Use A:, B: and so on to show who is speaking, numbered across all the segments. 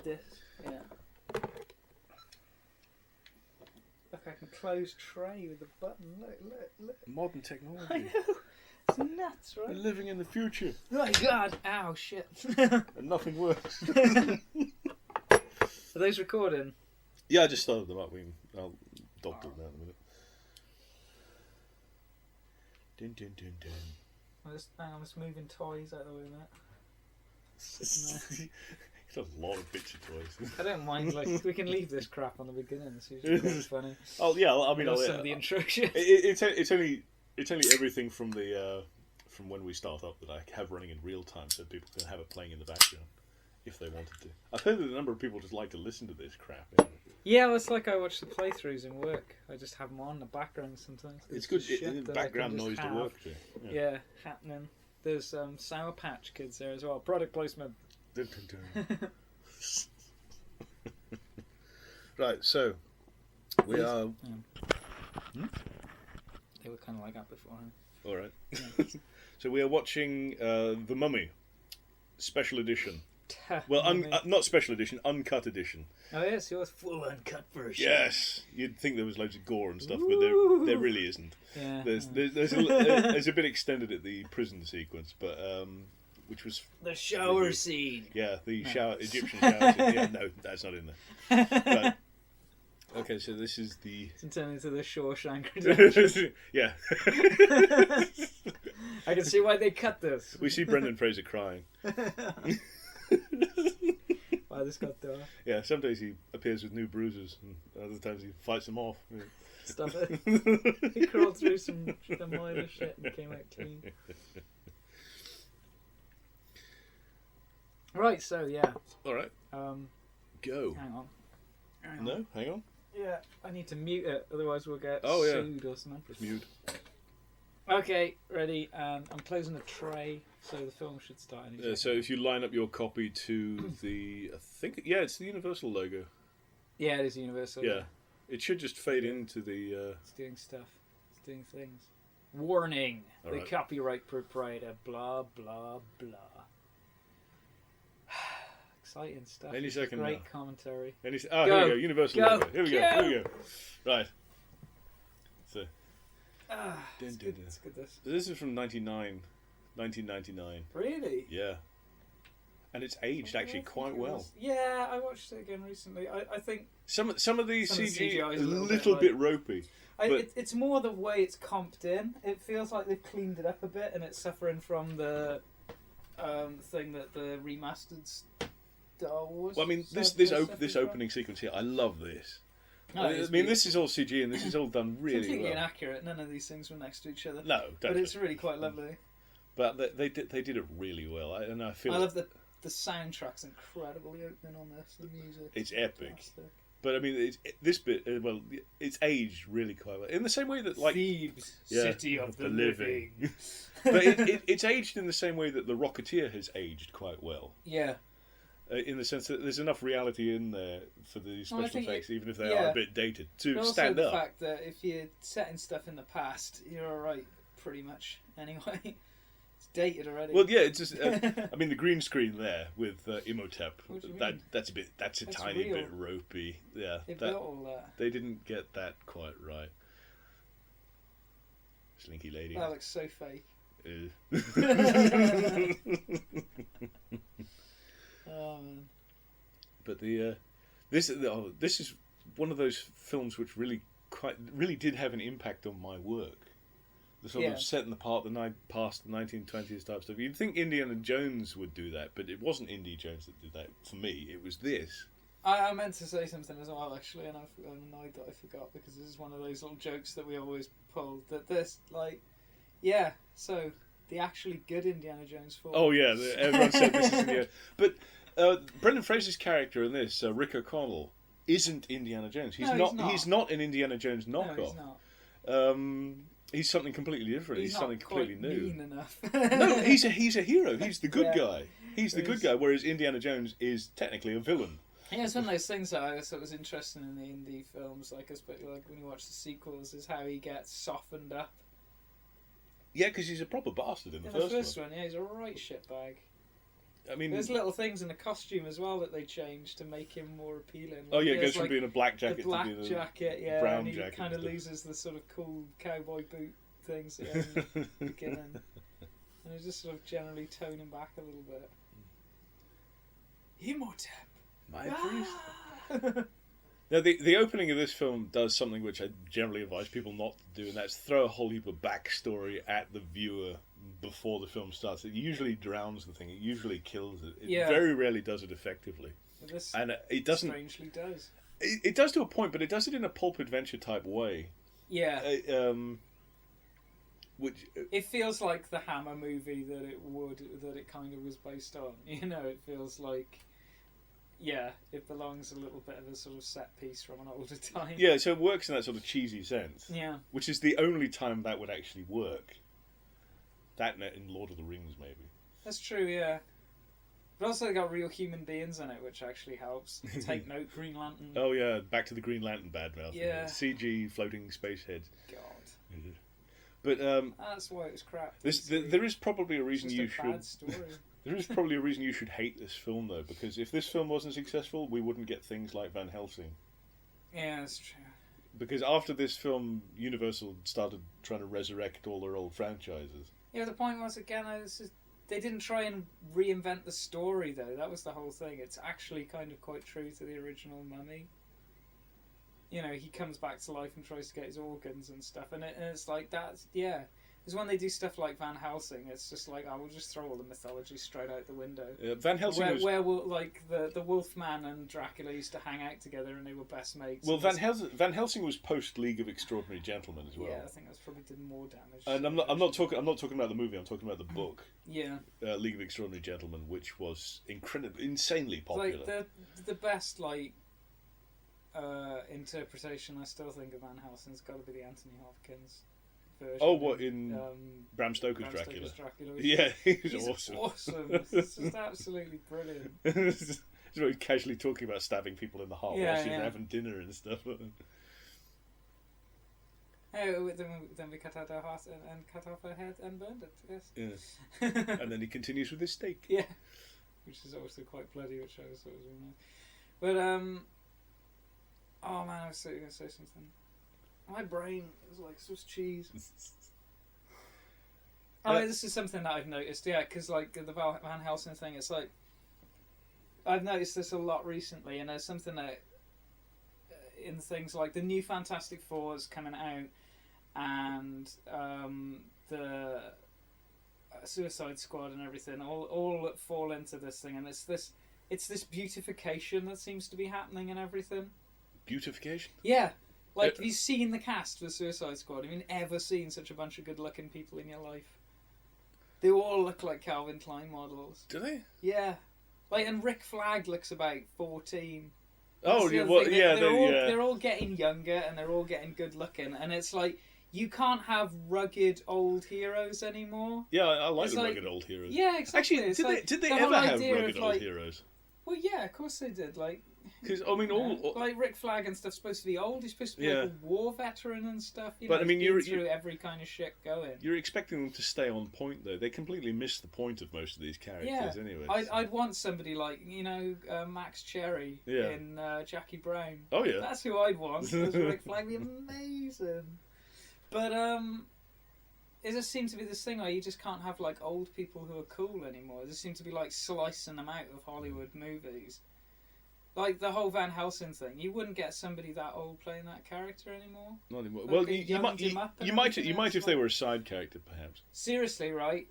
A: this. Yeah. Look, I can close tray with a button. Look.
B: Modern technology.
A: I know. It's nuts, right?
B: We're living in the future.
A: Oh my god. Ow, shit.
B: And nothing works.
A: Are those recording?
B: Yeah, I just started them up. I'll doctor them out in a minute. Dun, dun, dun, dun.
A: I'm just moving toys out of the way, Matt.
B: It's a lot of bits of toys.
A: I don't mind, like, we can leave this crap on the beginning. It's usually quite funny.
B: Oh yeah, I mean,
A: some of the instructions.
B: It's only everything from the from when we start up that I have running in real time, so people can have it playing in the background if they wanted to. I've heard that a number of people just like to listen to this crap.
A: Yeah, well, it's like I watch the playthroughs in work. I just have them on in the background sometimes.
B: It's good background noise to work to.
A: Yeah, happening. There's Sour Patch Kids there as well. Product placement.
B: Dun, dun, dun. Right, so we are.
A: They were kind of like that before. Huh?
B: All right.
A: Yeah.
B: So we are watching The Mummy, special edition. Well, not special edition, uncut edition.
A: Oh yes, yours full uncut version.
B: Yes, you'd think there was loads of gore and stuff, but there really isn't.
A: Yeah.
B: There's a bit extended at the prison sequence, but which was
A: the shower scene.
B: Yeah, the Egyptian shower scene. Yeah, no, that's not in there. But, okay, so this is the.
A: It's turned into the Shawshank Redemption.
B: Yeah.
A: I can see why they cut this.
B: We see Brendan Fraser crying.
A: Wow, this got dark.
B: Yeah, some days he appears with new bruises, and other times he fights them off. Yeah.
A: Stop it. He crawled through some minor shit and came out clean. Right, so yeah.
B: Alright. Go.
A: Hang on.
B: No, hang on.
A: Yeah, I need to mute it, otherwise we'll get sued or something.
B: Just mute.
A: Okay, ready. I'm closing the tray, so the film should start.
B: So if you line up your copy to the, it's the Universal logo.
A: Yeah, it is Universal.
B: Yeah, it should just fade into the.
A: It's doing stuff. It's doing things. Warning:
B: All
A: the
B: right.
A: copyright proprietor. Blah blah blah. Exciting stuff.
B: Any second
A: Great
B: now.
A: Commentary.
B: Here we go. Universal logo. Here we go. Right. So.
A: It's good. It's good.
B: This is from 1999.
A: Really?
B: Yeah. And it's aged actually quite well.
A: Yeah, I watched it again recently. I think
B: some of the CG is a
A: little
B: bit ropey.
A: It's more the way it's comped in. It feels like they've cleaned it up a bit, and it's suffering from the thing that the remastered Star Wars.
B: Well, I mean, this opening sequence here, I love this.
A: No,
B: I mean, this is all CG, and this is all done really
A: completely
B: well.
A: inaccurate. None of these things were next to each other.
B: No,
A: but it's really quite lovely.
B: But they did it really well, I
A: love the soundtrack's incredibly opening on this. The music,
B: it's epic. Fantastic. But I mean, this bit, it's aged really quite well. In the same way that, like,
A: Thebes, city of the living.
B: But it's aged in the same way that The Rocketeer has aged quite well.
A: Yeah.
B: In the sense that there's enough reality in there for the special effects, even if they are a bit dated, to stand up.
A: The fact that if you're setting stuff in the past, you're alright, pretty much, anyway. It's dated already.
B: Well, yeah, it's just, I mean, the green screen there with Imhotep, that's a tiny
A: real.
B: bit ropey. Yeah,
A: they built all that.
B: They didn't get that quite right. Slinky lady.
A: That looks so fake. Oh, man.
B: But this is one of those films which really did have an impact on my work. The sort of setting apart the past the 1920s type stuff. You'd think Indiana Jones would do that, but it wasn't Indiana Jones that did that for me. It was this.
A: I meant to say something as well, actually, and I'm annoyed that I forgot, because this is one of those little jokes that we always pull. That this, like, yeah, so the actually good Indiana Jones film.
B: Oh yeah, everyone said this is Indiana. But Brendan Fraser's character in this, Rick O'Connell, isn't Indiana Jones. He's not an Indiana Jones knockoff.
A: No, he's not.
B: He's something completely different. He's something completely new.
A: Mean enough.
B: No, he's a hero. He's the good guy. He's the good guy, whereas Indiana Jones is technically a villain.
A: Yeah, it's one of those things that I thought was interesting in the indie films, like when you watch the sequels, is how he gets softened up.
B: Yeah, because he's a proper bastard in the first one.
A: Yeah, he's a right shitbag.
B: I mean,
A: there's little things in the costume as well that they changed to make him more appealing.
B: Oh yeah, it goes
A: from
B: being a black jacket
A: the black
B: to being a
A: jacket, yeah,
B: brown
A: and he
B: jacket.
A: kind of loses the sort of cool cowboy boot things at the beginning, and they just sort of generally tone him back a little bit. Imhotep,
B: my priest. Now, the opening of this film does something which I generally advise people not to do, and that's throw a whole heap of backstory at the viewer before the film starts. It usually drowns the thing. It usually kills it. It very rarely does it effectively.
A: This
B: and it doesn't.
A: Strangely does.
B: It does to a point, but it does it in a pulp adventure type way.
A: Yeah.
B: Which
A: it feels like the Hammer movie that it kind of was based on. You know, it feels like. Yeah, it belongs a little bit of a sort of set piece from an older time.
B: Yeah, so it works in that sort of cheesy sense.
A: Yeah.
B: Which is the only time that would actually work. That in Lord of the Rings, maybe.
A: That's true, yeah. But also they got real human beings in it, which actually helps. Take note, Green Lantern.
B: Oh yeah, back to the Green Lantern badmouth.
A: Yeah.
B: CG floating space heads.
A: God.
B: But
A: that's why it was crap.
B: There is probably a reason you should.
A: Bad story.
B: There is probably a reason you should hate this film, though, because if this film wasn't successful, we wouldn't get things like Van Helsing.
A: Yeah, that's true.
B: Because after this film, Universal started trying to resurrect all their old franchises.
A: Yeah, the point was, again, they didn't try and reinvent the story, though. That was the whole thing. It's actually kind of quite true to the original Mummy. You know, he comes back to life and tries to get his organs and stuff, and it's like, that's, yeah. Because when they do stuff like Van Helsing, it's just like, we'll just throw all the mythology straight out the window.
B: Van Helsing
A: where like the Wolfman and Dracula used to hang out together and they were best mates.
B: Well, Van Helsing was post League of Extraordinary Gentlemen as well.
A: Yeah, I think that's probably did more damage.
B: And I'm not talking about the movie. I'm talking about the book.
A: Yeah.
B: League of Extraordinary Gentlemen, which was insanely popular.
A: Like the best interpretation I still think of Van Helsing's got to be the Anthony Hopkins version.
B: Oh, what in Bram Stoker's Dracula? Yeah, he's awesome.
A: Awesome. It's just absolutely brilliant.
B: He's very casually talking about stabbing people in the heart whilst he's having dinner and stuff.
A: Oh, then we cut out her heart and cut off her head and burned it. Yes.
B: Yeah. And then he continues with his steak.
A: Yeah, which is also quite bloody, which I was sort of really nice. But oh man, I was going to say something. My brain is like Swiss cheese. This is something that I've noticed, yeah, because like the Van Helsing thing, it's like I've noticed this a lot recently, and there's something that in things like the new Fantastic Four is coming out, and the Suicide Squad and everything, all fall into this thing, and it's this beautification that seems to be happening and everything.
B: Beautification?
A: Yeah. Like, have you seen the cast for Suicide Squad? Have you ever seen such a bunch of good-looking people in your life? They all look like Calvin Klein models.
B: Do they?
A: Yeah. Like, and Rick Flag looks about 14.
B: Oh, yeah, well, yeah.
A: They're all getting younger, and they're all getting good-looking, and it's like, you can't have rugged old heroes anymore.
B: Yeah, I like the rugged old heroes.
A: Yeah, exactly.
B: Actually, did they ever have rugged old heroes?
A: Well, yeah, of course they did. Like,
B: because I mean,
A: like Rick Flag and stuff's supposed to be old. He's supposed to be like a war veteran and stuff. You know,
B: but I mean, you're
A: through every kind of shit going.
B: You're expecting them to stay on point, though. They completely miss the point of most of these characters, anyway.
A: I'd want somebody like Max Cherry in Jackie Brown.
B: Oh yeah,
A: that's who I'd want. Rick Flag would be amazing. But it just seems to be this thing where you just can't have like old people who are cool anymore. It just seems to be like slicing them out of Hollywood movies. Like the whole Van Helsing thing, you wouldn't get somebody that old playing that character anymore.
B: Not anymore.
A: Like
B: well, you might if they were a side character, perhaps.
A: Seriously, right?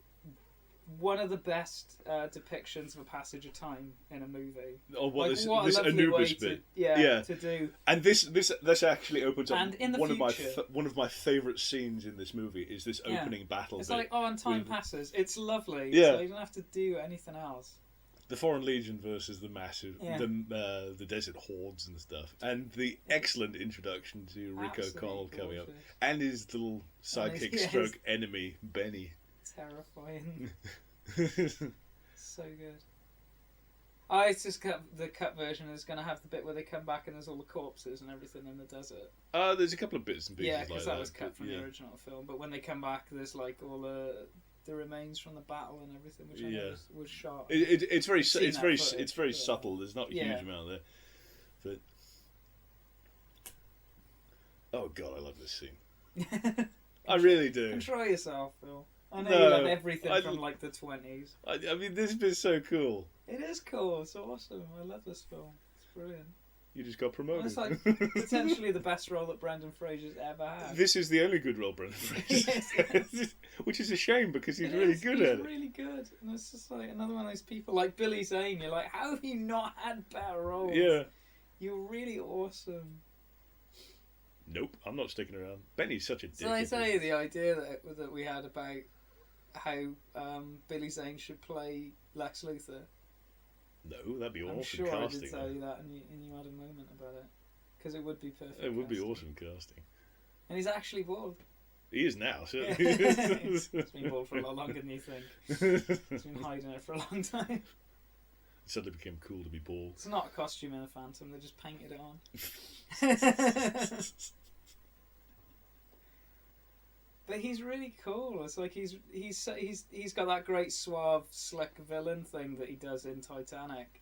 A: One of the best depictions of a passage of time in a movie.
B: Oh, what
A: like,
B: this Anubis bit?
A: To do.
B: And this actually opens up.
A: And in the
B: one
A: future,
B: one of my favourite scenes in this movie is this opening battle.
A: It's like, and time passes. It's lovely.
B: Yeah.
A: So you don't have to do anything else.
B: The Foreign Legion versus the massive, the desert hordes and stuff, and the excellent introduction to Rico Cole coming up, and his little sidekick stroke enemy Benny.
A: Terrifying. So good. It's just the cut version is going to have the bit where they come back and there's all the corpses and everything in the desert.
B: There's a couple of bits and pieces.
A: Yeah, because that was cut from the original film. But when they come back, there's like all the the remains from the battle and everything, which I know was shot.
B: It's very
A: footage,
B: subtle. There's not a huge amount there, but oh god, I love this scene. I really do.
A: Control yourself, Phil. I know you love everything from like the 20s.
B: I mean, this bit's so cool.
A: It is cool. It's awesome. I love this film. It's brilliant.
B: You just got promoted.
A: It's like potentially the best role that Brendan Fraser's ever had.
B: This is the only good role Brendan Fraser has. Which is a shame because he's really good at it.
A: He's really good. And it's just like another one of those people like Billy Zane. You're like, how have you not had better roles?
B: Yeah.
A: You're really awesome.
B: Nope, I'm not sticking around. Benny's such a dick.
A: So I tell you the idea that we had about how Billy Zane should play Lex Luthor.
B: No, that'd be awesome casting.
A: I'm sure I did tell you that, and you had a moment about it. Because it would be perfect.
B: It would be awesome casting.
A: And he's actually bald.
B: He is now, certainly.
A: He's been bald for a lot longer than you think. He's been hiding it for a long time.
B: It suddenly became cool to be bald.
A: It's not a costume in a Phantom, they just painted it on. But he's really cool. It's like he's got that great suave, slick villain thing that he does in Titanic.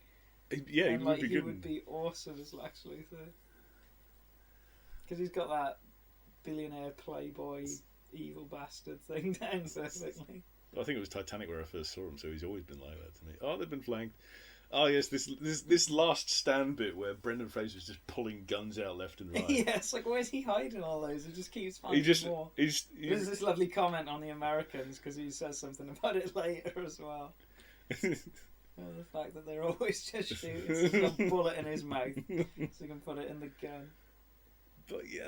B: Yeah,
A: and
B: he would be good.
A: He would be awesome as Lex Luthor. Because he's got that billionaire playboy evil bastard thing down perfectly.
B: I think it was Titanic where I first saw him, so he's always been like that to me. Oh, they've been flanked. Oh yes, this last stand bit where Brendan Fraser's just pulling guns out left and right.
A: Yeah, it's like, where's he hiding all those? He just keeps finding more. There's this lovely comment on the Americans because he says something about it later as well. The fact that they're always just shooting a bullet in his mouth so he can put it in the gun.
B: But yeah,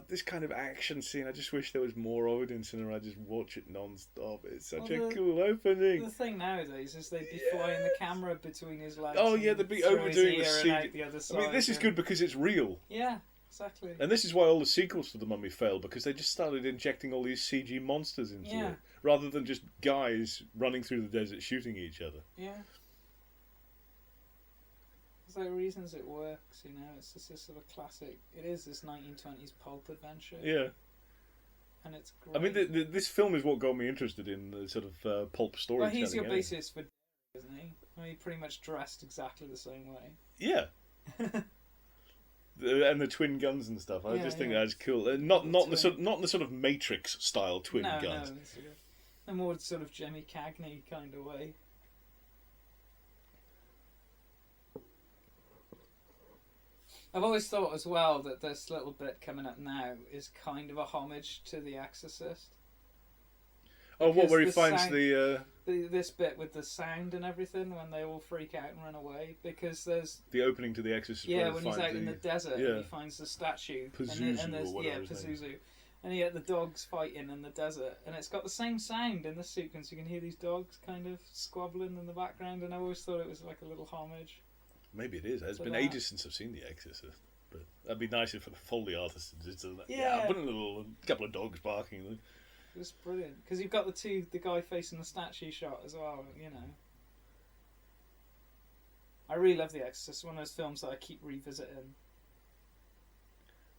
B: this kind of action scene, I just wish there was more of it in cinema. I just watch it non-stop. It's such a cool opening.
A: The thing nowadays is they'd be flying the camera between his legs.
B: Oh yeah, they'd be overdoing the CG.
A: The other side,
B: I mean, this is good because it's real.
A: Yeah, exactly.
B: And this is why all the sequels to The Mummy failed, because they just started injecting all these CG monsters into it, rather than just guys running through the desert shooting each other.
A: Yeah. There's like reasons it works, you know. It's just this sort of classic. It is this 1920s pulp adventure.
B: Yeah.
A: And it's great.
B: I mean, this film is what got me interested in the sort of pulp storytelling.
A: Well, he's your basis for, isn't he? Well, he pretty much dressed exactly the same way.
B: Yeah. And the twin guns and stuff. I just think that's cool. Not in the sort of Matrix style twin guns.
A: No, it's a more sort of Jimmy Cagney kind of way. I've always thought as well that this little bit coming up now is kind of a homage to The Exorcist.
B: Oh, what, where he finds
A: this bit with the sound and everything when they all freak out and run away, because there's
B: the opening to The Exorcist.
A: Yeah, when he's out in the desert and he finds the statue.
B: Pazuzu,
A: and there's Pazuzu. And you get the dogs fighting in the desert, and it's got the same sound in this sequence. You can hear these dogs kind of squabbling in the background, and I always thought it was like a little homage.
B: Maybe it is. It's been ages since I've seen The Exorcist, but that'd be nice if the Foley artist did that. Yeah, put a couple of dogs barking.
A: It was brilliant because you've got the guy facing the statue shot as well. You know, I really love The Exorcist. It's one of those films that I keep revisiting.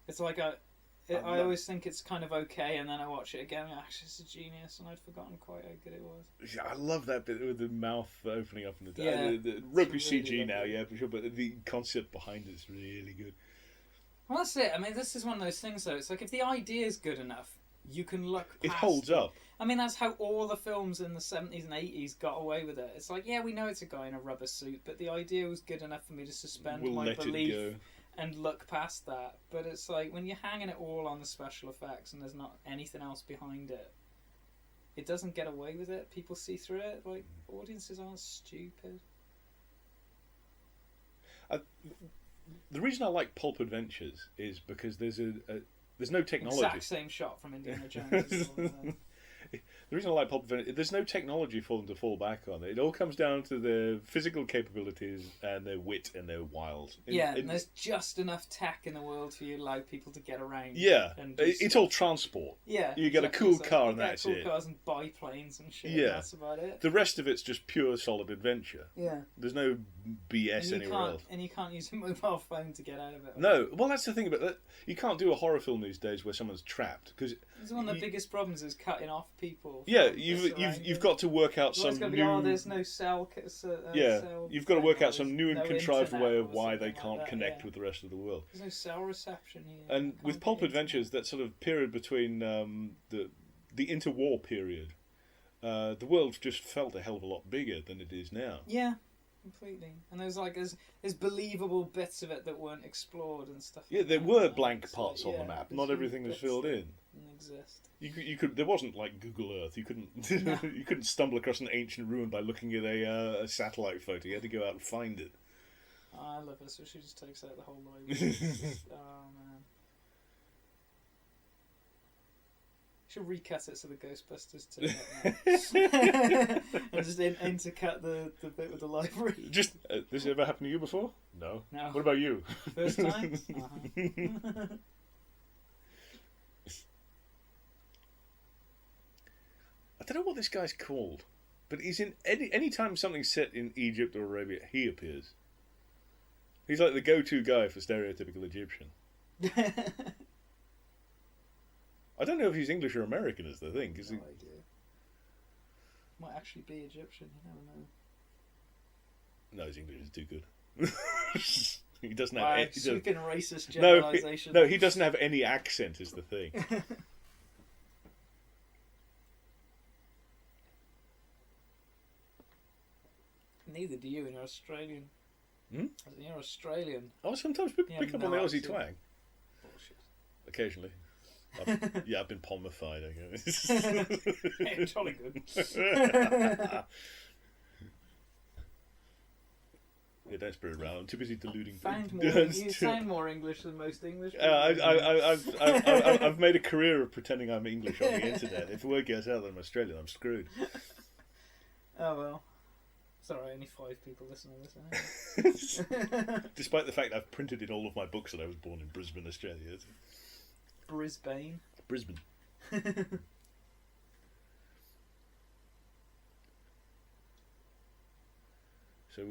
A: It's like I always think it's kind of okay, and then I watch it again. Actually, it's a genius, and I'd forgotten quite how good it was.
B: Yeah, I love that bit with the mouth opening up in the ropey really CG now, for sure. But the concept behind it's really good.
A: Well, that's it. I mean, this is one of those things, though. It's like if the idea is good enough, you can look past
B: it. Holds up.
A: I mean, that's how all the films in the 70s and 80s got away with it. It's like, yeah, we know it's a guy in a rubber suit, but the idea was good enough for me to suspend my belief and look past that. But it's like when you're hanging it all on the special effects and there's not anything else behind it, it doesn't get away with it. People see through it. Like, audiences aren't stupid.
B: The reason I like pulp adventures is because there's no technology.
A: Exact same shot from Indiana Jones.
B: The reason I like pulp adventures, there's no technology for them to fall back on. It all comes down to their physical capabilities and their wit and their wiles.
A: And there's just enough tech in the world for you to allow people to get around.
B: Yeah, it's all transport.
A: Yeah,
B: you get a cool car and that's it.
A: Cool cars and biplanes and shit. Yeah, that's about it.
B: The rest of it's just pure solid adventure.
A: Yeah,
B: there's no BS anywhere else.
A: And you can't use a mobile phone to get out of it.
B: No, well that's the thing about that. You can't do a horror film these days where someone's trapped because
A: one of the biggest problems is cutting off people.
B: Yeah,
A: from the
B: you've
A: surrounding.
B: got to work out
A: Well, it's
B: some
A: gonna be,
B: new.
A: there's no cell.
B: Yeah,
A: Cell
B: you've got to
A: thing,
B: work
A: or
B: out some
A: there's
B: new and
A: no
B: contrived
A: internet
B: way
A: or
B: of why they
A: something
B: can't
A: like that,
B: connect
A: yeah.
B: with the rest of the world.
A: There's no cell reception here.
B: And
A: Can't
B: with
A: get
B: Pulp
A: internet.
B: Adventures, that sort of period between the interwar period, the world just felt a hell of a lot bigger than it is now.
A: Yeah, completely. And there's believable bits of it that weren't explored and stuff.
B: Yeah,
A: like
B: there
A: that,
B: were
A: you know?
B: blank
A: It's
B: parts
A: like,
B: on the
A: yeah,
B: map.
A: there's
B: Not
A: huge
B: everything was
A: bits
B: filled
A: that
B: in.
A: didn't exist.
B: You could. There wasn't like Google Earth. You couldn't.
A: No.
B: You couldn't stumble across an ancient ruin by looking at a satellite photo. You had to go out and find it.
A: Oh, I love her, so she just takes out the whole library. Oh man. She'll recut it so the Ghostbusters turn up now. And just intercut the bit with the library.
B: Just this ever happened to you before? No.
A: No.
B: What about you?
A: First time? Uh-huh.
B: I don't know what this guy's called, but he's in any time something's set in Egypt or Arabia, he appears. He's like the go-to guy for stereotypical Egyptian. I don't know if he's English or American is the thing.
A: No idea. Might actually be Egyptian, you never know.
B: No, his English is too good. He doesn't have any...
A: Sweeping racist generalisation.
B: No, he doesn't have any accent is the thing.
A: Neither do you, and you're Australian.
B: Hmm?
A: You're Australian.
B: Oh, sometimes pick up on the Aussie twang.
A: Bullshit.
B: Occasionally. I've been pommified, I guess.
A: Yeah, jolly good.
B: Yeah, don't spread it around. I'm too busy deluding.
A: You sound more English than most English people.
B: I've made a career of pretending I'm English on the internet. If word gets out that I'm Australian, I'm screwed.
A: Oh well. It's alright, only 5 people listen to this.
B: Despite the fact I've printed in all of my books that I was born in Brisbane, Australia.
A: Brisbane.
B: Brisbane. So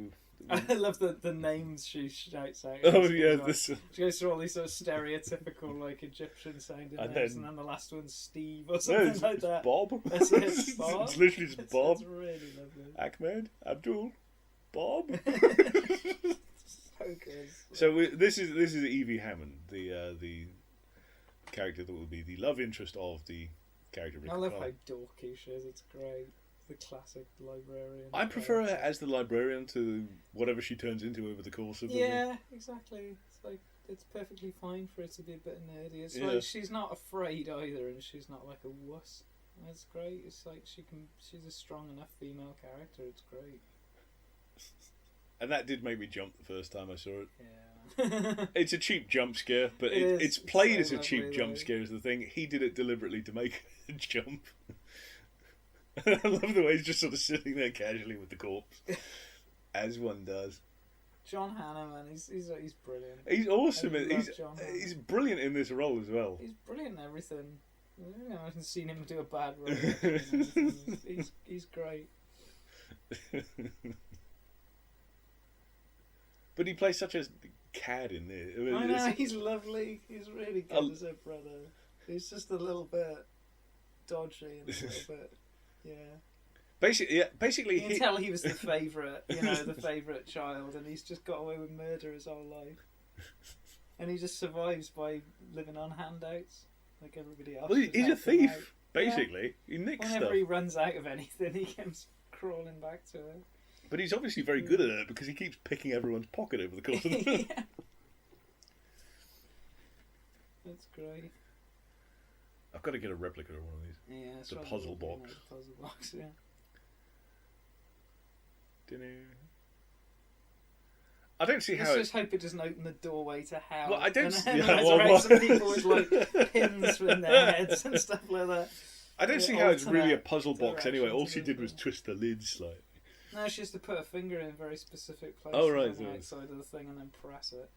A: I love the names she shouts out.
B: oh yeah,
A: like,
B: this.
A: she goes through all these sort of stereotypical like Egyptian sounding
B: And
A: names,
B: then-
A: and then the last one's Steve or
B: No,
A: something
B: it's,
A: like
B: it's
A: that.
B: Bob.
A: That's it, Bob.
B: It's literally just Bob.
A: It's really lovely.
B: Ahmed, Abdul, Bob.
A: So good.
B: So this is Evie Hammond, the character that will be the love interest of the character. Rick
A: I love
B: O'Connell.
A: how dorky she is. It's great. The classic librarian.
B: I prefer her as the librarian to whatever she turns into over the course of the
A: Yeah, exactly. It's like it's perfectly fine for it to be a bit nerdy. It's
B: Yeah.
A: like she's not afraid either, and she's not like a wuss. That's great. It's like she's a strong enough female character. It's great.
B: And that did make me jump the first time I saw it.
A: Yeah.
B: It's a cheap jump scare, but
A: It is.
B: it's played
A: It's so
B: as a cheap
A: lovely,
B: jump
A: though.
B: scare is the thing. He did it deliberately to make a jump. I love the way he's just sort of sitting there casually with the corpse, as one does.
A: John Hannah, man, he's brilliant.
B: He's awesome.
A: I love
B: He's
A: John Hannah.
B: he's brilliant in this role as well.
A: He's brilliant in everything. You know, I haven't seen him do a bad role. He's great.
B: But he plays such a cad in there. I mean,
A: I know,
B: it's-
A: he's lovely. He's really good as a brother. He's just a little bit dodgy and a little bit, yeah.
B: Basically,
A: You can tell he was the favourite, the favourite child, and he's just got away with murder his whole life. And he just survives by living on handouts, like everybody else.
B: well,
A: just
B: he's a
A: helps him out.
B: thief. Basically, he nicks
A: Whenever
B: stuff.
A: he runs out of anything, he comes crawling back to it.
B: But he's obviously very good at it because he keeps picking everyone's pocket over the course of the film.
A: Yeah. That's great.
B: I've got to get a replica of one of these.
A: Yeah,
B: It's a puzzle box.
A: Puzzle box, yeah.
B: I don't see
A: Let's
B: how.
A: just hope it doesn't open the doorway to hell.
B: Well, I don't
A: And
B: see-
A: then
B: yeah,
A: resurrect some
B: well,
A: people with like pins in their heads and stuff like that.
B: I don't
A: Yeah,
B: see how it's really a
A: alternate
B: puzzle box anyway. All she
A: directions
B: did
A: and
B: was
A: everything.
B: twist the lid slightly.
A: No, she has to put her finger in a very specific place
B: Oh, right,
A: on the
B: so-
A: outside of the thing and then press it.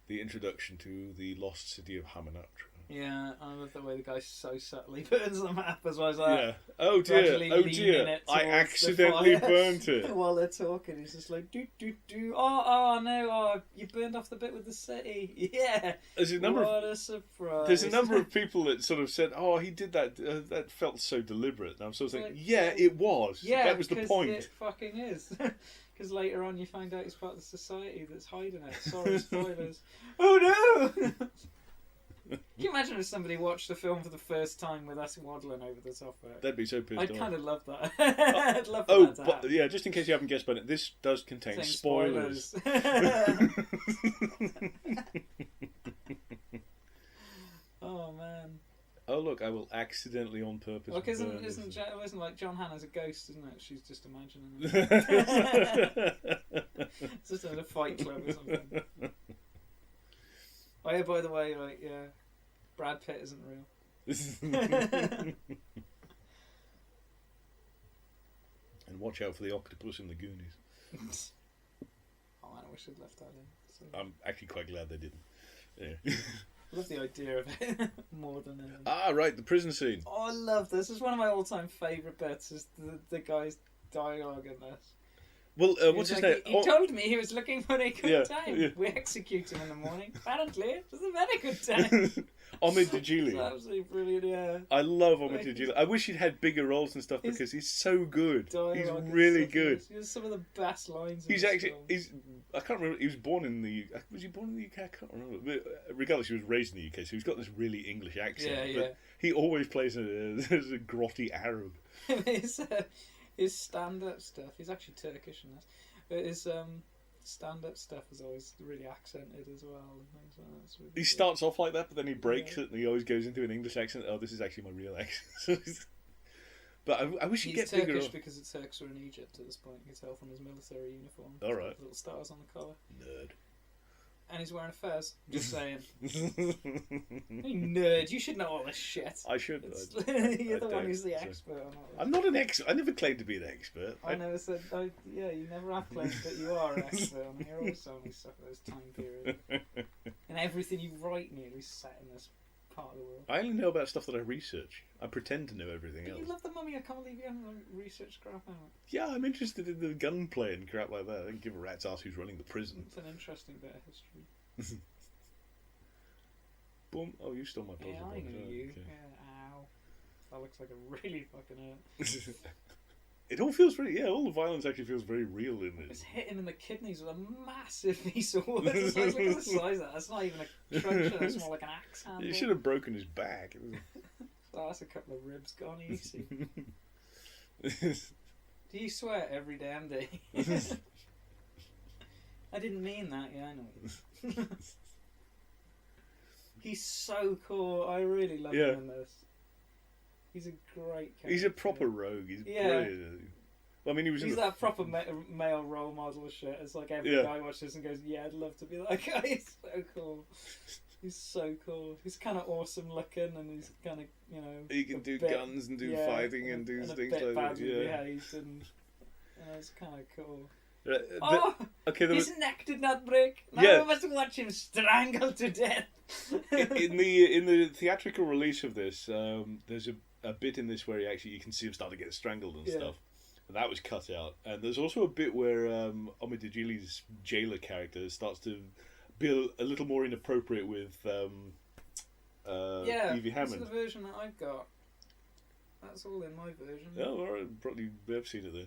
B: The introduction to the lost city of Hamunaptra.
A: Yeah, I love the way the guy so subtly burns the map as well as that.
B: Yeah. Oh dear. Oh dear. I accidentally burnt it.
A: While they're talking, he's just like, do do do. Oh no! Oh, you burned off the bit with the city. Yeah.
B: There's a
A: surprise!
B: There's a number of people that sort of said, "Oh, he did that. That felt so deliberate." And I'm sort of thinking, "Yeah, it was.
A: Yeah,
B: that was the point."
A: It fucking is. Because later on, you find out he's part of the society that's hiding it. Sorry, spoilers. Oh no! Can you imagine if somebody watched the film for the first time with us waddling over the top of it?
B: They'd be so pissed off.
A: I'd kind of love that. I'd love that to happen.
B: Yeah, just in case you haven't guessed by it, this does contain spoilers.
A: Oh man.
B: Oh look, I will accidentally on purpose.
A: Look, isn't like John Hannah's a ghost, isn't it? She's just imagining it. It's just at a fight club or something. Oh yeah, by the way, like Brad Pitt isn't real.
B: And watch out for the octopus in the Goonies.
A: Oh man, I wish I'd left that in. So.
B: I'm actually quite glad they didn't. Yeah.
A: I love the idea of it more than anything.
B: Ah, right, the prison scene.
A: Oh, I love this. It's one of my all-time favourite bits. Is the guy's dialogue in this.
B: Well, what's his name?
A: He told me he was looking for a good time.
B: Yeah.
A: We execute him in the morning. Apparently, it was a very good time.
B: Omid Djalili.
A: It's absolutely brilliant, yeah.
B: I love Omid Djalili. I wish he'd had bigger roles and stuff because he's so good. He's really good.
A: He has some of the best lines.
B: He's actually. I can't remember. He was born in the. Was he born in the UK? I can't remember. But regardless, he was raised in the UK, so he's got this really English accent.
A: Yeah.
B: But he always plays as a grotty Arab.
A: His stand-up stuff. He's actually Turkish in this. But his stand-up stuff is always really accented as well. And things like that. It's really
B: he
A: good.
B: starts off like that, but then he breaks it and he always goes into an English accent. Oh, this is actually my real accent. But I wish he'd get bigger.
A: He's Turkish because the Turks were in Egypt at this point. You can tell from his military uniform.
B: All right.
A: Little stars on the collar.
B: Nerd.
A: And he's wearing a fez. Just saying. Hey, nerd, you should know all this shit.
B: I should.
A: You're the one who's the expert on all this.
B: I'm not an expert. I never claimed to be an expert.
A: I never said. You never have claimed that you are an expert. I mean, you're always telling me stuff at this time period. And everything you write nearly set in this part of the world.
B: I only know about stuff that I research. I pretend to know everything else.
A: You love the Mummy. I can't believe you haven't researched crap out.
B: Yeah, I'm interested in the gunplay and crap like that. I don't give a rat's ass who's running the prison.
A: It's an interesting bit of history.
B: Boom. Oh, you stole my puzzle.
A: Yeah, I knew you.
B: Okay.
A: Yeah, ow. That looks like a really fucking hurt.
B: It all feels very... Yeah, all the violence actually feels very real in it.
A: It's hit him in the kidneys with a massive piece of wood. It's like, look at the size of that. That's not even a truncheon. It's more like an axe handle.
B: You should have broken his back.
A: Oh, that's a couple of ribs gone easy. Do you swear every damn day? I didn't mean that, yeah, I know. He's so cool. I really love him in this. He's a great character.
B: He's a proper rogue. He's brilliant. Well, I mean, he's
A: that proper male role model shit. It's like every guy watches this and goes, yeah, I'd love to be that guy. He's so cool. He's so cool. He's kind of awesome looking, and he's kind of, you know...
B: He can do guns and do fighting and do things like that.
A: Yeah, behaved and it's kind of cool.
B: Okay,
A: his neck did not break. Now we must watch him strangled to death.
B: in the theatrical release of this, there's a bit in this where you can see him start to get strangled and stuff. And that was cut out. And there's also a bit where Omid Djalili's jailer character starts to be a little more inappropriate with Evie Hammond.
A: That's the version that I've got. That's all in my version.
B: Oh, all right. Probably have seen it then.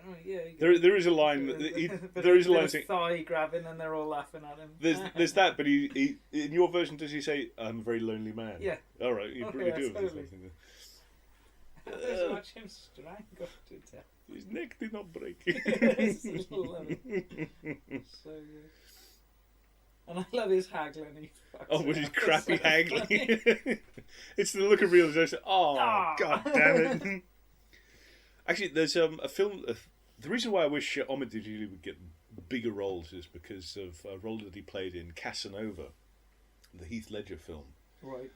A: Oh, yeah,
B: there is a line. There is a line saying
A: thigh grabbing, and they're all laughing at him.
B: There's that, but he in your version does he say I'm a very lonely man?
A: Yeah.
B: All right, you really do.
A: Totally. Let's watch him strangle to death.
B: His neck did not break.
A: So good. And I love his haggling.
B: With his crappy haggling. It's the look of realization. Oh, god damn it. Actually, there's a film. The reason why I wish Omid Djalili would get bigger roles is because of a role that he played in Casanova, the Heath Ledger film.
A: Right.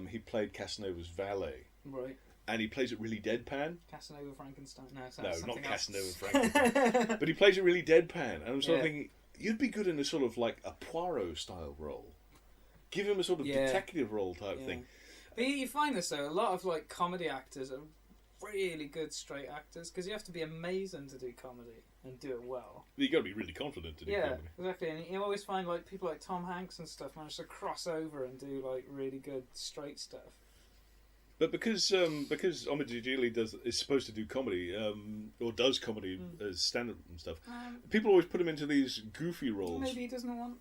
B: He played Casanova's valet.
A: Right.
B: And he plays it really deadpan.
A: Casanova Frankenstein. No,
B: not Casanova Frankenstein. But he plays it really deadpan. And I'm sort of thinking, you'd be good in a sort of like a Poirot style role. give him a sort of detective role type thing.
A: But you find this though, a lot of like comedy actors are really good straight actors because you have to be amazing to do comedy and do it well.
B: You got to be really confident to do comedy.
A: Yeah, exactly. And you always find like people like Tom Hanks and stuff manage to cross over and do like really good straight stuff.
B: But because Omid is supposed to do comedy, or does comedy as stand-up and stuff, people always put him into these goofy roles.
A: Maybe he doesn't want.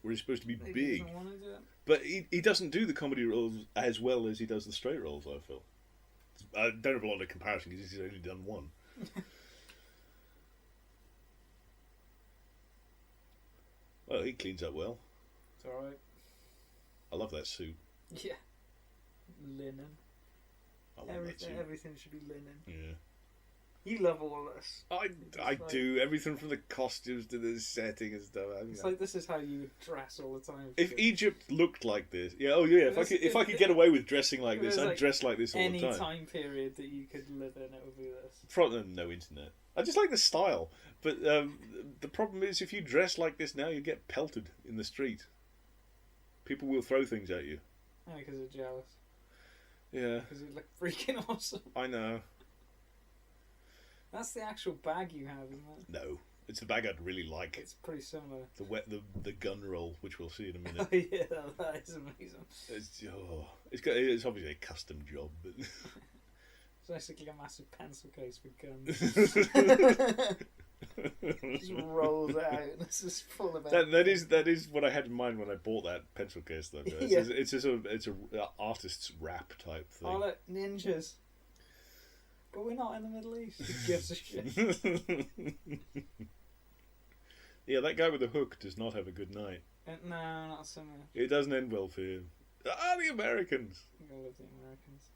B: Where he's supposed to be
A: maybe
B: big.
A: He doesn't want to do it.
B: But he doesn't do the comedy roles as well as he does the straight roles, I feel. I don't have a lot of comparison because he's only done one. Well, he cleans up well.
A: It's alright.
B: I love that suit.
A: Yeah. Linen. Everything should be linen.
B: Yeah.
A: You love all this.
B: I do. Everything from the costumes to the setting and stuff.
A: It's like this is how you would dress all the time.
B: If Egypt looked like this, if I could get away with dressing like this, I'd dress like this all the time.
A: Any time period that you could live in, it would be this.
B: No internet. I just like the style, but the problem is if you dress like this now, you get pelted in the street. People will throw things at you.
A: Oh, because they're jealous.
B: Yeah.
A: Because you look freaking awesome.
B: I know.
A: That's the actual bag you have, isn't it?
B: No, it's the bag I'd really like.
A: It's pretty similar.
B: The gun roll, which we'll see in a minute.
A: Oh yeah, that is amazing.
B: It's obviously a custom job, but
A: it's basically a massive pencil case with guns. Just rolls out. And it's just full of
B: that is what I had in mind when I bought that pencil case, though. It's a artist's wrap type thing.
A: Oh look, ninjas. But we're not in the Middle East. Who gives a shit?
B: Yeah, that guy with the hook does not have a good night.
A: No, not so much.
B: It doesn't end well for him. The Americans!
A: I love the Americans.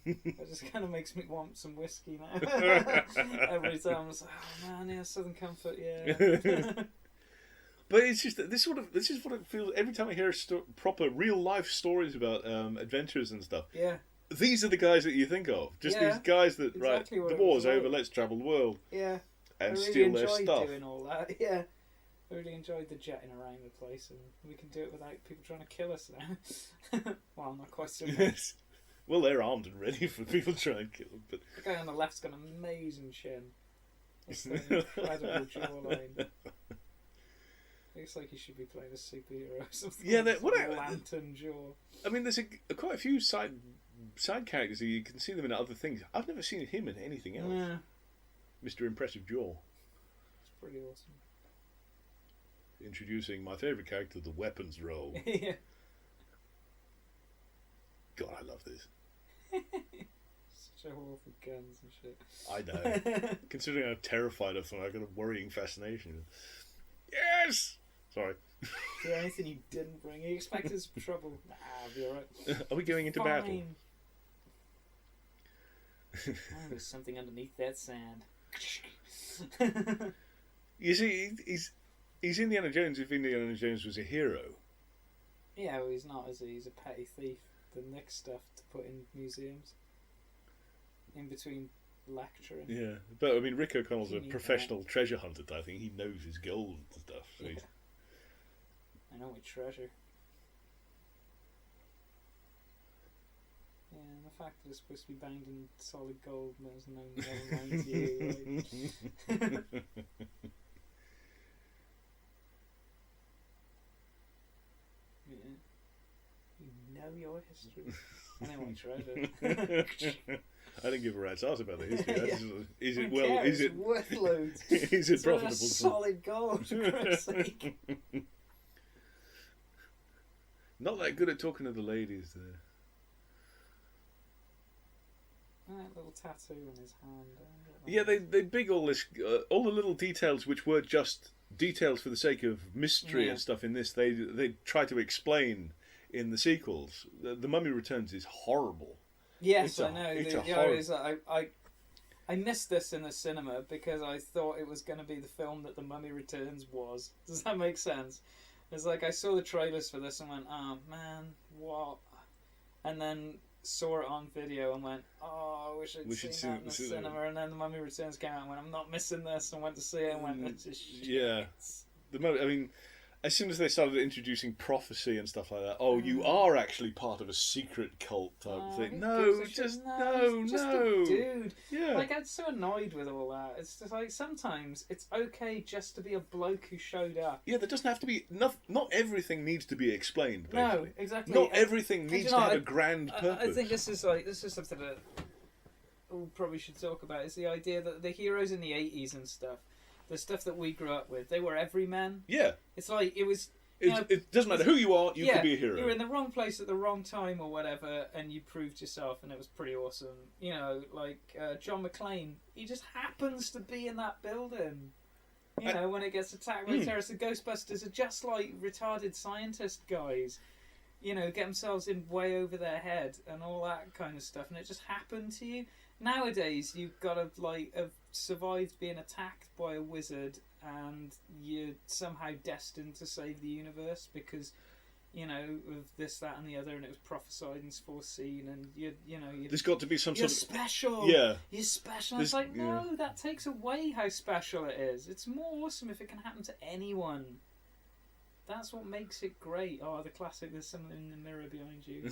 A: It just kind of makes me want some whiskey now. Every time I was like, oh man, yeah, Southern Comfort, yeah.
B: But it's just that this is what it feels every time I hear proper real life stories about adventures and stuff.
A: Yeah.
B: These are the guys that you think of. Just these guys that,
A: exactly
B: the war's over, let's travel the world.
A: Yeah.
B: And
A: really
B: steal their stuff.
A: I really enjoyed doing all that, yeah. I really enjoyed the jetting around the place, and we can do it without people trying to kill us now. Well, not quite so much.
B: Yes. Well, they're armed and ready for people trying to kill them. But
A: the guy on the left's got an amazing chin. That's an incredible jawline. Looks like he should be playing a superhero or something.
B: Yeah,
A: lantern jaw.
B: I mean, there's quite a few side characters. You can see them in other things. I've never seen him in anything else.
A: Yeah.
B: Mr. Impressive Jaw.
A: It's pretty awesome.
B: Introducing my favourite character, the weapons role.
A: Yeah.
B: God, I love this.
A: Such a haul for guns and shit.
B: I know. Considering how terrified of them, I've got a worrying fascination. Yes! Sorry.
A: Is there anything you didn't bring? You expected some trouble? Nah, I'll be alright.
B: Are we going into battle?
A: Oh, there's something underneath that sand.
B: You see, he's Indiana Jones if Indiana Jones was a hero.
A: Yeah, well, he's not, is he? He's a petty thief. The next stuff to put in museums. In between lecturing.
B: Yeah, but I mean, Rick O'Connell's a professional treasure hunter type thing. He knows his gold and stuff. So
A: yeah. I know my treasure. Yeah, and the fact that it's supposed to be bound in solid gold and there's no never mind you. Like. Yeah. You know your history. I know my treasure.
B: I didn't give a rat's ass about the history.
A: Yeah.
B: Is it well? Is it
A: worth loads?
B: Is it profitable?
A: Solid gold, for Christ's sake.
B: Not that good at talking to the ladies there.
A: That little tattoo on his hand.
B: Yeah, they big all this, all the little details which were just details for the sake of mystery and stuff in this. They try to explain in the sequels. The Mummy Returns is horrible.
A: Yes, I know. I missed this in the cinema because I thought it was going to be the film that The Mummy Returns was. Does that make sense? It's like I saw the trailers for this and went, oh man, what? And then saw it on video and went, oh, I wish I'd seen that in the cinema. And then The Mummy Returns came out and went, I'm not missing this, and went to see it and went, this is shit.
B: Yeah. I mean, as soon as they started introducing prophecy and stuff like that, oh, you are actually part of a secret cult type thing. No, just no.
A: A dude.
B: Yeah.
A: Like, I'm so annoyed with all that. It's just like, sometimes it's okay just to be a bloke who showed up.
B: Yeah, there doesn't have to be... Not everything needs to be explained, basically.
A: No, exactly.
B: Not everything needs to have a grand purpose.
A: I think this is something that we probably should talk about, is the idea that the heroes in the 80s and stuff, the stuff that we grew up with, they were everymen.
B: Yeah.
A: It's like, it was...
B: It doesn't matter who you are, you could be a hero.
A: You were in the wrong place at the wrong time or whatever, and you proved yourself, and it was pretty awesome. You know, like John McClane, he just happens to be in that building. You know, when it gets attacked by terrorists, the Ghostbusters are just like retarded scientist guys. You know, get themselves in way over their head and all that kind of stuff, and it just happened to you. Nowadays, you've got to have survived being attacked by a wizard, and you're somehow destined to save the universe because, you know, of this, that, and the other, and it was prophesied and foreseen, and
B: there's got to be some
A: you're
B: sort of
A: special.
B: Yeah,
A: you're special. It's like, no, that takes away how special it is. It's more awesome if it can happen to anyone. That's what makes it great. Oh, the classic, there's something in the mirror behind you.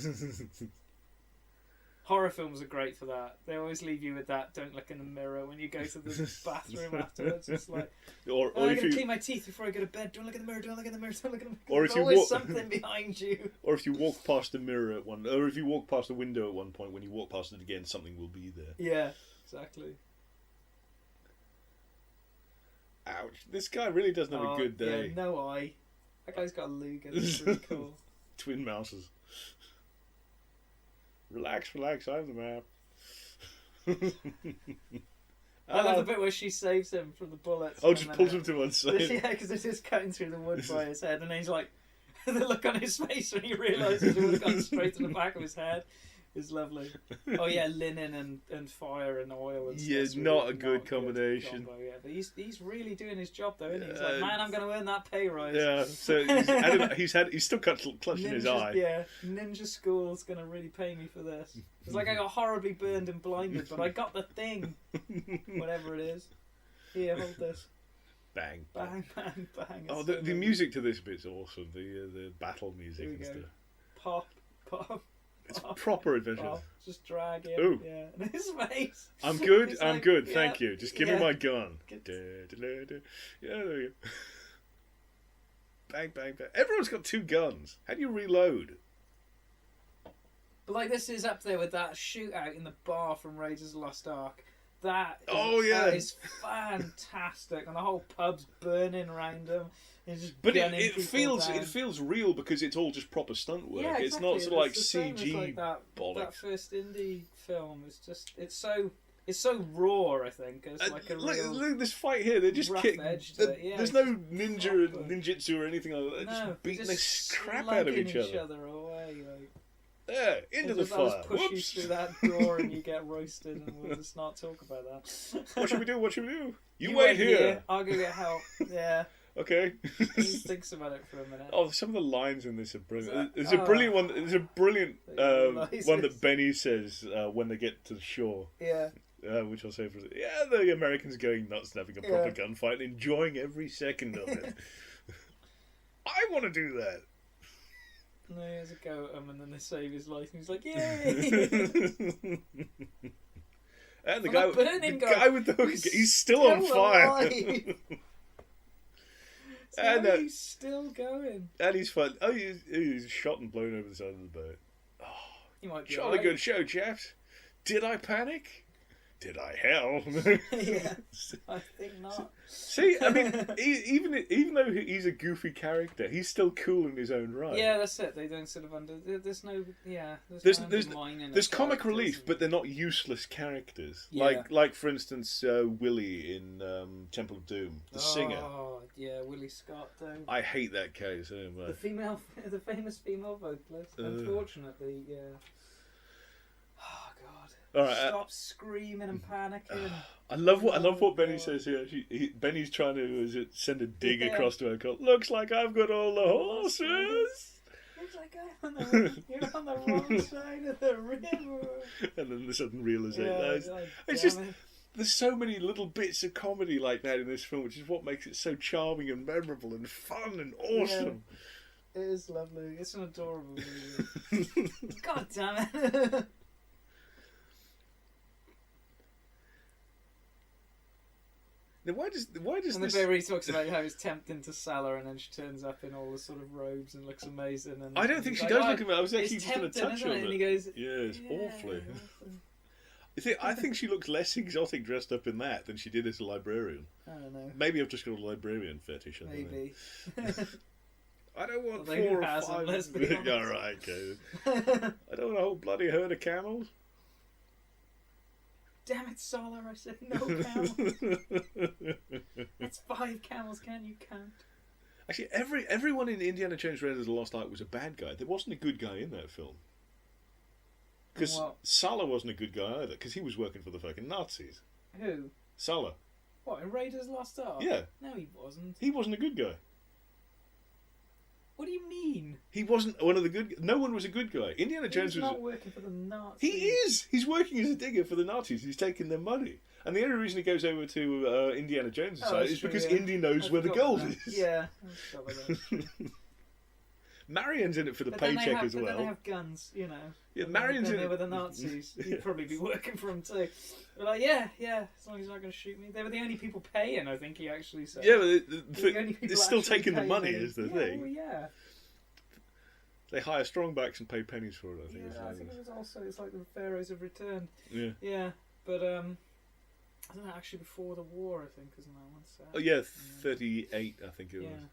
A: Horror films are great for that. They always leave you with that, don't look in the mirror when you go to the bathroom afterwards. It's like,
B: or
A: I'm going to clean my teeth before I go to bed. Don't look in the mirror, don't look in the mirror, don't look in the mirror.
B: Or
A: There's always something behind you.
B: Or if you walk past the mirror at one... Or if you walk past the window at one point, when you walk past it again, something will be there.
A: Yeah, exactly.
B: Ouch. This guy really doesn't have a good day.
A: Yeah, no eye. That guy's got a Luger. It's pretty cool.
B: Twin mouses. Relax, I'm the map.
A: I love the bit where she saves him from the bullets.
B: Oh, just pulls him to one side.
A: Yeah, because it's just cutting through the wood by his head, and he's like, the look on his face when he realises it would have gone straight to the back of his head is lovely. Oh yeah, linen and fire and oil and
B: yeah,
A: stuff.
B: not a good combination.
A: Combo, yeah. But he's really doing his job though, isn't he? He's like, man, I'm going to earn that pay rise.
B: Yeah, so he's still clutching his eye.
A: Yeah, ninja school's going to really pay me for this. It's like I got horribly burned and blinded, but I got the thing. Whatever it is. Here, hold this.
B: Bang,
A: bang, bang, bang.
B: Oh, the music to this bit's awesome. The battle music and stuff.
A: Pop, pop.
B: It's proper adventure.
A: Oh, just drag him.
B: Ooh.
A: Yeah. And his face.
B: I'm good. I'm
A: like,
B: good.
A: Yeah,
B: thank you. Just give me my gun.
A: Get...
B: Yeah, there you go. Bang, bang, bang. Everyone's got two guns. How do you reload?
A: But like, this is up there with that shootout in the bar from Raiders of the Lost Ark. That is fantastic, and the whole pub's burning around him.
B: But it feels real because it's all just proper stunt work.
A: Yeah, exactly.
B: It's not sort of like CG
A: like
B: bollocks.
A: That first indie film is just it's so raw. I think it's like a
B: look this fight here. They're just kicking. There's no ninjutsu or anything like that. They're just beating the crap out of each other.
A: Away, like.
B: Yeah, into the fire.
A: Push you through that door and you get roasted, and we'll just not talk about that.
B: What should we do? You wait here.
A: I'll go get help. Yeah.
B: Okay.
A: He thinks about it for a minute.
B: Oh, some of the lines in this are brilliant. There's a brilliant one. There's a brilliant one that Benny says when they get to the shore.
A: Yeah.
B: Which I'll say for the Americans going nuts and having a proper gunfight, enjoying every second of it. I want to do that.
A: No, he has a go at him, and then they save his life, and he's like, "Yay!"
B: And the guy with the hook, he's still on fire.
A: And he's still going.
B: And he's fun. Oh, he's shot and blown over the side of the boat. Oh,
A: you might be
B: jolly good show, chaps. Did I panic? Did I hell?
A: Yeah, I think not.
B: See, I mean, even though he's a goofy character, he's still cool in his own right.
A: Yeah, that's it. They don't sort of There's no. Yeah.
B: There's comic relief, but they're not useless characters.
A: Yeah.
B: Like for instance, Willie in Temple of Doom, the singer.
A: Oh yeah, Willie Scott though.
B: I hate that case so much.
A: The famous female vocalist. Unfortunately, yeah. Oh God.
B: All right,
A: Stop screaming and panicking.
B: I love what Benny says here. Benny's trying to send a dig across to her. Looks like I've got all the horses.
A: Looks like you're on the wrong side of the river.
B: And then the sudden realization.
A: Yeah,
B: there's so many little bits of comedy like that in this film, which is what makes it so charming and memorable and fun and awesome.
A: Yeah, it is lovely. It's an adorable movie. God damn it.
B: Now, why does
A: and
B: this?
A: the bit where he talks about how it's tempting to sell her, and then she turns up in all the sort of robes and looks amazing. And
B: I don't think she does look amazing. I was actually just going to touch on it.
A: And he goes,
B: yeah, it's awfully. I think she looks less exotic dressed up in that than she did as a librarian.
A: I don't know.
B: Maybe I've just got a librarian fetish.
A: Maybe.
B: I don't want
A: Although
B: 4 or 5.
A: Let's be honest.
B: All right, okay. I don't want a whole bloody herd of camels.
A: Damn it, Solar! I said no camels. It's 5 camels. Can you count?
B: Actually, everyone in Indiana Jones Raiders of the Lost Ark was a bad guy. There wasn't a good guy in that film. Because Sulla wasn't a good guy either, because he was working for the fucking Nazis.
A: Who?
B: Sulla.
A: What, in Raiders Lost Ark?
B: Yeah.
A: No, he wasn't.
B: He wasn't a good guy.
A: What do you mean?
B: He wasn't one of the good... No one was a good guy. Indiana Jones
A: He's
B: was...
A: not working for the Nazis.
B: He is! He's working as a digger for the Nazis. He's taking their money. And the only reason he goes over to Indiana Jones' side is because Indy knows where the gold is.
A: Yeah.
B: Marion's in it for the paycheck as well.
A: But then they have guns, you know.
B: Yeah, Marion's in it
A: with the Nazis. He'd probably be working for them too. But like, yeah, as long as he's not going to shoot me. They were the only people paying, I think he actually said.
B: Yeah, but it's still taking the money, is the thing.
A: Well, yeah.
B: They hire strongbacks and pay pennies for it, I think.
A: Yeah, I think it was also, it's like the Pharaohs have returned.
B: Yeah.
A: Yeah, but I don't know, actually before the war, I think, isn't that one set?
B: Oh yeah, 38, I think it was.
A: Yeah.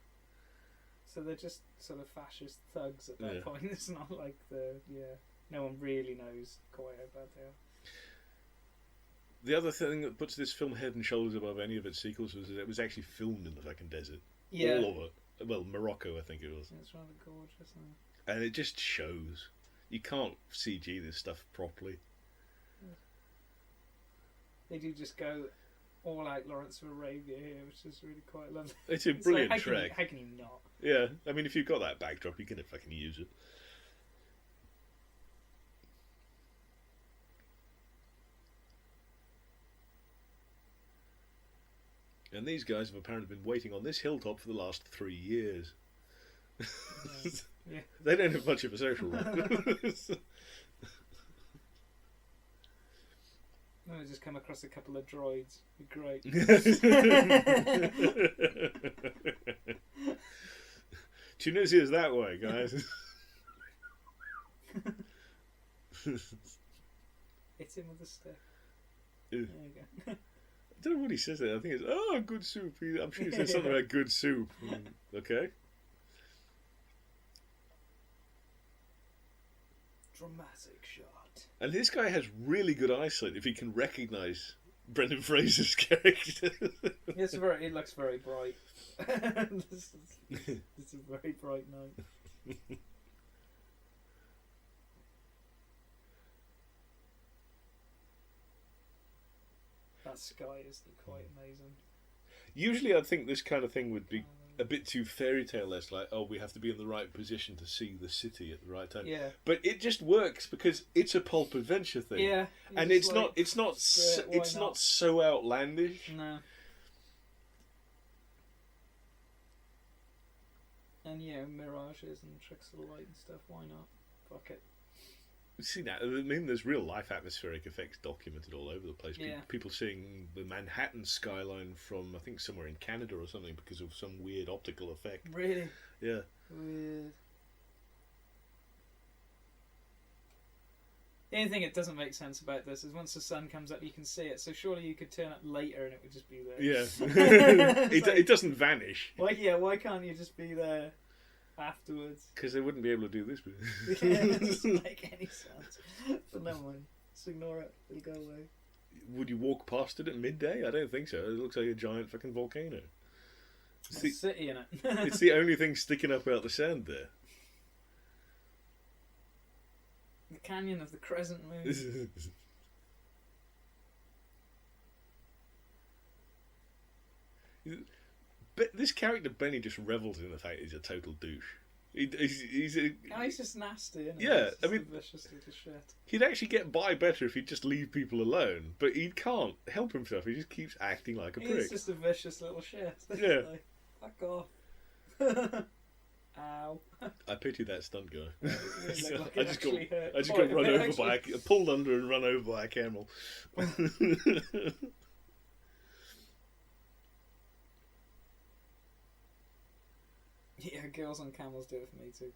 A: So they're just sort of fascist thugs at that point. It's not like no one really knows quite how bad they are.
B: The other thing that puts this film head and shoulders above any of its sequels was that it was actually filmed in the fucking desert.
A: Yeah.
B: All of it. Well, Morocco, I think it was.
A: It's rather gorgeous, isn't it?
B: And it just shows. You can't CG this stuff properly.
A: They do just go all out Lawrence of Arabia here, which is really quite lovely.
B: It's a brilliant track.
A: How can you not?
B: Yeah, I mean, if you've got that backdrop, you're going to fucking use it. And these guys have apparently been waiting on this hilltop for the last 3 years.
A: Yeah.
B: They don't have much of a social life.
A: I just come across a couple of droids. Be great.
B: Tunisia's that way, guys.
A: Hit him with a stick.
B: Yeah.
A: There you go.
B: I don't know what he says there. I think it's, good soup. I'm sure he said something about good soup. Okay.
A: Dramatic shot.
B: And this guy has really good eyesight if he can recognise Brendan Fraser's character.
A: It looks very bright. This is a very bright night. That sky is quite amazing.
B: Usually I'd think this kind of thing would be a bit too fairy tale-esque, like, oh, we have to be in the right position to see the city at the right time.
A: Yeah.
B: But it just works because it's a pulp adventure thing.
A: Yeah.
B: And it's not so outlandish.
A: No. And mirages and tricks of the light and stuff, why not? Fuck it.
B: See that? I mean, there's real life atmospheric effects documented all over the place.
A: Yeah.
B: People seeing the Manhattan skyline from, I think, somewhere in Canada or something because of some weird optical effect.
A: Really?
B: Yeah.
A: Weird. The only thing that doesn't make sense about this is once the sun comes up, you can see it. So surely you could turn up later and it would just be there.
B: Yeah. It doesn't vanish.
A: Why can't you just be there afterwards?
B: Because they wouldn't be able to do this.
A: Yeah, it doesn't make any sense. But never mind. Just ignore it. It'll go away.
B: Would you walk past it at midday? I don't think so. It looks like a giant fucking volcano.
A: There's a city in it.
B: It's the only thing sticking up out the sand there.
A: The canyon of the crescent moon.
B: But this character Benny just revels in the fact he's a total douche. He's
A: he's just nasty, isn't he?
B: Yeah,
A: He's just a vicious little shit.
B: He'd actually get by better if he'd just leave people alone, but he can't help himself. He just keeps acting like a prick.
A: He's just a vicious little shit.
B: Yeah.
A: Like, fuck off. Ow.
B: I pity that stunt guy.
A: Like
B: I just got run over by pulled under and run over by a camel.
A: Yeah, girls on camels do it for me too.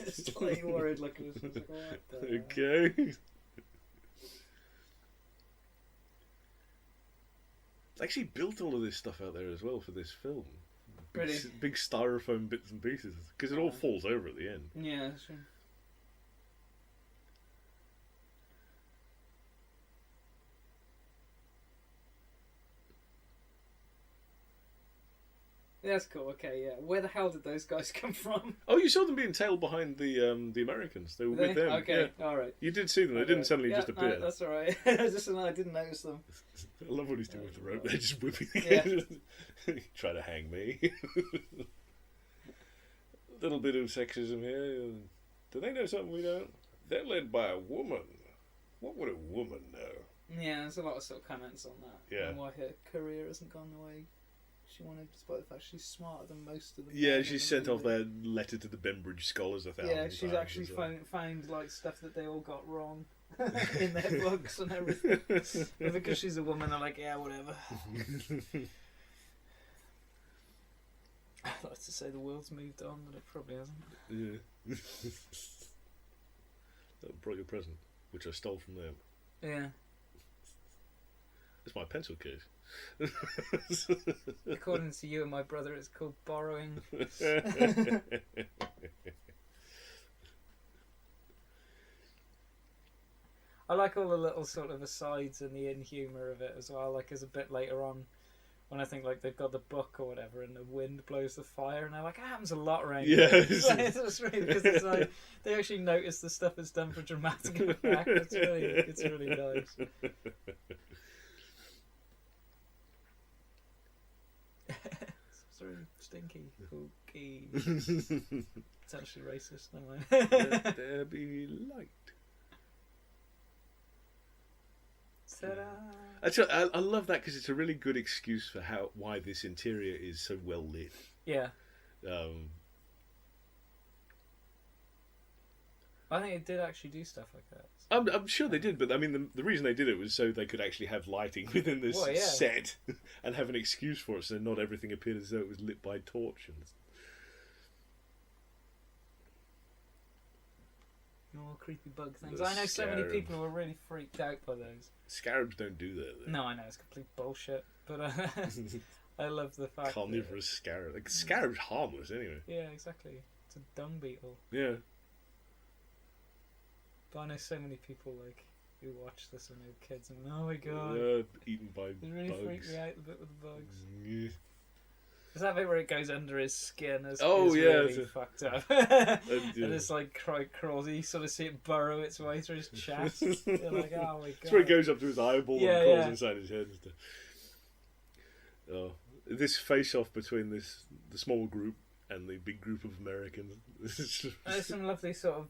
A: Slightly worried looking at us.
B: Okay. They actually built all of this stuff out there as well for this film.
A: Really?
B: Big styrofoam bits and pieces, because it all falls over at the end.
A: Yeah, that's true. Yeah, that's cool. Okay, yeah. Where the hell did those guys come from?
B: Oh, you saw them being tailed behind the Americans. They were with them.
A: Okay,
B: yeah.
A: All right.
B: You did see them. They didn't suddenly just appear.
A: No, that's all right. I didn't notice them.
B: I love what he's doing with the rope. They're just whipping.
A: Yeah.
B: Try to hang me. A little bit of sexism here. Do they know something we don't? They're led by a woman. What would a woman know?
A: Yeah, there's a lot of sort of comments on that.
B: Yeah.
A: And why her career hasn't gone the way she wanted, despite the fact she's smarter than most of them.
B: Yeah, she sent off their letter to the Bembridge scholars 1,000 times.
A: Yeah, she's actually found like stuff that they all got wrong in their books and everything. But because she's a woman, they're like, yeah, whatever. I'd like to say the world's moved on, but it probably hasn't.
B: Yeah. That brought your present, which I stole from them.
A: Yeah.
B: It's my pencil case.
A: According to you and my brother, it's called borrowing. I like all the little sort of asides and the in-humour of it as well. Like, as a bit later on, when I think like they've got the book or whatever, and the wind blows the fire, and they're like, it happens a lot around here. It's really, because it's like they actually notice the stuff that's done for dramatic effect. It's really nice. It's really stinky. Okay. It's actually racist. Never mind.
B: Let there be light.
A: Ta-da.
B: Actually, I love that because it's a really good excuse for why this interior is so well lit.
A: Yeah. I think it did actually do stuff like that.
B: I'm sure they did, but I mean, the reason they did it was so they could actually have lighting within this set and have an excuse for it, so not everything appeared as though it was lit by torch.
A: All creepy bug things. I know so many people who are really freaked out by those.
B: Scarabs don't do that, though.
A: No, I know, it's complete bullshit, but I love the fact
B: carnivorous scarab. Like, scarab's harmless anyway.
A: Yeah, exactly. It's a dung beetle.
B: Yeah.
A: But I know so many people like who watch this when they were kids and oh my god,
B: eaten by bugs.
A: It really freaked me out a bit with the bugs.
B: Yeah.
A: Is that bit where it goes under his skin? Is really fucked up. And it's like crawls. You sort of see it burrow its way through his chest. You're like, oh my god.
B: That's where it goes up to his eyeball and crawls inside his head and stuff. Oh, this face-off between the small group and the big group of Americans.
A: There's some lovely sort of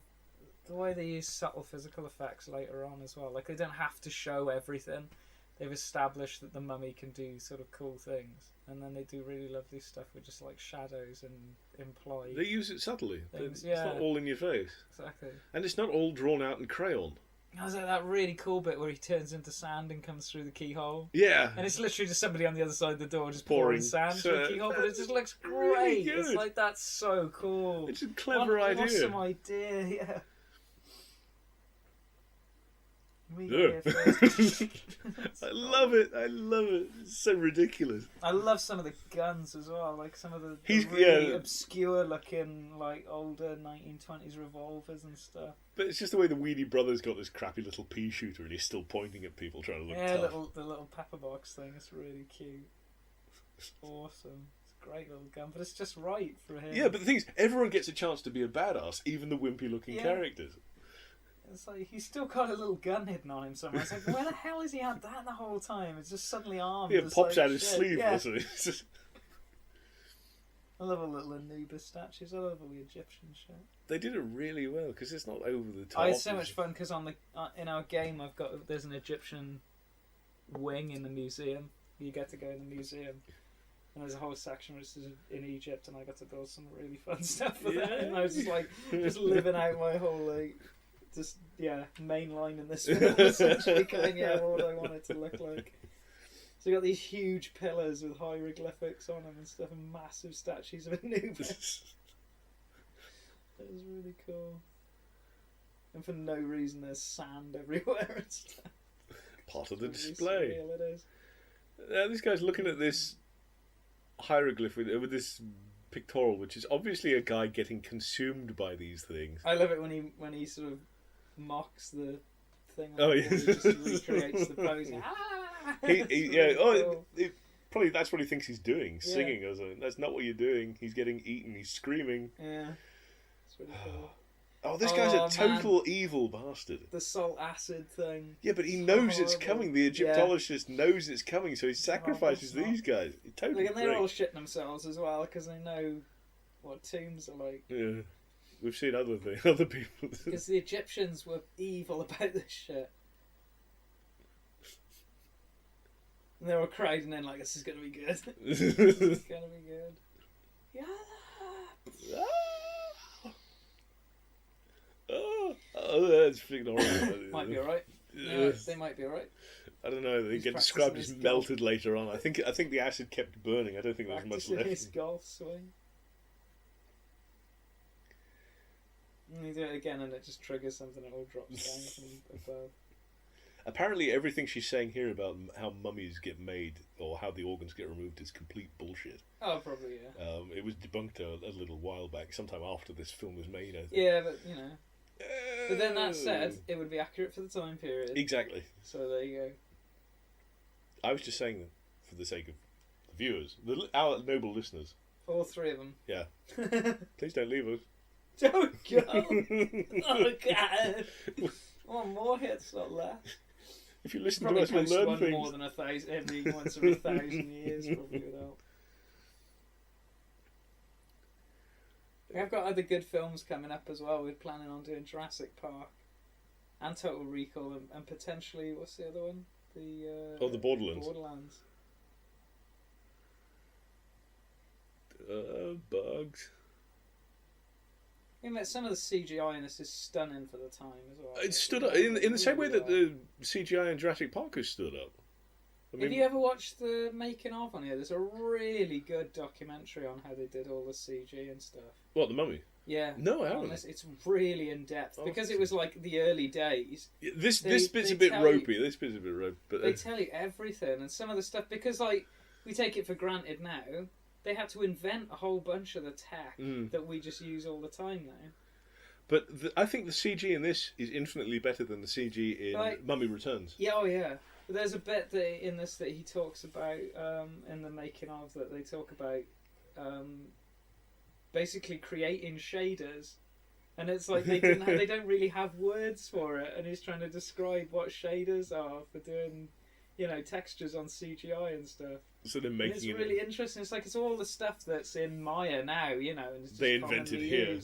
A: the way they use subtle physical effects later on as well. Like, they don't have to show everything. They've established that the mummy can do sort of cool things, and then they do really lovely stuff with just like shadows and imply.
B: They use it subtly.
A: Things,
B: it's not all in your face.
A: Exactly.
B: And it's not all drawn out in crayon.
A: There's like that really cool bit where he turns into sand and comes through the keyhole.
B: Yeah.
A: And it's literally just somebody on the other side of the door just pouring sand through the keyhole, but it just looks great. Really it's like, that's so cool.
B: It's a clever idea.
A: Awesome idea, yeah.
B: I love it. It's so ridiculous.
A: I love some of the guns as well, like some of the really obscure looking, like older 1920s revolvers and stuff.
B: But it's just the way the Weedy Brothers got this crappy little pea shooter and he's still pointing at people trying to look tough.
A: The little pepper box thing. It's really cute. It's awesome. It's a great little gun, but it's just right for him.
B: Yeah, but the thing is, everyone gets a chance to be a badass, even the wimpy looking characters.
A: It's like he's still got a little gun hidden on him somewhere. It's like, where the hell has he had that the whole time? It's just suddenly armed.
B: Yeah, it pops
A: like,
B: out his sleeve
A: yeah.
B: or something.
A: I love all little Anubis statues. I love all the Egyptian shit.
B: They did it really well because it's not over the top.
A: I had so much fun because on the in our game there's an Egyptian wing in the museum. You get to go in the museum, and there's a whole section which is in Egypt, and I got to build some really fun stuff for that. And I was just like just living out my whole mainline in this film, essentially going what I want it to look like. So you got these huge pillars with hieroglyphics on them and stuff, and massive statues of Anubis. It was really cool. And for no reason, there's sand everywhere and stuff.
B: Part of the display.
A: Surreal it is.
B: This guy's looking at this hieroglyph with this pictorial, which is obviously a guy getting consumed by these things.
A: I love it when he sort of mocks the thing.
B: Oh, yeah.
A: He just recreates the pose.
B: Probably that's what he thinks he's doing, singing or something. That's not what you're doing. He's getting eaten. He's screaming.
A: Yeah, it's really cool.
B: Oh, this guy's a total evil bastard.
A: The salt acid thing.
B: Yeah, but he knows it's coming. The Egyptologist knows it's coming, so he sacrifices these guys. Totally.
A: And they're all shitting themselves as well because they know what tombs are like.
B: Yeah, we've seen other people.
A: Because the Egyptians were evil about this shit. And they were crowding in like, this is going to be good. This is going to be good. Yeah.
B: Oh, that's freaking horrible.
A: Might be alright. Yeah, they might be alright.
B: I don't know. They get described as melted later on. I think the acid kept burning. I don't think there was much left.
A: His golf swing. And you do it again, and it just triggers something. It all drops down from above.
B: Apparently, everything she's saying here about how mummies get made or how the organs get removed is complete bullshit.
A: Oh, probably, yeah.
B: It was debunked a little while back, sometime after this film was made, I think.
A: Yeah, but, you know. But then that said, it would be accurate for the time period.
B: Exactly.
A: So there you go.
B: I was just saying that for the sake of the viewers, our noble listeners.
A: All three of them.
B: Yeah. Please don't leave us.
A: Don't go! Oh, God! One more hit's not left.
B: If you listen
A: probably
B: to us, you'll learn things.
A: More than 1,000 every once every 1,000 years, probably would help. I've got other good films coming up as well. We're planning on doing Jurassic Park and Total Recall and potentially, what's the other one? The
B: Borderlands.
A: Borderlands.
B: Bugs.
A: I mean, some of the CGI in this is stunning for the time as well.
B: It stood up in the same way that the CGI in Jurassic Park has stood up. I mean,
A: have you ever watched the making of on here? There's a really good documentary on how they did all the CG and stuff.
B: What, The Mummy?
A: Yeah.
B: No, I haven't.
A: It's really in depth because it was like the early days.
B: Yeah, this bit's a bit ropey. This bit's a bit ropey. But
A: they tell you everything and some of the stuff because like we take it for granted now. They had to invent a whole bunch of the tech that we just use all the time now.
B: But I think the CG in this is infinitely better than the CG in Mummy Returns.
A: Yeah, oh yeah. But there's a bit in this that he talks about in the making of that they talk about basically creating shaders, and it's like they don't really have words for it, and he's trying to describe what shaders are for doing, textures on CGI and stuff.
B: So they're making
A: it's really interesting. It's like it's all the stuff that's in Maya now, and it's just
B: they invented here.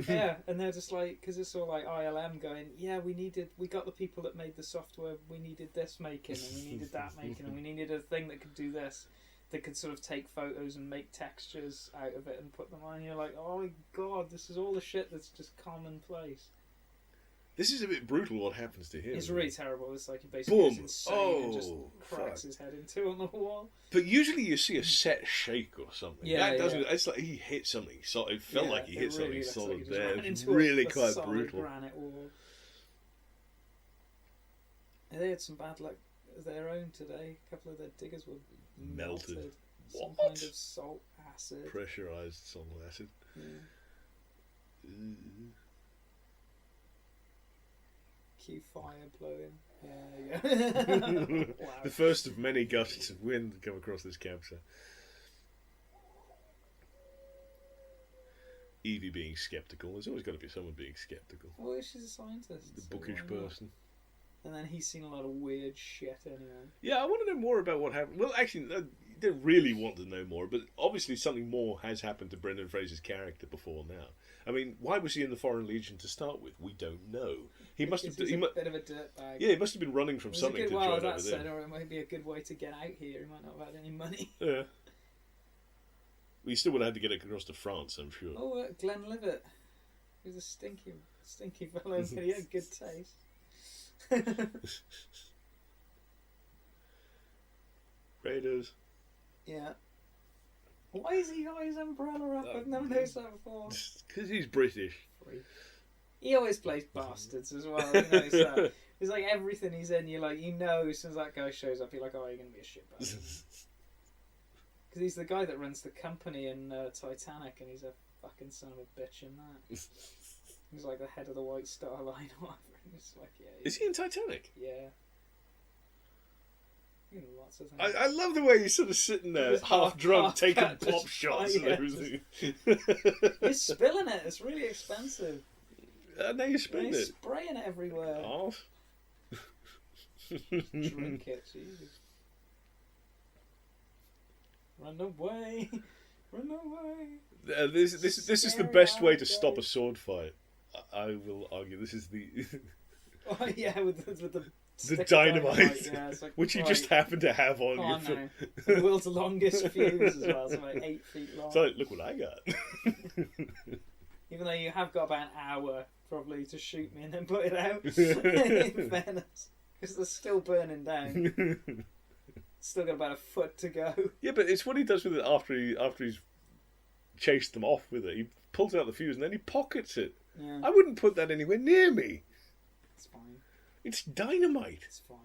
A: Yeah, and they're just like, because it's all like ILM going, yeah, we got the people that made the software, we needed this making, and we needed that making, and we needed a thing that could do this, that could sort of take photos and make textures out of it and put them on. And you're like, oh my god, this is all the shit that's just commonplace.
B: This is a bit brutal what happens to him.
A: It's really terrible. It's like he basically goes insane and just cracks
B: fuck.
A: his head in two on the wall.
B: But usually you see a set shake or something.
A: Yeah,
B: that doesn't. It's like he hit something solid. It felt like he hit something solid
A: like
B: there.
A: It's
B: really quite brutal.
A: Granite wall. And they had some bad luck of their own today. A couple of their diggers were melted. Some kind of salt acid.
B: Pressurized salt acid.
A: Yeah. Cue fire blowing. Yeah. Wow.
B: The first of many gusts of wind come across this campsite. Evie being sceptical. There's always got to be someone being sceptical.
A: Well, she's a scientist.
B: The
A: so
B: bookish
A: why not?
B: person.
A: And then he's seen a lot of weird shit anyway.
B: Yeah, I want to know more about what happened. Well, actually, I don't really want to know more, but obviously something more has happened to Brendan Fraser's character before now. I mean, why was he in the Foreign Legion to start with? We don't know. He must have.
A: He's a bit of a dirtbag.
B: Yeah, he must have been running from something to join over there.
A: Said, or it might be a good way to get out here. He might not have had any money.
B: Yeah. We still would have had to get across to France, I'm sure.
A: Oh, Glenlivet. He was a stinky fellow, but he had good taste.
B: Raiders.
A: Yeah. Why is he got his umbrella up? I've never noticed that before.
B: Because he's British.
A: He always plays bastards as well. You know, so it's like everything he's in. You're like, as soon as that guy shows up, you're like, oh, you're gonna be a shit bastard. Because he's the guy that runs the company in Titanic, and he's a fucking son of a bitch in that. He's like the head of the White Star Line or whatever. And it's like, yeah.
B: Is he in Titanic?
A: Yeah. Lots of things.
B: I love the way he's sort of sitting there, half drunk, taking pop shots and everything.
A: He's spilling it. It's really expensive.
B: Now you're spilling it.
A: He's spraying it everywhere.
B: Oh.
A: Drink it, Jesus. Run away. Run away.
B: This is the best way to stop a sword fight. I will argue this is the...
A: Oh, yeah, with the
B: dynamite,
A: yeah, like,
B: which you just happen to have on
A: oh,
B: your
A: no. The world's longest fuse as well. It's like 8 feet long.
B: So look what I got.
A: Even though you have got about an hour probably to shoot me and then put it out. In fairness, because they're still burning down. Still got about a foot to go.
B: Yeah, but it's what he does with it after he's chased them off with it. He pulls out the fuse and then he pockets it.
A: Yeah.
B: I wouldn't put that anywhere near me.
A: It's fine.
B: It's dynamite.
A: It's fine.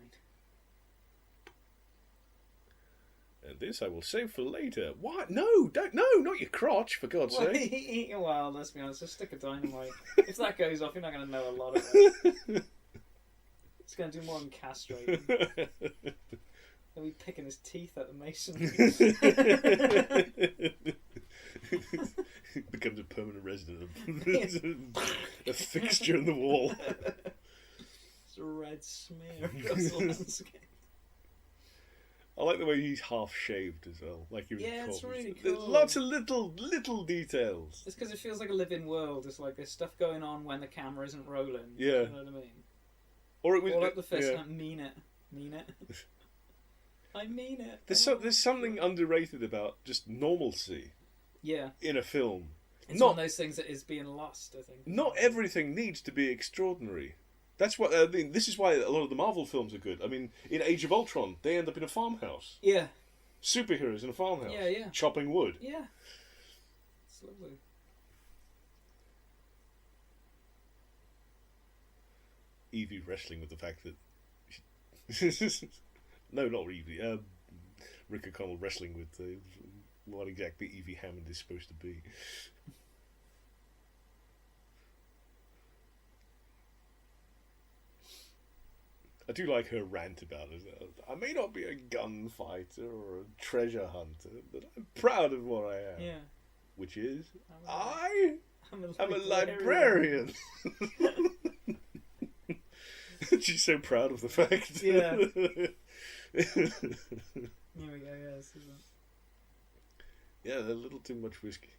B: And this I will save for later. What? No, don't. No, not your crotch, for God's sake.
A: Well, let's be honest. A stick of dynamite. If that goes off, you're not going to know a lot of it. It's going to do more than castrating. He'll be picking his teeth at the mason.
B: Becomes a permanent resident. A fixture in the wall.
A: It's a red smear across the landscape.
B: I like the way he's half shaved as well. Like he was
A: it's really cool.
B: There's lots of little details.
A: It's because it feels like a living world. It's like there's stuff going on when the camera isn't rolling.
B: Yeah.
A: You know what I mean?
B: Or it was
A: all up the fist and mean it. Mean it. I mean it.
B: There's something underrated about just normalcy.
A: Yeah.
B: In a film.
A: It's one of those things that is being lost, I think.
B: Not everything needs to be extraordinary. That's what I mean. This is why a lot of the Marvel films are good. I mean, in Age of Ultron, they end up in a farmhouse.
A: Yeah.
B: Superheroes in a farmhouse.
A: Yeah.
B: Chopping wood.
A: Yeah. It's lovely.
B: Evie wrestling with the fact that... No, not Evie. Rick O'Connell wrestling with what exactly Evie Hammond is supposed to be. I do like her rant about it. I may not be a gunfighter or a treasure hunter, but I'm proud of what I am.
A: Yeah.
B: Which is,
A: I'm
B: a librarian. She's so proud of the fact.
A: Yeah. Here we go, yes.
B: Yeah, a little too much whiskey.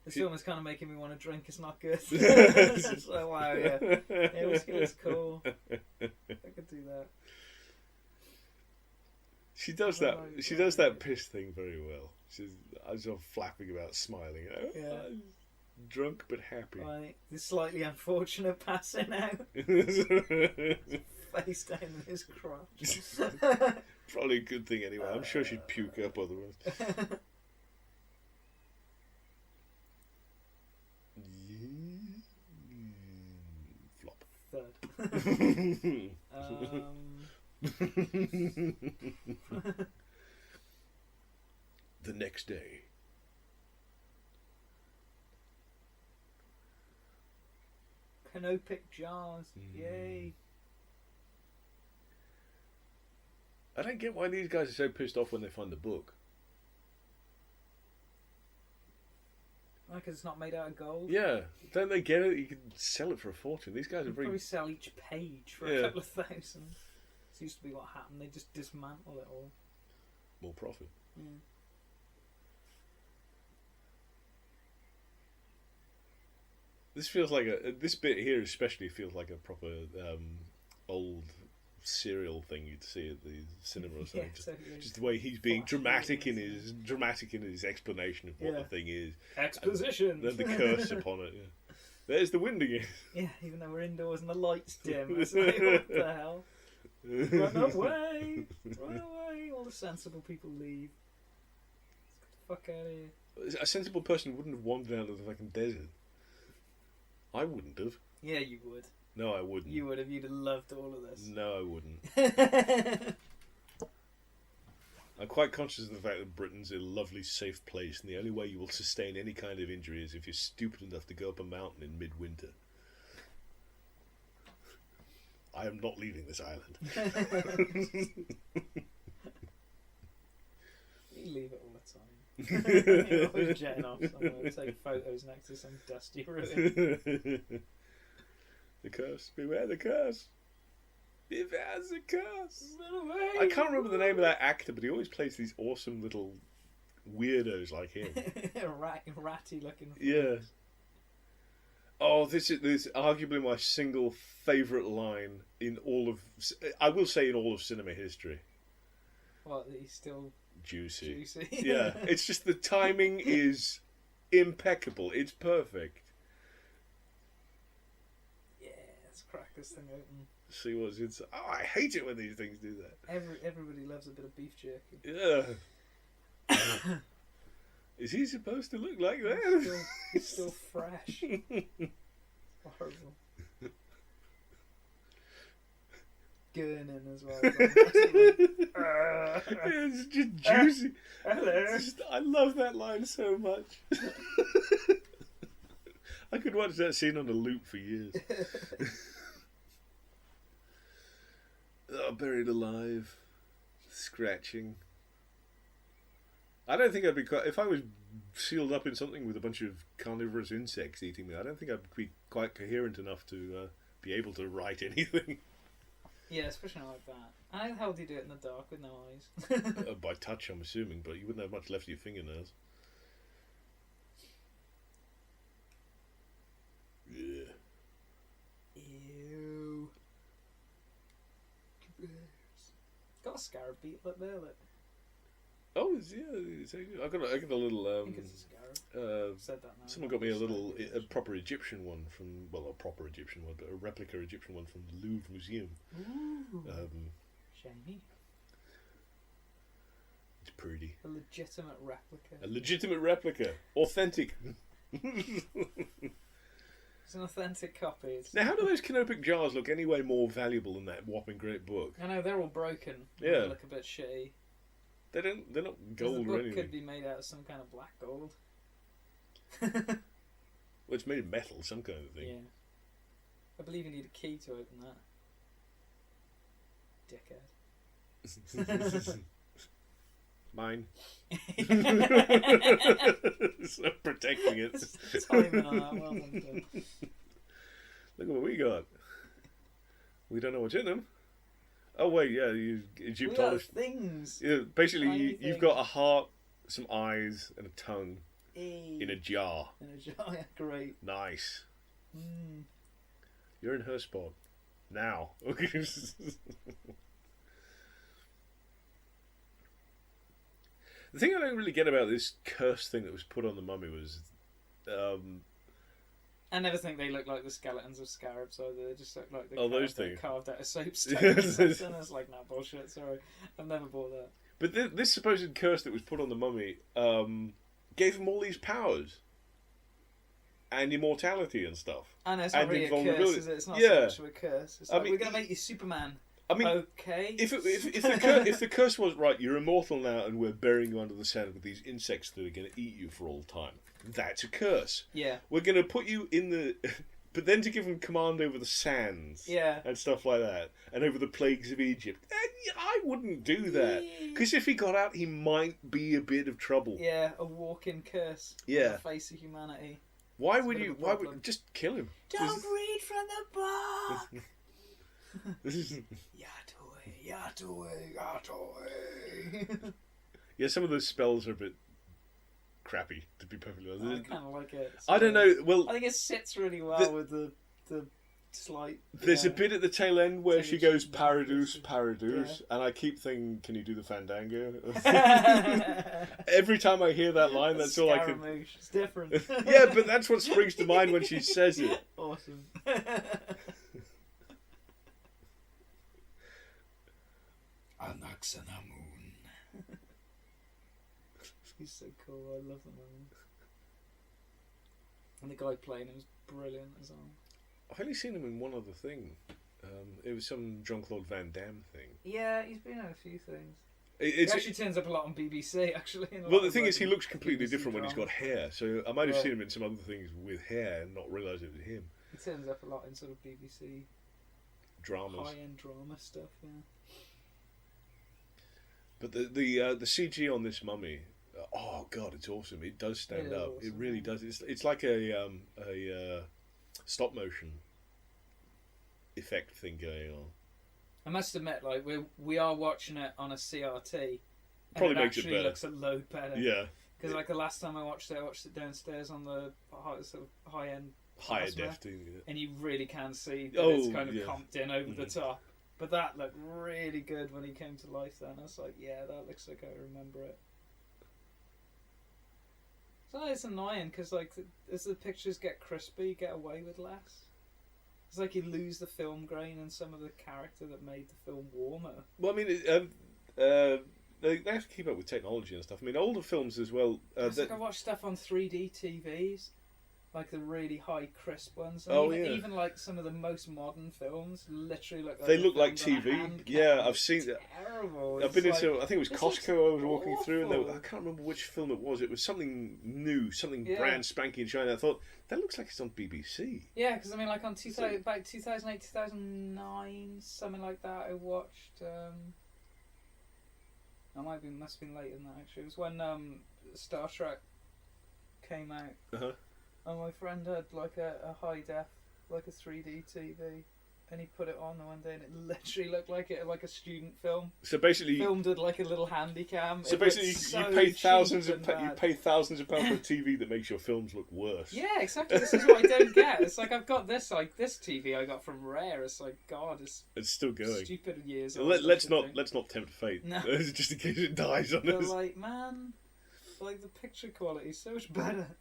A: This film is kind of making me want to drink. It's not good. So, wow, yeah. Yeah, whiskey is cool. I could do that.
B: She does that. She does that piss thing very well. I was all flapping about, smiling.
A: Yeah.
B: Drunk but happy.
A: Right. This slightly unfortunate passing out. Face down in his crotch.
B: Probably a good thing anyway. I'm sure she'd puke up otherwise. Flop.
A: Third.
B: The next day.
A: Canopic jars. Yay.
B: I don't get why these guys are so pissed off when they find the book.
A: Like it's not made out of gold.
B: Yeah, don't they get it? You can sell it for a fortune. These guys are very...
A: Probably sell each page for a couple of thousand. This used to be what happened. They just dismantle it all.
B: More profit.
A: Yeah.
B: This feels like this bit here especially feels like a proper old serial thing you'd see at the cinema or something. Just the way he's being dramatic in his explanation of what the thing is.
A: Exposition.
B: And then the curse upon it. Yeah. There's the wind again.
A: Yeah, even though we're indoors and the lights dim, it's like, what the hell? Run away! Run away! All the sensible people leave. Let's get the fuck out of here.
B: A sensible person wouldn't have wandered out of the fucking desert. I wouldn't have.
A: Yeah, you would.
B: No, I wouldn't.
A: You would have. You'd have loved all of this.
B: No, I wouldn't. I'm quite conscious of the fact that Britain's a lovely, safe place, and the only way you will sustain any kind of injury is if you're stupid enough to go up a mountain in midwinter. I am not leaving this island.
A: You leave it all the time. You're always jetting off somewhere, take photos next to some dusty ruin.
B: The curse. Beware the curse. Beware the curse. I can't remember the name of that actor, but he always plays these awesome little weirdos like him.
A: Ratty looking.
B: Yeah. Oh, this is arguably my single favourite line in all of... I will say in all of cinema history.
A: What, he's still...
B: Juicy. Yeah, it's just the timing is impeccable. It's perfect.
A: Yeah, let's crack this thing open.
B: See what's inside. Oh, I hate it when these things do that.
A: Everybody loves a bit of beef jerky.
B: Yeah. Is he supposed to look like that?
A: He's still fresh. Horrible. Gurning as well.
B: It's just juicy.
A: Hello.
B: I love that line so much. I could watch that scene on a loop for years. Oh, buried alive, scratching. I don't think I'd be quite... If I was sealed up in something with a bunch of carnivorous insects eating me, I don't think I'd be quite coherent enough to be able to write anything.
A: Yeah, especially not like that. How the hell do you do it in the dark with no eyes?
B: By touch, I'm assuming, but you wouldn't have much left of your fingernails. Yeah.
A: Ew. Got a scarab beetle up there, look.
B: Oh, I got a little.
A: I think it's a scarab. Said that now.
B: Someone got me a proper Egyptian one from, well, not a proper Egyptian one, but a replica Egyptian one from the Louvre Museum.
A: Ooh. Shiny.
B: It's pretty.
A: A legitimate replica.
B: A legitimate replica, authentic.
A: It's an authentic copy.
B: Now, how do those canopic jars look any way more valuable than that whopping great book?
A: I know, they're all broken.
B: Yeah.
A: They look a bit shitty.
B: They're not gold
A: the
B: or
A: book
B: anything.
A: could be made out of some kind of black gold.
B: Well, it's made of metal, some kind of thing.
A: Yeah. I believe you need a key to open that. Dickhead.
B: Mine. So protecting it.
A: Timing on that, well done.
B: Look at what we got. We don't know what's in them. Oh wait, yeah, Egyptologist.
A: We got things.
B: Yeah, basically, you've
A: things.
B: got a heart, some eyes, and a tongue
A: In
B: a jar.
A: In a jar, yeah, great.
B: Nice.
A: Mm.
B: You're in her spot now. The thing I don't really get about this curse thing that was put on the mummy was,
A: I never think they look like the skeletons of scarabs either. They just look like
B: those things
A: carved out of soapstones. And it's like, nah, bullshit, sorry. I've never bought that.
B: But this supposed curse that was put on the mummy gave him all these powers. And immortality and stuff.
A: I know, it's not really a curse, is it? It's not so much of a curse. It's like, we're going to make you Superman.
B: I mean,
A: okay.
B: If the curse was right, you're immortal now, and we're burying you under the sand with these insects that are going to eat you for all time. That's a curse.
A: Yeah.
B: We're going to put you in the But then to give him command over the sands and stuff like that, and over the plagues of Egypt, I wouldn't do that. Because if he got out, he might be a bit of trouble.
A: Yeah, a walking curse on the face of humanity.
B: Why would you just kill him?
A: Don't read from the book! Yatoi.
B: Yeah, some of those spells are a bit crappy, to be perfectly honest.
A: I kind of like it.
B: I don't know. Well,
A: I think it sits really well with the slight.
B: There's a bit at the tail end where she goes Paradous, and I keep thinking, can you do the fandango? Every time I hear that line, that's all I can.
A: It's different.
B: Yeah, but that's what springs to mind when she says it.
A: Awesome. Anaxanamoon. He's so cool. I love the man. And the guy playing him was brilliant as well.
B: I've only seen him in one other thing. It was some Jean-Claude Van Damme thing.
A: Yeah, he's been in a few things.
B: He
A: actually turns up a lot on BBC, actually.
B: Well, the thing is, he looks completely different when he's got hair. So I might have seen him in some other things with hair and not realise it was him.
A: He turns up a lot in sort of BBC
B: dramas,
A: high-end drama stuff. Yeah.
B: But the CG on this mummy, oh god, it's awesome. It does stand up. Awesome. It really does. It's like a stop motion effect thing going on.
A: I must admit, like we are watching it on a CRT.
B: Probably makes it better.
A: It looks a load better.
B: Yeah.
A: Because like the last time I watched it downstairs on the sort of high end,
B: higher def thing,
A: and you really can see that it's kind of comped in over the top. But that looked really good when he came to life then. I was like, yeah, that looks like I remember it. So it's annoying because like as the pictures get crispy, you get away with less. It's like you lose the film grain and some of the character that made the film warmer.
B: Well, I mean, they have to keep up with technology and stuff. I mean, older films as well.
A: It's like I watch stuff on 3D TVs. Like the really high crisp ones. And even like some of the most modern films literally look like
B: they look like TV. Yeah, I've seen that.
A: Terrible.
B: I've been into. I think it was Costco. I was walking through, and I can't remember which film it was. It was something new, something brand spanking shiny. I thought that looks like it's on BBC.
A: Yeah, because I mean, like on about 2008, 2009, something like that. I watched. I must have been later than that actually. It was when Star Trek came out. And my friend had like a high def, like a 3D TV, and he put it on one day, and it literally looked like a student film.
B: So basically,
A: filmed with like a little handy cam.
B: So basically, you pay thousands of pounds for a TV that makes your films look worse.
A: Yeah, exactly. This is what I don't get. It's like I've got this TV I got from Rare. It's like God, it's
B: still going.
A: Stupid years.
B: Let's not tempt fate.
A: No.
B: Just in case it dies on
A: but
B: us.
A: Like man, like the picture quality is so much better.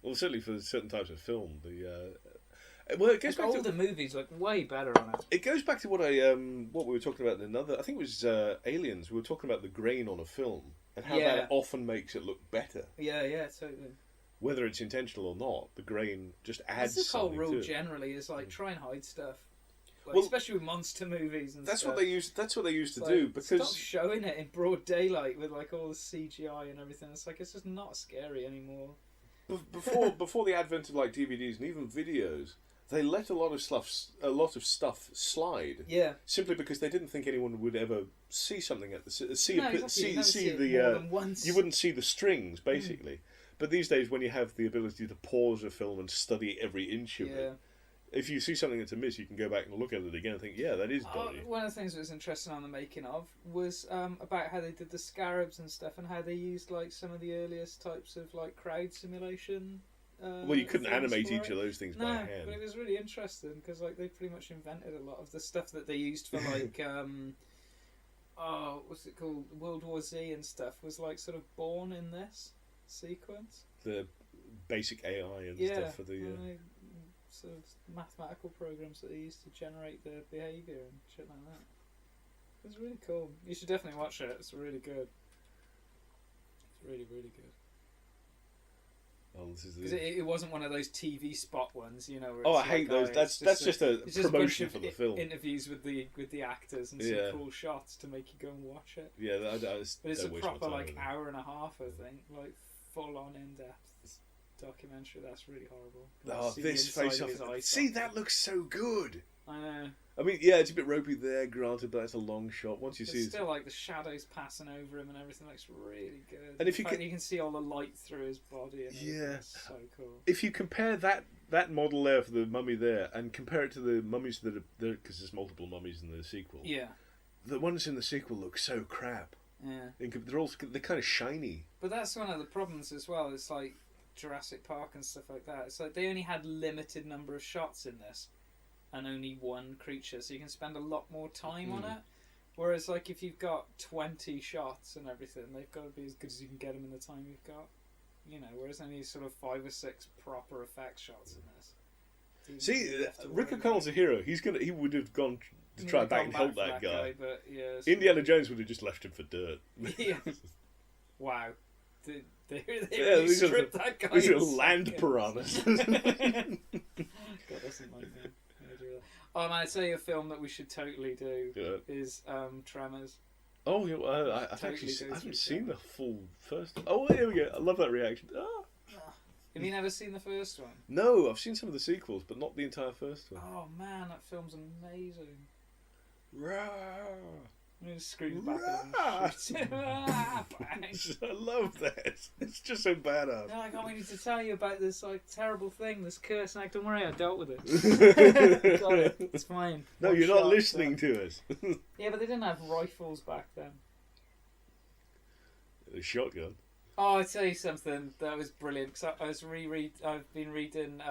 B: Well, certainly for certain types of film, well, it goes back
A: to the movies look way better on it.
B: It goes back to what we were talking about in another. I think it was Aliens. We were talking about the grain on a film and how that often makes it look better.
A: Yeah, totally.
B: Whether it's intentional or not, the grain just adds.
A: This whole
B: something
A: rule
B: to it.
A: generally is like try and hide stuff. Like, especially with monster movies and
B: that's
A: stuff.
B: What they used. That's what they used to
A: like,
B: do because
A: stop showing it in broad daylight with like all the CGI and everything. It's like it's just not scary anymore.
B: Before the advent of like DVDs and even videos, they let a lot of stuff slide.
A: Yeah.
B: Simply because they didn't think anyone would ever see something at the you wouldn't see the strings basically. But these days, when you have the ability to pause a film and study every inch of it, if you see something that's amiss, you can go back and look at it again and think, yeah, that is dodgy.
A: One of the things that was interesting on the making of was about how they did the scarabs and stuff, and how they used like some of the earliest types of like crowd simulation.
B: Well, you couldn't animate each of those things by hand.
A: But it was really interesting because like they pretty much invented a lot of the stuff that they used for like what's it called, World War Z and stuff was like sort of born in this sequence.
B: The basic AI and stuff for the.
A: Sort of mathematical programs that they use to generate the behaviour and shit like that. It was really cool. You should definitely watch it. It's really good. It's really, really good.
B: Oh, this is
A: because it wasn't one of those TV spot ones, you know. Where
B: I hate those. That's just a promotion for the film.
A: Interviews with the actors and some cool shots to make you go and watch it.
B: Yeah,
A: but it's a proper like hour and a half, I think, like full on in depth. documentary. That's really horrible.
B: Oh, this face off. See, that looks so good.
A: I know.
B: I mean, yeah, it's a bit ropey there, granted, but it's a long shot. Once you see it,
A: still like the shadows passing over him and everything looks really good.
B: And if you
A: can see all the light through his body. And it's so cool.
B: If you compare that model there for the mummy there and compare it to the mummies that are there, because there's multiple mummies in the sequel.
A: Yeah.
B: The ones in the sequel look so crap.
A: Yeah.
B: They're kind of shiny.
A: But that's one of the problems as well. It's like Jurassic Park and stuff like that. It's like they only had limited number of shots in this. And only one creature, so you can spend a lot more time on it. Whereas, like, if you've got 20 shots and everything, they've got to be as good as you can get them in the time you've got. You know, whereas only sort of 5 or 6 proper effects shots in this.
B: See, Rick O'Connell's a hero. He would have gone to try back and help that guy.
A: But, yeah,
B: Indiana Jones would have just left him for dirt.
A: Yeah. Wow. They really stripped that guy.
B: These are land piranhas.
A: God, that's a nightmare. Oh man, I'd say a film that we should totally do is Tremors.
B: Oh, yeah, I haven't seen the full first. Oh, here we go. I love that reaction. Ah.
A: Have you never seen the first one?
B: No, I've seen some of the sequels, but not the entire first one.
A: Oh man, that film's amazing.
B: Rah.
A: I'm going to scream back at him.
B: I love that. It's just so badass.
A: No, I can't wait to tell you about this like terrible thing, this curse. Like, don't worry, I dealt with it. Got it. It's fine.
B: No,
A: One
B: you're not
A: shot,
B: listening to us.
A: Yeah, but they didn't have rifles back then.
B: A shotgun.
A: Oh, I tell you something that was brilliant. Cause I've been reading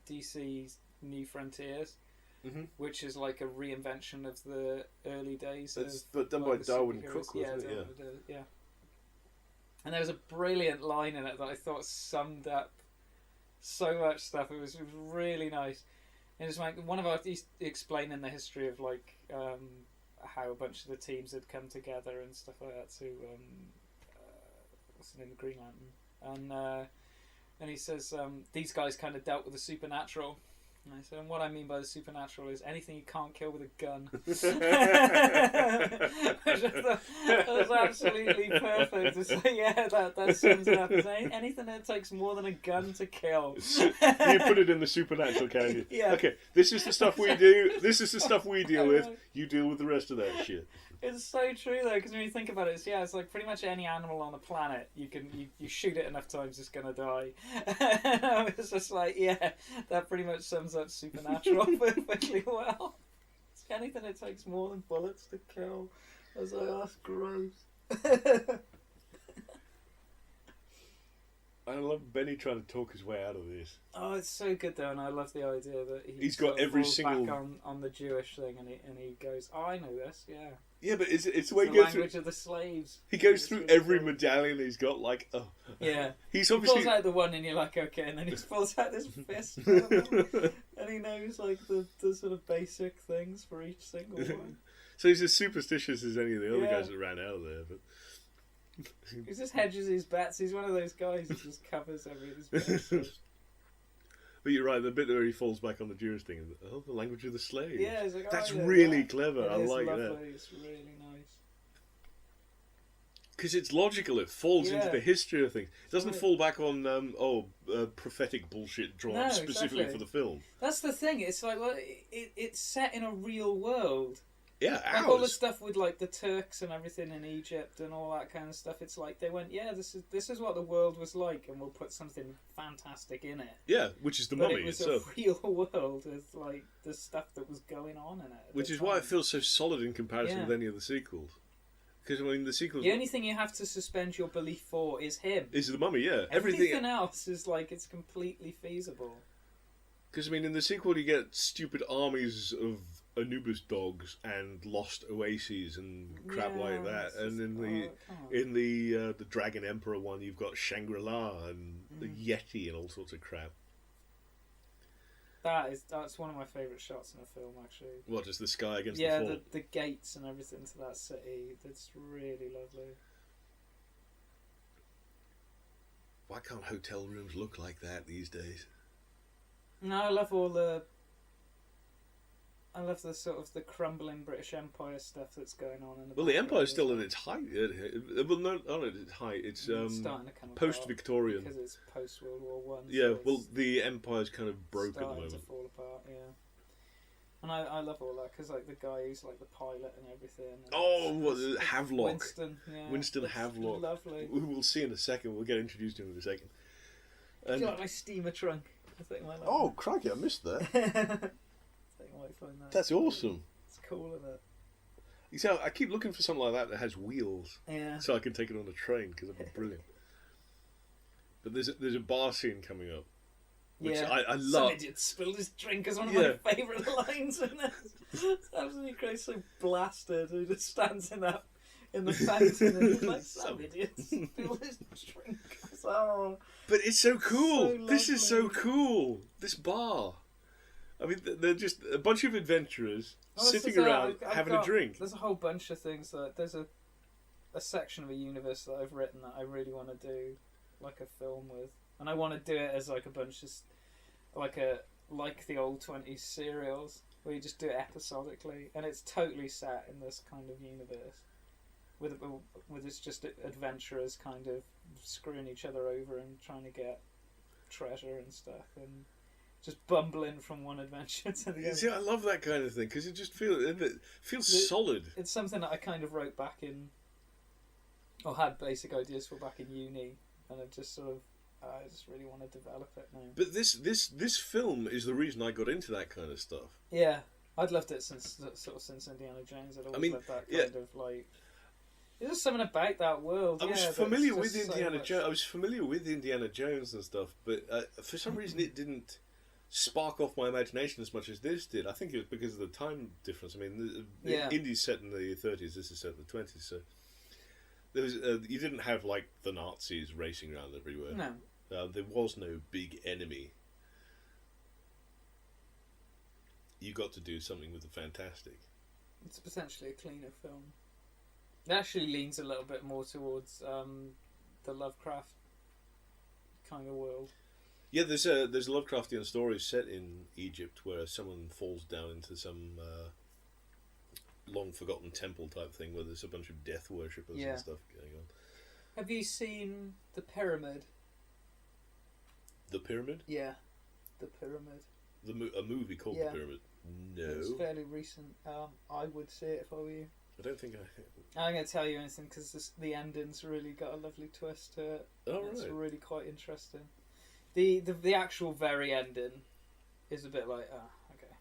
A: DC's New Frontiers. Mm-hmm. Which is like a reinvention of the early days.
B: But done by Darwin Cook, wasn't it?
A: Yeah. And there was a brilliant line in it that I thought summed up so much stuff. It was really nice. And it was like one of our explaining the history of like how a bunch of the teams had come together and stuff like that to what's the name of Green Lantern, and he says these guys kind of dealt with the supernatural. And I said, and what I mean by the supernatural is anything you can't kill with a gun. Which I thought was absolutely perfect. It's like, yeah, that sums it up. It's anything that takes more than a gun to kill.
B: You put it in the supernatural category.
A: Yeah.
B: Okay, this is the stuff we do. This is the stuff we deal with. You deal with the rest of that shit.
A: It's so true though, because when you think about it, it's like pretty much any animal on the planet. You shoot it enough times, it's gonna die. It's just like, yeah, that pretty much sums up supernatural perfectly well. It's anything that takes more than bullets to kill. I was like, oh, that's gross.
B: I love Benny trying to talk his way out of this.
A: Oh, it's so good though, and I love the idea that
B: he's got every single
A: back on the Jewish thing, and he goes, "Oh, I know this, yeah."
B: Yeah, but it's the way
A: he
B: goes
A: language
B: through.
A: Of the slaves.
B: He goes through really every medallion. He's got like, oh,
A: yeah.
B: He's
A: he
B: obviously
A: pulls out the one, and you're like, okay, and then he pulls out this fist, and he knows like the sort of basic things for each single one.
B: So he's as superstitious as any of the other guys that ran out of there, but.
A: He just hedges his bets. He's one of those guys who just covers every his bets.
B: But you're right, the bit where he falls back on the Jewish thing, the language of the slaves.
A: Yeah, it's like,
B: that's really clever.
A: I
B: like
A: lovely.
B: that.
A: It's really nice.
B: Because it's logical, it falls into the history of things. It doesn't fall back on prophetic bullshit drawn specifically for the film.
A: That's the thing. It's like, well, it's set in a real world.
B: Yeah,
A: like all the stuff with like the Turks and everything in Egypt and all that kind of stuff. It's like they went, yeah, this is what the world was like, and we'll put something fantastic in it.
B: Yeah, which is the mummy
A: it was
B: itself.
A: A real world with like the stuff that was going on in it.
B: Which is why it feels so solid in comparison with any of the sequels. Because I mean, the sequels.
A: The only thing you have to suspend your belief for is him.
B: Is the mummy? Yeah,
A: everything else is like it's completely feasible.
B: Because I mean, in the sequel, you get stupid armies of Anubis dogs and lost oases and crap like that, and in the Dragon Emperor one, you've got Shangri-La and the Yeti and all sorts of crap.
A: That's one of my favourite shots in a film, actually.
B: What, just the sky against the fall?
A: Yeah, the gates and everything to that city. It's really lovely.
B: Why can't hotel rooms look like that these days?
A: No, I love all the I love the sort of the crumbling British Empire stuff that's going on in the
B: Well, the
A: background
B: Empire's
A: as
B: still
A: well.
B: at its height. Well, not at its height. It's
A: Starting to come apart
B: post-Victorian.
A: because it's post World War One.
B: Yeah,
A: so
B: well,
A: it's
B: the Empire's kind of broke at the
A: starting
B: moment.
A: to fall apart. Yeah. And I love all that because like the guy who's like the pilot and everything. And
B: Oh,
A: it's
B: Havelock.
A: Winston, yeah.
B: Winston
A: It's
B: Havelock.
A: Lovely.
B: We'll see in a second. We'll get introduced to him in a second.
A: Do you like my steamer trunk? I think I might like
B: Oh, crikey, I missed that.
A: that. I think I might find that.
B: That's awesome.
A: It's cool, isn't it?
B: You see, I keep looking for something like that has wheels,
A: Yeah.
B: so I can take it on a train because it'd be brilliant. But there's a bar scene coming up, which
A: Yeah.
B: I
A: Some
B: love.
A: idiot spilled his drink is one of
B: Yeah.
A: my favourite lines in this. It's absolutely crazy. So blasted who just stands in the fountain and he's like, some idiot spilled his drink. It's like, oh.
B: But it's so cool.
A: So
B: This is so
A: lovely.
B: cool. This bar. I mean, they're just a bunch of adventurers
A: Well, this
B: sitting
A: is
B: around
A: I've
B: having a
A: got-
B: drink.
A: There's a whole bunch of things that there's a section of a universe that I've written that I really want to do like a film with, and I want to do it as like a bunch of like the old 20s serials where you just do it episodically, and it's totally set in this kind of universe with it's just adventurers kind of screwing each other over and trying to get treasure and stuff and just bumbling from one adventure to the other.
B: See, I love that kind of thing because it just feels solid.
A: It's something that I kind of wrote back in, or had basic ideas for back in uni, and I've just sort of, I just really want to develop it now.
B: But this film is the reason I got into that kind of stuff.
A: Yeah, I'd loved it since Indiana Jones. I'd always loved that kind of like. There's just something about that world.
B: I was
A: that's
B: familiar with
A: just so
B: Indiana
A: much-
B: Jones. I was familiar with Indiana Jones and stuff, but for some reason it didn't spark off my imagination as much as this did. I think it was because of the time difference. I mean,
A: Yeah.
B: Indy's set in the 30s. This is set in the 20s, so there was you didn't have like the Nazis racing around everywhere.
A: No.
B: There was no big enemy. You got to do something with the fantastic.
A: It's potentially a cleaner film. It actually leans a little bit more towards the Lovecraft kind of world.
B: Yeah, there's a Lovecraftian story set in Egypt where someone falls down into some long forgotten temple type thing where there's a bunch of death worshippers and stuff going on.
A: Have you seen The Pyramid?
B: The Pyramid?
A: Yeah, The Pyramid.
B: A movie called
A: Yeah.
B: The Pyramid?
A: It's
B: No.
A: fairly recent. I would see it if I were you.
B: I don't think
A: I'm going to tell you anything because the ending's really got a lovely twist to it.
B: Oh,
A: It's
B: right.
A: really quite interesting. The actual very ending is a bit like, okay.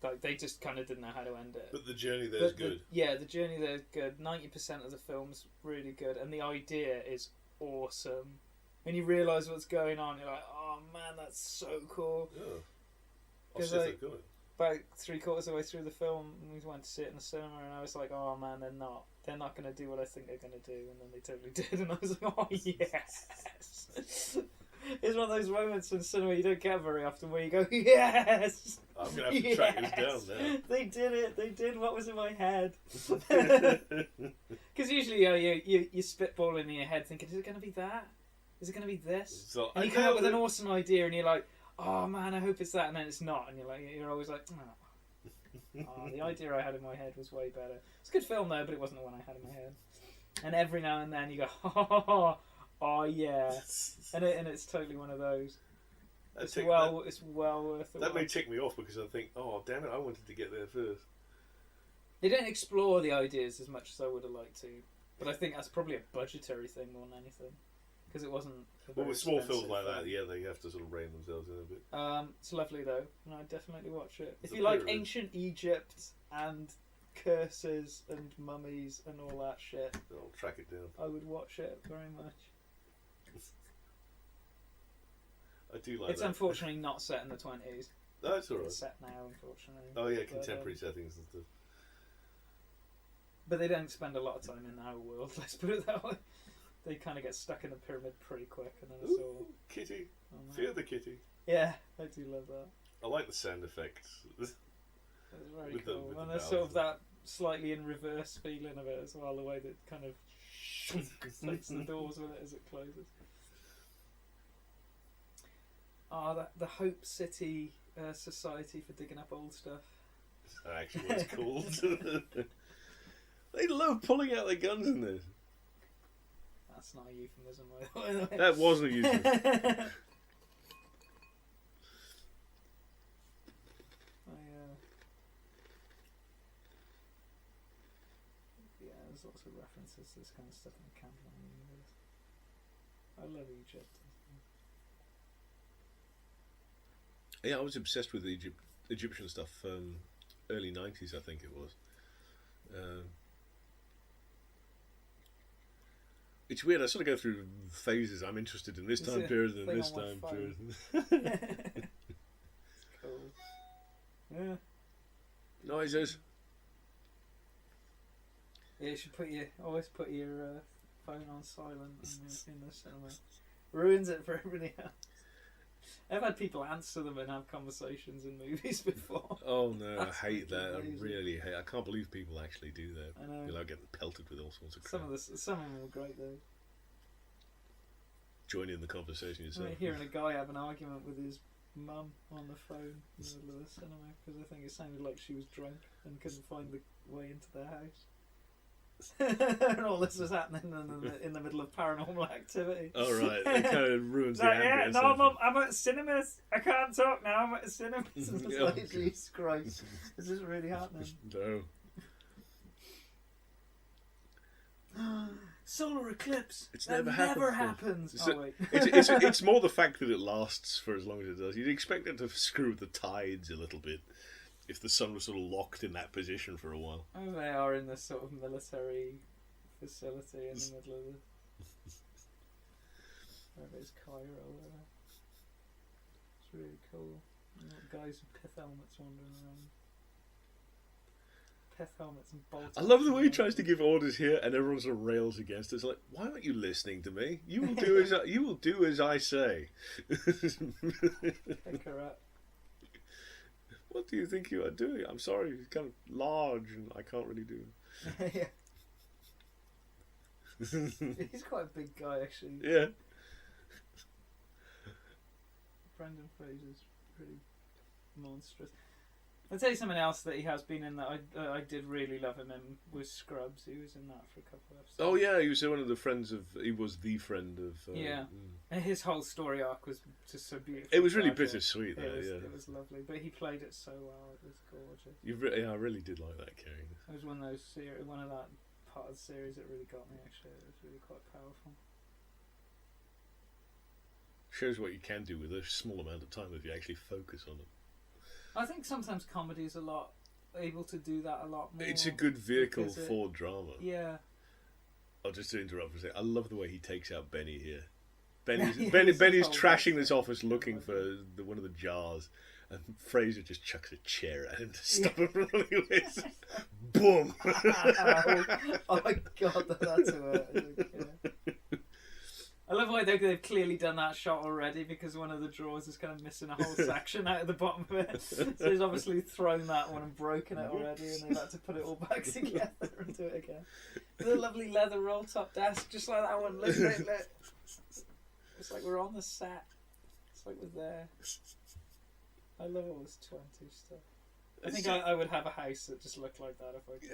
A: Like, they just kind of didn't know how to end it.
B: But the journey there's
A: But
B: good.
A: the journey there's good. 90% of the film's really good, and the idea is awesome. When you realise what's going on, you're like, oh man, that's so cool.
B: Oh. I'll
A: 'Cause,
B: see if
A: like,
B: they've got it.
A: About 3/4 of the way through the film, we went to see it in the cinema, and I was like, oh man, they're not going to do what I think they're going to do, and then they totally did, and I was like, oh yes. It's one of those moments in cinema you don't get very often where you go, yes!
B: I'm going to have to track this down now.
A: They did it, they did what was in my head. Because usually you spitball in your head thinking, is it going to be that? Is it going to be this?
B: So,
A: And you come up with an awesome idea and you're like, oh man, I hope it's that, and then it's not, and you're always like, oh, the idea I had in my head was way better. It's a good film though, but it wasn't the one I had in my head. And every now and then you go, oh yeah, and it's totally one of those. It's well worth it.
B: That may tick me off because I think, oh damn it, I wanted to get there first.
A: They don't explore the ideas as much as I would have liked to, but I think that's probably a budgetary thing more than anything, because it wasn't.
B: Well, with small films
A: expensive
B: like
A: film.
B: that, yeah, they have to sort of rein themselves in a bit.
A: It's lovely though, and I'd definitely watch it. If
B: The
A: you like
B: Pyramid.
A: ancient Egypt and curses and mummies and all that shit,
B: I'll track it down.
A: I would watch it very much.
B: I do like
A: It's
B: that.
A: unfortunately not set in the 20s.
B: That's alright.
A: It's set now, unfortunately.
B: Oh yeah,
A: But,
B: contemporary settings and stuff.
A: But they don't spend a lot of time in our world, let's put it that way. They kind of get stuck in the pyramid pretty quick, and then it's all...
B: Ooh, kitty.
A: Oh, no.
B: Fear the kitty.
A: Yeah, I do love that.
B: I like the sound effects.
A: It's very
B: With the-
A: cool.
B: with
A: And
B: the
A: there's sort of
B: valves.
A: that slightly in reverse feeling of it as well, the way that kind of takes the doors with it as it closes. The Hope City Society for digging up old stuff.
B: That's not actually what it's called. They love pulling out their guns in this.
A: That's not a euphemism, by the way.
B: That wasn't a euphemism.
A: Yeah, there's lots of references to this kind of stuff in the Campbell universe. I love Egypt.
B: Yeah, I was obsessed with Egyptian stuff. Early 90s, I think it was. It's weird. I sort of go through phases. I'm interested in this time period and this time period.
A: It's cool. Yeah.
B: Noises.
A: Yeah, you should always put your phone on silent in the cinema. Ruins it for everybody else. I've had people answer them and have conversations in movies before.
B: Oh no,
A: That's
B: I hate that.
A: amazing.
B: I really hate. I can't believe people actually do that.
A: I know.
B: Without getting pelted with all sorts of crap.
A: Some of them were great though.
B: Join in the conversation yourself.
A: Like hearing a guy have an argument with his mum on the phone in the middle of the cinema because I think it sounded like she was drunk and couldn't find the way into their house. And all this was happening in the middle of Paranormal Activity.
B: Oh right, it kind of ruins the
A: Yeah,
B: ambience.
A: no, Mum, I'm at cinemas. I can't talk now. I'm at cinemas. And it's
B: Oh,
A: like,
B: God.
A: Jesus Christ, is this really happening?
B: No.
A: Solar eclipse.
B: It's
A: that
B: never
A: never
B: happened
A: happens.
B: before.
A: Oh wait.
B: It's more the fact that it lasts for as long as it does. You'd expect it to screw with the tides a little bit if the sun was sort of locked in that position for a while.
A: Oh, they are in this sort of military facility in the middle of the. Wherever it's Cairo or whatever. It's really cool. You've got guys with pith helmets wandering around. Pith helmets and bolts.
B: I love the way he tries to give orders here, and everyone sort of rails against it. It's like, why aren't you listening to me? You will do as I say.
A: Pick her up.
B: What do you think you are doing? I'm sorry, he's kind of large, and I can't really do it.
A: Yeah. He's quite a big guy, actually.
B: Yeah.
A: Brendan Fraser's pretty monstrous. I'll tell you something else that he has been in that I did really love him in was Scrubs. He was in that for a couple of episodes.
B: Oh yeah, he was one of the friends of. He was the friend of.
A: Yeah. And his whole story arc was just so beautiful.
B: It was really bittersweet, though.
A: It was lovely, but he played it so well. It was gorgeous.
B: I really did like that character.
A: It was one of that part of the series that really got me. Actually, it was really quite powerful.
B: Shows what you can do with a small amount of time if you actually focus on it.
A: I think sometimes comedy is able to do that a lot more.
B: It's a good vehicle for drama.
A: Yeah.
B: I'll just interrupt for a second. I love the way he takes out Benny here. Benny's trashing this office looking for one of the jars, and Fraser just chucks a chair at him to stop him from running away. Boom!
A: Oh my god, that's I love why they've clearly done that shot already because one of the drawers is kind of missing a whole section out of the bottom of it. So he's obviously thrown that one and broken it already, and they've had to put it all back together and do it again. With a lovely leather roll top desk, just like that one. Look. It's like we're on the set. It's like we're there. I love all this 20s stuff. I think I would have a house that just looked like that if I could.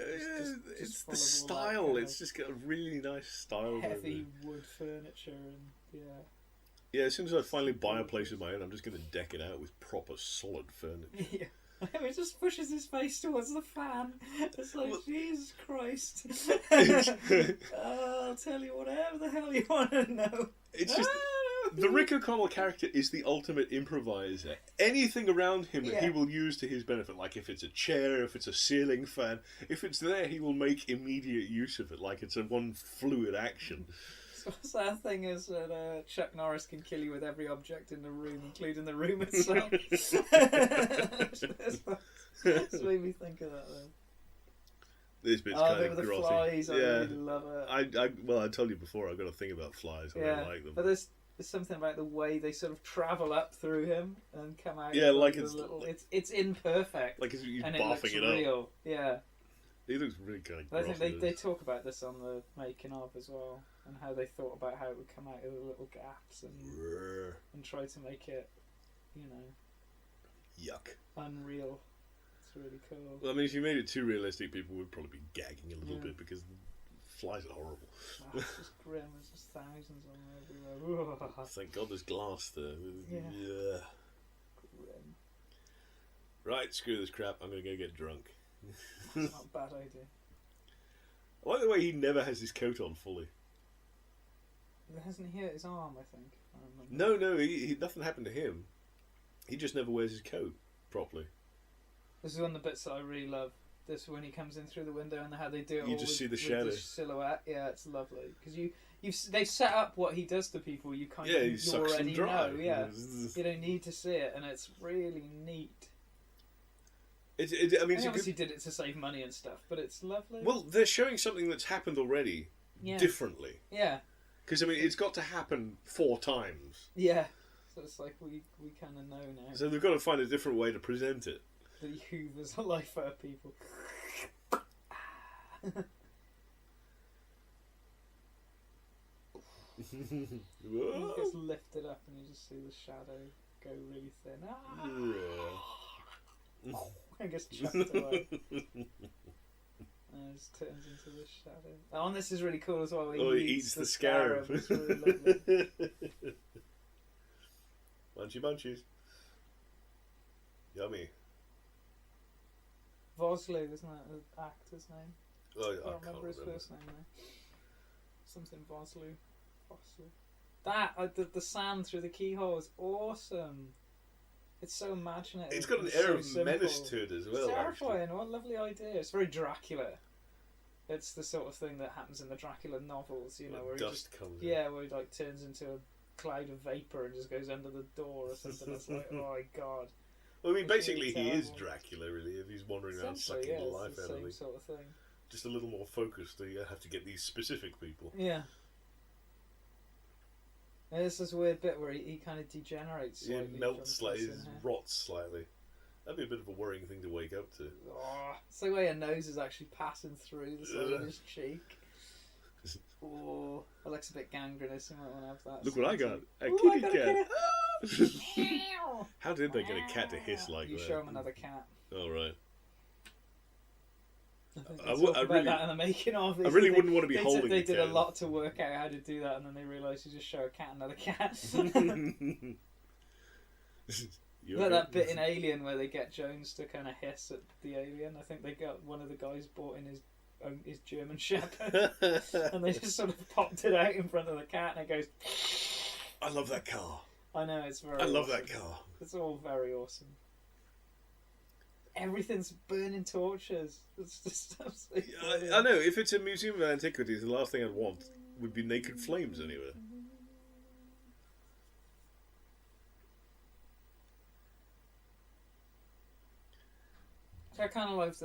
B: It's the style. It's just got a really nice style.
A: Heavy wood furniture and
B: Yeah, as soon as I finally buy a place of my own, I'm just going to deck it out with proper solid furniture.
A: Yeah. He just pushes his face towards the fan. It's like, Jesus Christ. I'll tell you whatever the hell you want to know.
B: It's just... The Rick O'Connell character is the ultimate improviser. Anything around him he will use to his benefit. Like if it's a chair, if it's a ceiling fan, if it's there, he will make immediate use of it. Like it's a one fluid action.
A: So sad thing is that Chuck Norris can kill you with every object in the room, including the room itself. That's made me think of that then.
B: This bit's kind of
A: the
B: grotty.
A: Flies, I really love it.
B: I told you before, I've got a thing about flies. I don't like them.
A: But there's something about the way they sort of travel up through him and come out.
B: Yeah, like
A: it's imperfect.
B: Like he's
A: and
B: barfing it
A: real.
B: up.
A: Yeah.
B: He looks really kind of
A: I think they talk about this on the making of as well, and how they thought about how it would come out of the little gaps and try to make it,
B: yuck,
A: unreal really cool.
B: Well, I mean, if you made it too realistic, people would probably be gagging a little bit because the flies are horrible.
A: It's just grim. There's just thousands of them everywhere.
B: Thank God there's glass there.
A: Yeah.
B: Grim. Right, screw this crap. I'm going to go get drunk.
A: That's not a bad idea.
B: I like the way he never has his coat on fully.
A: Hasn't he hurt his arm, I think? I
B: No, nothing happened to him. He just never wears his coat properly.
A: This is one of the bits that I really love. This when he comes in through the window and how they do it.
B: You
A: all
B: just
A: with,
B: see the
A: with
B: shadow.
A: the silhouette. Yeah, it's lovely because they've set up what he does to people. You kind of
B: he sucks
A: already
B: them dry.
A: know. Yeah, you don't need to see it, and it's really neat.
B: I mean,
A: He obviously did it to save money and stuff, but it's lovely.
B: Well, they're showing something that's happened already differently.
A: Yeah.
B: Because, I mean, it's got to happen 4 times.
A: Yeah. So it's like we kind of know now.
B: So they've got to find a different way to present it.
A: That he hoovers a life out of people. He gets lifted up and you just see the shadow go really thin. I guess chucked away. And it just turns into the shadow. Oh, and this is really cool as well. He
B: eats the scarab.
A: It's really lovely.
B: Munchies. Yummy.
A: Vosloo, isn't that the actor's name?
B: Oh,
A: I can't remember his first name now. Something Vosloo. That the sand through the keyhole is awesome. It's so imaginative.
B: It's got an air of menace to it as well.
A: It's terrifying. What a lovely idea. It's very Dracula. It's the sort of thing that happens in the Dracula novels, you know, where
B: dust
A: he
B: comes
A: where he like turns into a cloud of vapor and just goes under the door or something. It's like, oh my god.
B: Well, I mean, basically,
A: really
B: he is
A: terrible.
B: Dracula, really, if he's wandering around sucking the life out of
A: same
B: me.
A: sort of thing.
B: Just a little more focused, so you have to get these specific people.
A: Yeah. And there's this weird bit where he kind of degenerates slightly.
B: He melts slightly, rots slightly. That'd be a bit of a worrying thing to wake up to.
A: Oh, it's the way her nose is actually passing through the side of his cheek. Oh, it looks a bit gangrenous. You might want to have that.
B: Look what I got! A
A: Ooh,
B: kitty
A: I got a
B: cat!
A: kitty.
B: How did they get a cat to hiss like
A: you
B: that?
A: You show him another cat.
B: All right.
A: I talk about that in the making of.
B: I really wouldn't want to be holding.
A: They did a lot to work out how to do that, and then they realised you just show a cat another cat. Like that bit in Alien where they get Jones to kind of hiss at the alien. I think they got one of the guys bought in his German Shepherd, and they just sort of popped it out in front of the cat, and it goes.
B: I love that car.
A: I know, it's very.
B: I love
A: awesome.
B: that car.
A: It's all very awesome. Everything's burning torches. It's just absolutely
B: I know. If it's a museum of antiquities, the last thing I'd want would be naked flames anywhere.
A: I kind of love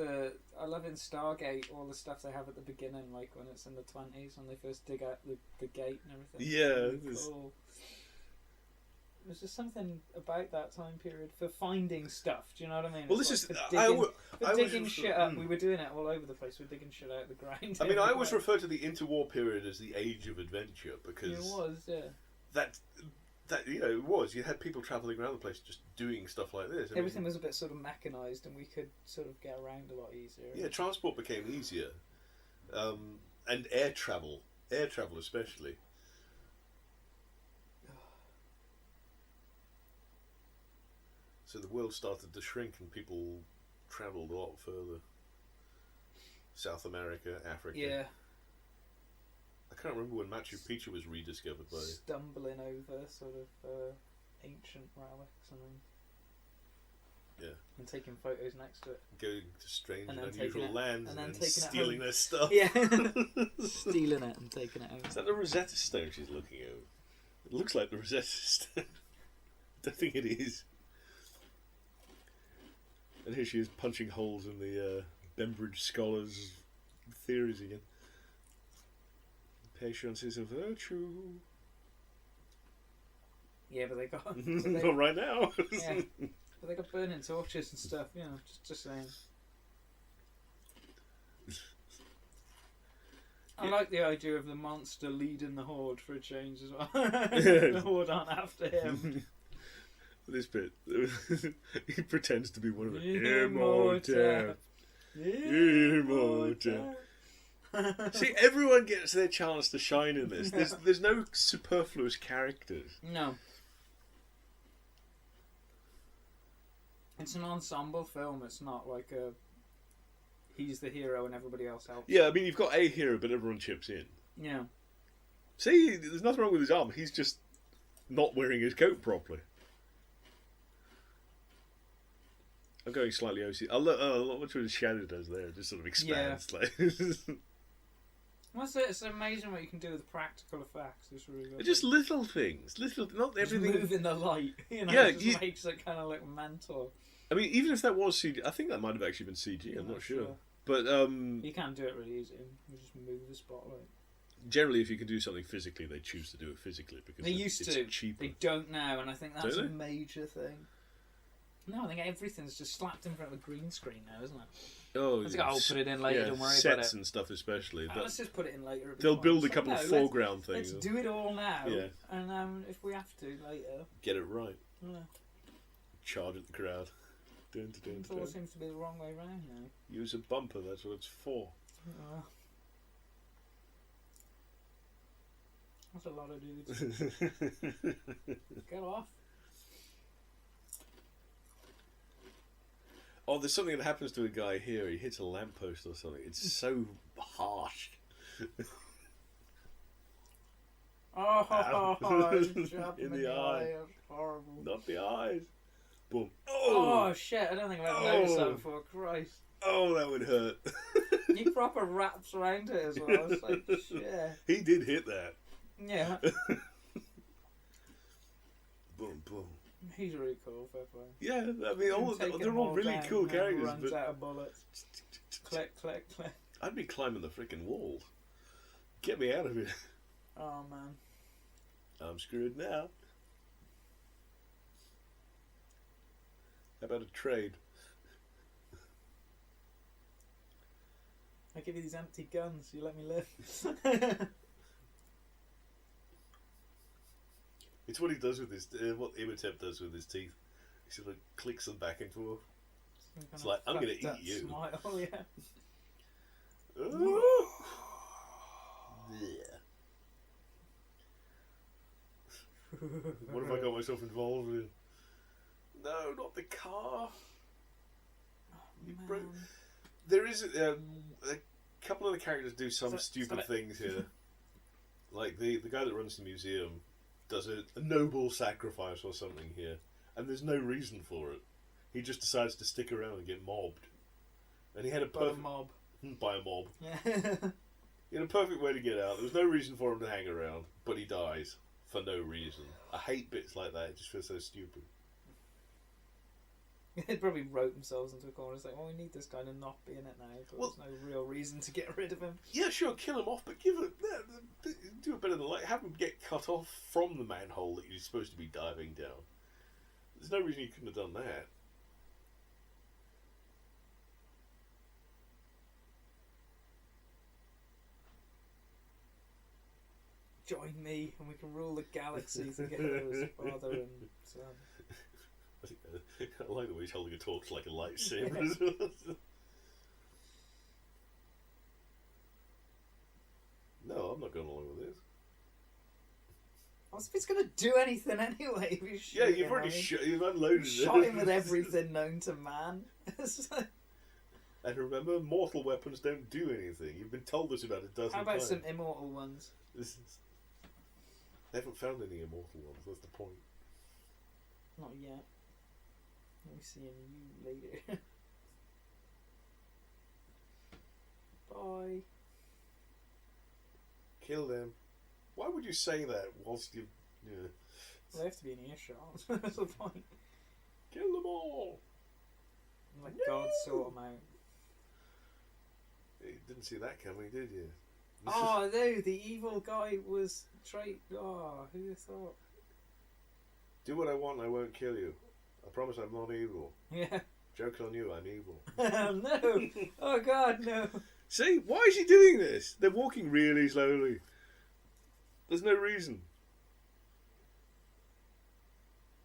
A: I love in Stargate all the stuff they have at the beginning, like when it's in the 20s when they first dig out the gate and everything.
B: Yeah.
A: Really cool. There's just something about that time period for finding stuff. Do you know what I mean?
B: Well,
A: it's
B: this
A: like
B: is
A: for digging shit up. We were doing it all over the place. We're digging shit out of the ground.
B: I mean, I always refer to the interwar period as the age of adventure because
A: it was, yeah.
B: That it was. You had people travelling around the place just doing stuff like this.
A: Everything was a bit sort of mechanised, and we could sort of get around a lot easier.
B: Yeah, transport became easier, and air travel especially. So the world started to shrink and people travelled a lot further. South America, Africa.
A: Yeah.
B: I can't remember when Machu Picchu was rediscovered by...
A: Stumbling over sort of ancient relics and and taking photos next to it.
B: Going to strange and
A: then
B: unusual lands and then stealing
A: home.
B: their stuff.
A: Yeah. Stealing it and taking it out.
B: Is that the Rosetta Stone she's looking at? It looks like the Rosetta Stone. I don't think it is. And here she is punching holes in the Bembridge scholars' theories again. Patience is a virtue.
A: Yeah, but they got...
B: Not right now.
A: Yeah. But they got burning torches and stuff, you know, just saying. I like the idea of the monster leading the horde for a change as well. The horde aren't after him.
B: This bit. He pretends to be one of the
A: Imhotep.
B: Imhotep. See, everyone gets their chance to shine in this. There's no superfluous characters.
A: No. It's an ensemble film. It's not like a... He's the hero and everybody else helps.
B: Yeah, I mean, you've got a hero, but everyone chips in.
A: Yeah.
B: See, there's nothing wrong with his arm. He's just not wearing his coat properly. I'm going slightly OC. I love what his shadow does there. It just sort of expands.
A: Yeah.
B: Like...
A: It's amazing what you can do with practical effects. It's really good.
B: Just little things. Not everything.
A: Just moving the light. You know,
B: yeah,
A: it just makes it kind of look mental.
B: I mean, even if that was CG, I think that might have actually been CG. I'm not sure. But
A: you can do it really easy. You just move the spotlight.
B: Generally, if you can do something physically, they choose to do it physically because
A: they used
B: it's
A: to.
B: Cheaper.
A: They don't now, and I think that's a major thing. No, I think everything's just slapped in front of a green screen now, isn't it?
B: Oh,
A: it's got, I'll put it in later. Don't worry about it.
B: Sets and stuff, especially.
A: Let's just put it in later.
B: They'll build a couple of foreground things.
A: Let's do it all now.
B: Yeah.
A: And if we have to later,
B: get it right.
A: Yeah.
B: Charge at the crowd.
A: It all seems to be the wrong way round now.
B: Use a bumper. That's what it's for.
A: That's a lot of dudes. Get off.
B: Oh, there's something that happens to a guy here. He hits a lamppost or something. It's so harsh.
A: In the eye. That's horrible.
B: Not the eyes. Boom.
A: Oh shit, I don't think I've ever noticed that before. Christ.
B: Oh, that would hurt.
A: He proper wraps around it as well. It's like, shit.
B: He did hit that.
A: Yeah.
B: Boom, boom.
A: He's really cool, fair play.
B: Yeah, I mean, they're all really cool characters.
A: Runs out of bullets. Click, click, click.
B: I'd be climbing the freaking walls. Get me out of here.
A: Oh, man.
B: I'm screwed now. How about a trade?
A: I give you these empty guns, you let me live.
B: It's what he does with his, what Imhotep does with his teeth. He sort of clicks them back and forth. It's like, I'm going to eat you.
A: Smile, yeah.
B: Yeah. What have I got myself involved with? No, not the car.
A: Oh,
B: there is a couple of the characters do some stupid things here. Like the guy that runs the museum does a noble sacrifice or something here, and there's no reason for it. He just decides to stick around and get mobbed. And he had a perfect
A: mob.
B: By a mob.
A: Yeah.
B: He had a perfect way to get out. There was no reason for him to hang around, but he dies for no reason. I hate bits like that. It just feels so stupid.
A: They probably wrote themselves into a corner. It's like, well, we need this guy to not be in it now. But there's no real reason to get rid of him.
B: Yeah, sure, kill him off, but do it better than like have him get cut off from the manhole that you're supposed to be diving down. There's no reason you couldn't have done that.
A: Join me, and we can rule the galaxy together as father and son.
B: I like the way he's holding a torch like a lightsaber.
A: Yeah.
B: No, I'm not going along with this.
A: I was if it's going to do anything anyway.
B: Yeah, you've already you've unloaded it.
A: Shot him with everything known to man.
B: And remember, mortal weapons don't do anything. You've been told this about a dozen times.
A: How about some immortal ones?
B: They haven't found any immortal ones, that's the point.
A: Not yet. Let me see you later. Bye.
B: Kill them. Why would you say that whilst you... Yeah.
A: Well, they have to be in earshot. That's the point.
B: Kill them all!
A: Like God sort them out.
B: You didn't see that coming, did you?
A: Oh no, the evil guy was Oh, who would have thought?
B: Do what I want and I won't kill you. I promise I'm not evil.
A: Yeah.
B: Joke's on you, I'm evil.
A: No! Oh God, no!
B: See, why is he doing this? They're walking really slowly. There's no reason.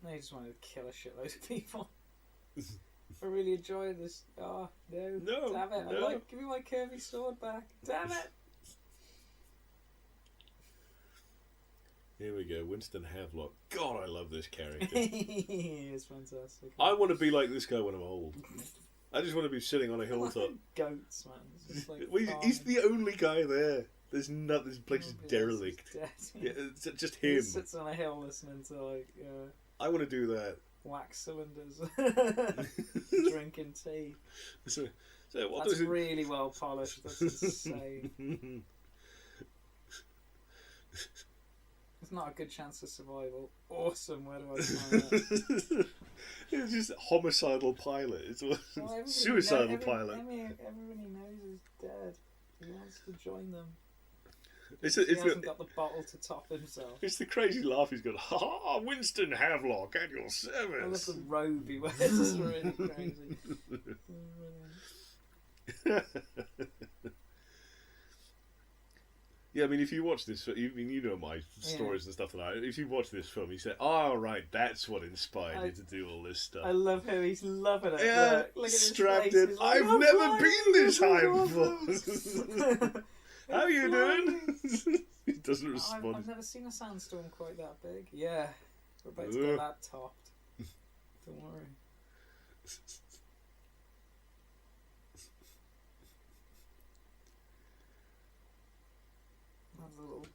A: I just wanted to kill a shitload of people. I really enjoyed this. Oh, no.
B: No.
A: Damn it.
B: No.
A: Give me my curvy sword back. Damn it.
B: Here we go, Winston Havelock. God, I love this character.
A: He is fantastic.
B: I want to be like this guy when I'm old. I just want to be sitting on a hilltop.
A: Goats, man. It's just like
B: He's the only guy there. There's not. This place is
A: nobody else
B: derelict.
A: is dead.
B: Yeah, it's just
A: He
B: him.
A: sits on a hill listening to like
B: I want to do that.
A: wax cylinders, drinking tea.
B: So what
A: That's
B: does it...
A: really well polished. That's insane. It's not a good chance of survival. Awesome. Where do I find that?
B: It's just homicidal pilot. It's
A: Well,
B: suicidal pilot.
A: Everybody knows he's dead. He wants to join them. He
B: It's
A: hasn't got the bottle to top himself.
B: It's the crazy laugh he's got. Ha ha! Winston Havelock at your
A: I love
B: service.
A: the robe he wears. It's really crazy.
B: Yeah, I mean, if you watch this, you know my stories and stuff like that. If you watch this film, you say, "Oh, right, that's what inspired you to do all this stuff."
A: I love how he's loving it.
B: Yeah,
A: look at his
B: strapped
A: face.
B: in.
A: He's like,
B: I've
A: "I'm
B: never
A: flying,
B: been this high
A: awesome."
B: before. How you doing? He doesn't
A: I've
B: respond.
A: never seen a sandstorm quite that big. Yeah, we're about to get that topped. Don't worry. That's a little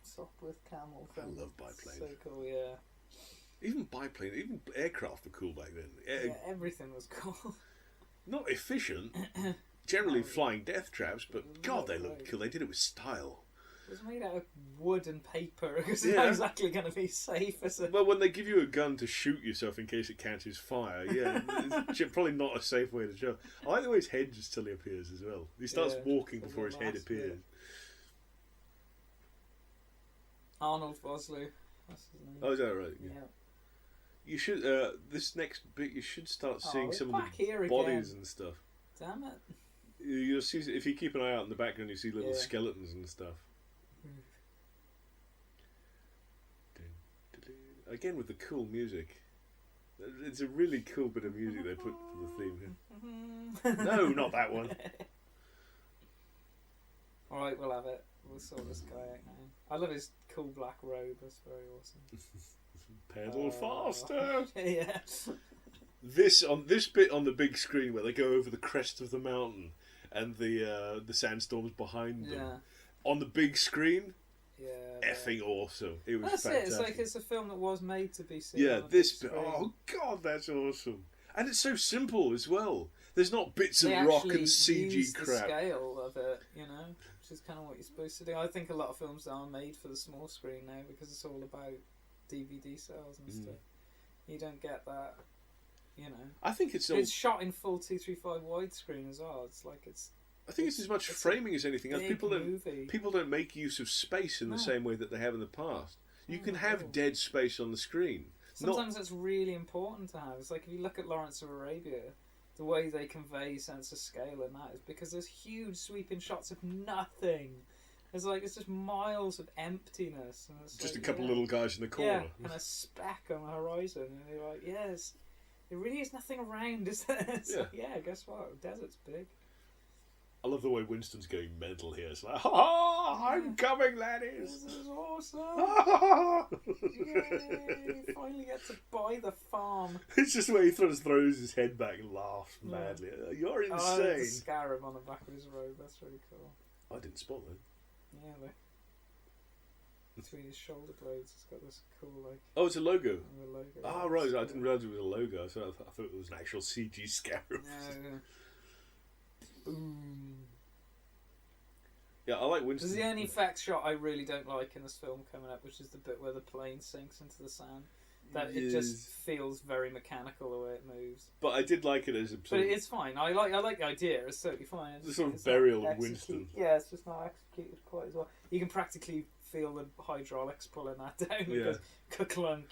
A: Sopwith camel
B: I
A: thing.
B: love biplanes.
A: So cool, yeah.
B: Even biplane, even aircraft were cool back then.
A: Yeah, everything was cool.
B: Not efficient. Generally flying death traps, but God, they looked cool. They did it with style.
A: It was made out of wood and paper because it's
B: Yeah.
A: not exactly going to be safe, is it?
B: Well, when they give you a gun to shoot yourself in case it catches fire, yeah, it's probably not a safe way to jump. I like the way his head just till he appears as well. He starts walking
A: it's a
B: before his head
A: last
B: appears.
A: bit. Arnold Vosloo. That's his name.
B: Oh, is that right?
A: Yeah.
B: You should this next bit. You should start seeing
A: it's
B: some of
A: back
B: the
A: here
B: bodies
A: again.
B: and stuff.
A: Damn it.
B: You'll see if you keep an eye out in the background. You see little
A: Yeah.
B: skeletons and stuff. Again with the cool music. It's a really cool bit of music they put for the theme here. No, not that one.
A: Alright, we'll have it. We'll sort this guy out now. I love his cool black robe. That's very awesome.
B: Pedal faster.
A: Yeah.
B: This bit on the big screen where they go over the crest of the mountain and the sandstorms behind them.
A: Yeah.
B: On the big screen,
A: Yeah.
B: effing awesome. It was
A: That's
B: fantastic.
A: it. It's like it's a film that was made to be seen.
B: Yeah,
A: on a
B: this
A: big
B: bit.
A: screen.
B: Oh God, that's awesome. And it's so simple as well. There's not bits of
A: They
B: rock
A: actually
B: and CG
A: use the
B: crap.
A: scale of it, which is kind of what you're supposed to do. I think a lot of films are made for the small screen now because it's all about DVD sales and stuff. You don't get that,
B: I think it's.
A: It's shot in full 235 widescreen as well. It's like
B: I think it's as much
A: it's
B: framing as anything else.
A: big movie.
B: People don't make use of space in the same way that they have in the past. You can
A: No.
B: have dead space on the screen.
A: Sometimes it's really important to have. It's like if you look at Lawrence of Arabia, the way they convey sense of scale in that is because there's huge sweeping shots of nothing. It's just miles of emptiness. And it's
B: Just
A: like,
B: a couple of little guys in the corner.
A: Yeah, and a speck on the horizon. And you're like, yes, there really is nothing around, is there? It's
B: Yeah.
A: like, yeah, guess what? The desert's big.
B: I love the way Winston's going mental here. It's like, ha! I'm coming, laddies.
A: This is awesome. Yay! Finally get to buy the farm.
B: It's just the way he throws his head back and laughs madly. You're
A: Oh, the
B: insane.
A: scarab on the back of his robe. That's really cool.
B: I didn't spot that.
A: Yeah, look. Between his shoulder blades, it's got this cool,
B: Oh, it's a logo.
A: logo.
B: Ah, right. I didn't realise it was a logo. I thought it was an actual CG scarab.
A: No. Boom.
B: Yeah, I like Winston.
A: There's the only effect shot I really don't like in this film coming up, which is the bit where the plane sinks into the sand. That it just feels very mechanical the way it moves.
B: But I did like it as a.
A: But it's fine. I like the idea. It's totally fine.
B: The sort of
A: it's not
B: burial of
A: execute-
B: Winston.
A: Yeah, it's just not executed quite as well. You can practically feel the hydraulics pulling that down.
B: Yeah.
A: Ka-clunk.